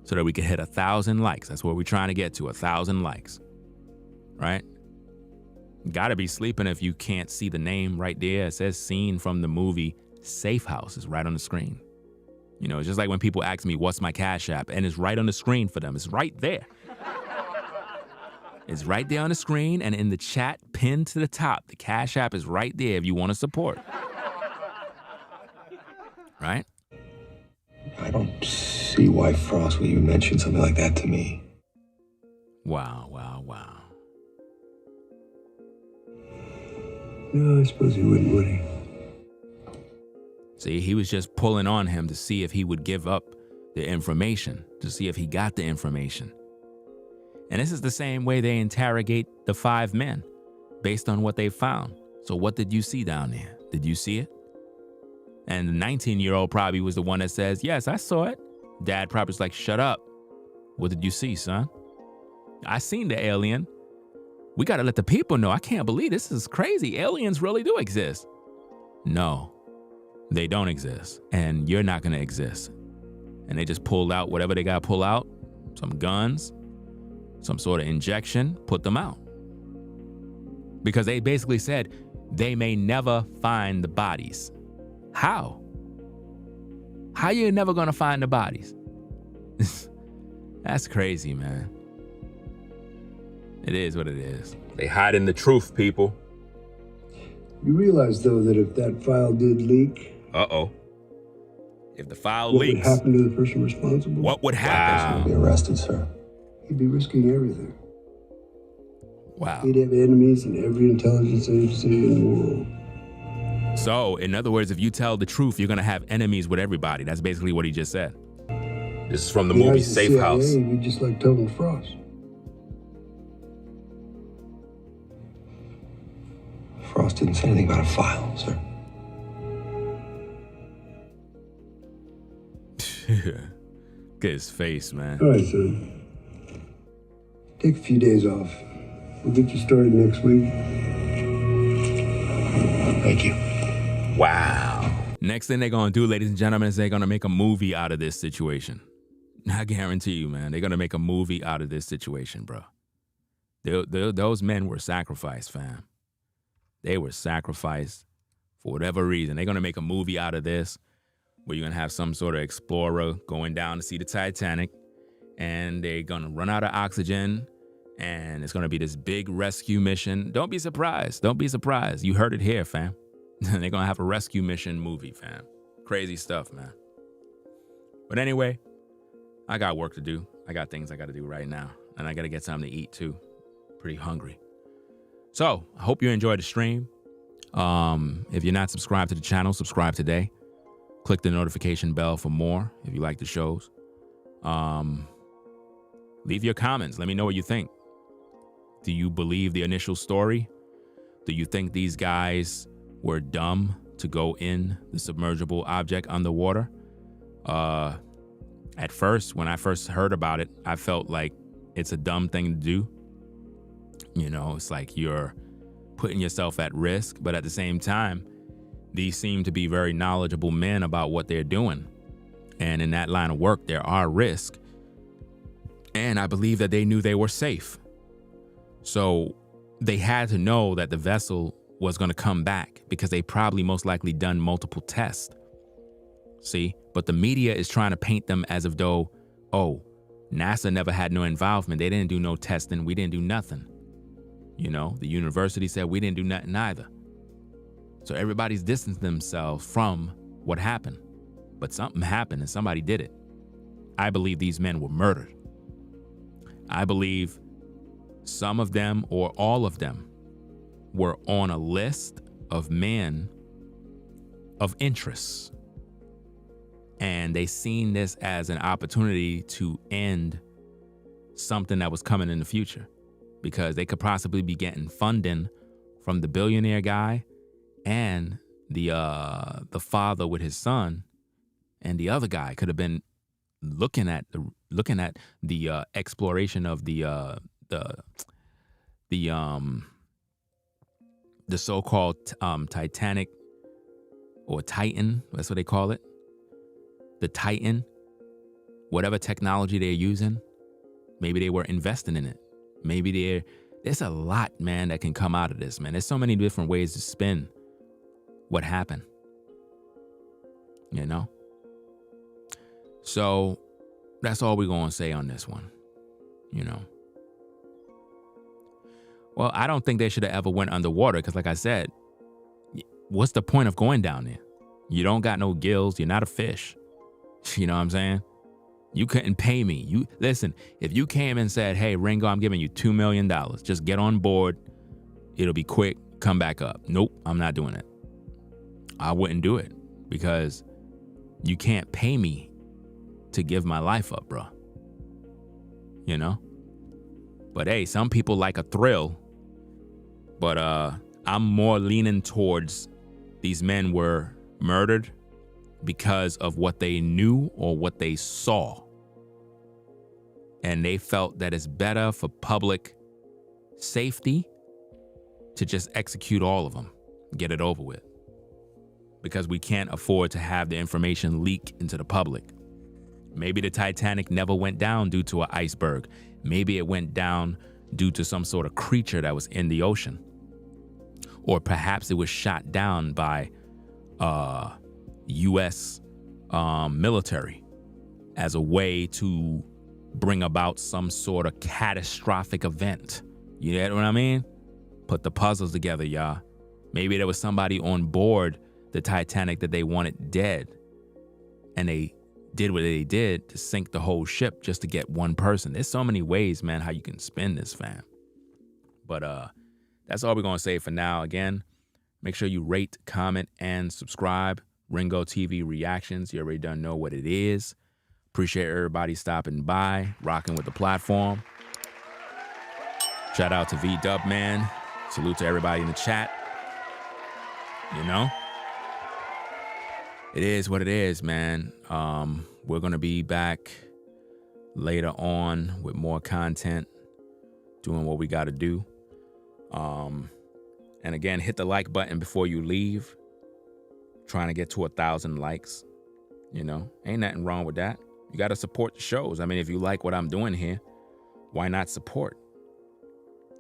so that we can hit 1,000 likes. That's what we're trying to get to, 1,000 likes, right? Gotta be sleeping if you can't see the name right there. It says scene from the movie Safe House is right on the screen. You know, it's just like when people ask me, what's my Cash App? And it's right on the screen for them. It's right there. It's right there on the screen and in the chat pinned to the top. The Cash App is right there if you want to support. Right? I don't see why Frost would even mention something like that to me. Wow, wow, wow. No, I suppose he wouldn't, would he? See, he was just pulling on him to see if he would give up the information, to see if he got the information. And this is the same way they interrogate the 5 men based on what they found. So what did you see down there? Did you see it? And the 19-year-old probably was the one that says, yes, I saw it. Dad probably was like, shut up. What did you see, son? I seen the alien. We got to let the people know. I can't believe this is crazy. Aliens really do exist. No, they don't exist. And you're not going to exist. And they just pulled out whatever they got to pull out, some guns, some sort of injection, put them out. because they basically said they may never find the bodies. How? How you never gonna find the bodies? That's crazy, man. It is what it is. They hiding the truth, people. You realize, though, that if that file did leak, If the file what leaks, would happen to the person responsible? what would happen? Be arrested, sir. He'd be risking everything. Wow. He'd have enemies in every intelligence agency in the world. So, in other words, if you tell the truth, you're gonna have enemies with everybody. That's basically what he just said. This is from the movie Safe CIA, House. He'd be just like Tobin Frost. Frost didn't say anything about a file, sir. Look at his face, man. All right, son. Take a few days off. We'll get you started next week. Thank you. Wow. Next thing they're gonna do, ladies and gentlemen, is they're gonna make a movie out of this situation. I guarantee you, man, they're gonna make a movie out of this situation, bro. Those men were sacrificed, fam. They were sacrificed for whatever reason. They're gonna make a movie out of this, where you're gonna have some sort of explorer going down to see the Titanic, and they're gonna run out of oxygen, and it's gonna be this big rescue mission. Don't be surprised. Don't be surprised. You heard it here, fam. They're gonna have a rescue mission movie, fam. Crazy stuff, man. But anyway, I got work to do. I got things I gotta do right now, and I gotta get something to eat too. Pretty hungry. So I hope you enjoyed the stream. If you're not subscribed to the channel, subscribe today. Click the notification bell for more if you like the shows. Leave your comments. Let me know what you think. Do you believe the initial story? Do you think these guys were dumb to go in the submersible object underwater? At first, when I first heard about it, I felt like it's a dumb thing to do. You know, it's like you're putting yourself at risk, but at the same time, these seem to be very knowledgeable men about what they're doing. And in that line of work, there are risks. And I believe that they knew they were safe. So they had to know that the vessel was going to come back, because they probably most likely done multiple tests. See, but the media is trying to paint them as if though, oh, NASA never had no involvement. They didn't do no testing. We didn't do nothing. You know, the university said we didn't do nothing either. So everybody's distanced themselves from what happened. But something happened and somebody did it. I believe these men were murdered. I believe some of them or all of them were on a list of men of interest. And they seen this as an opportunity to end something that was coming in the future, because they could possibly be getting funding from the billionaire guy and the father with his son, and the other guy could have been looking at the exploration of the so-called Titanic, or Titan. That's what they call it. The Titan, whatever technology they're using, maybe they were investing in it. Maybe there's a lot, man, that can come out of this, man. There's so many different ways to spin what happened, you know? So that's all we're going to say on this one, you know? Well, I don't think they should have ever went underwater, because like I said, what's the point of going down there? You don't got no gills. You're not a fish. You know what I'm saying? You couldn't pay me. You listen, if you came and said, hey, Ringo, I'm giving you $2 million. Just get on board. It'll be quick. Come back up. Nope, I'm not doing it. I wouldn't do it, because you can't pay me to give my life up, bro. You know? But hey, some people like a thrill. But I'm more leaning towards these men were murdered because of what they knew or what they saw. And they felt that it's better for public safety to just execute all of them, get it over with. Because we can't afford to have the information leak into the public. Maybe the Titanic never went down due to an iceberg. Maybe it went down due to some sort of creature that was in the ocean. or perhaps it was shot down by U.S. Military as a way to bring about some sort of catastrophic event. You know what I mean? Put the puzzles together, y'all. Maybe there was somebody on board the Titanic that they wanted dead, and they did what they did to sink the whole ship just to get one person. There's so many ways, man, how you can spin this, fam. But that's all we're going to say for now. Again, make sure you rate, comment, and subscribe. Ringo TV Reactions. You already done know what it is. Appreciate everybody stopping by, rocking with the platform. Shout out to V-Dub, man. Salute to everybody in the chat. You know? It is what it is, man. We're going to be back later on with more content, doing what we got to do. And again, hit the like button before you leave. Trying to get to 1,000 likes. You know, ain't nothing wrong with that. You got to support the shows. I mean, if you like what I'm doing here, why not support?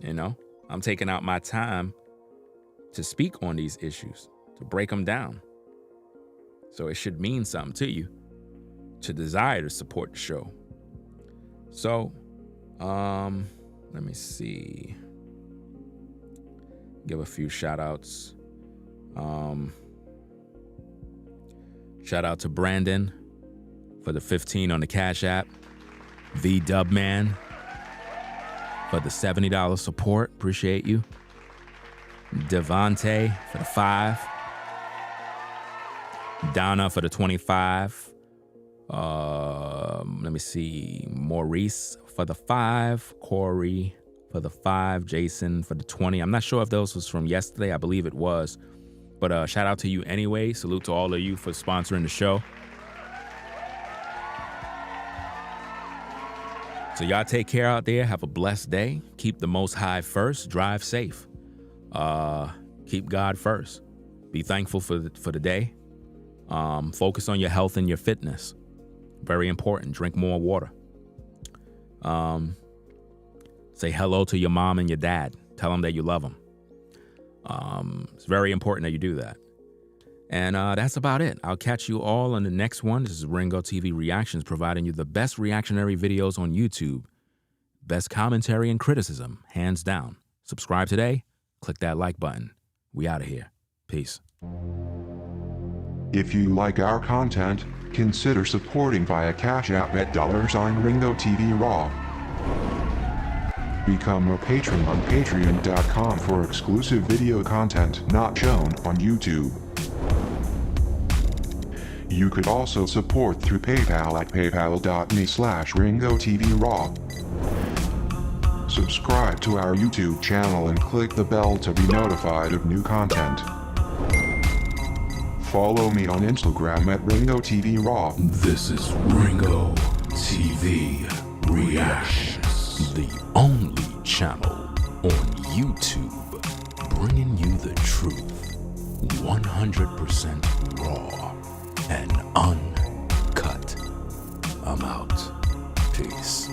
You know, I'm taking out my time to speak on these issues, to break them down. So it should mean something to you to desire to support the show. So, let me see. Give a few shout outs. Shout out to Brandon for the 15 on the Cash App. The Dubman for the $70 support. Appreciate you. Devante for the 5. Donna for the 25. Let me see. Maurice for the 5. Corey for the 5. Jason for the 20. I'm not sure if those was from yesterday. I believe it was. But shout out to you anyway. Salute to all of you for sponsoring the show. So y'all take care out there. Have a blessed day. Keep the Most High first. Drive safe. Keep God first. Be thankful for the day. Focus on your health and your fitness. Very important. Drink more water. Say hello to your mom and your dad. Tell them that you love them. It's very important that you do that. And that's about it. I'll catch you all on the next one. This is Ringo TV Reactions, providing you the best reactionary videos on YouTube. Best commentary and criticism, hands down. Subscribe today. Click that like button. We out of here. Peace. If you like our content, consider supporting via Cash App at $Ringo TV Raw. Become a patron on patreon.com for exclusive video content not shown on YouTube. You could also support through PayPal at paypal.me/Ringo TV Raw. Subscribe to our YouTube channel and click the bell to be notified of new content. Follow me on Instagram at Ringo TV Raw. This is Ringo TV Reactions, the only channel on YouTube bringing you the truth 100% raw and uncut. I'm out. Peace.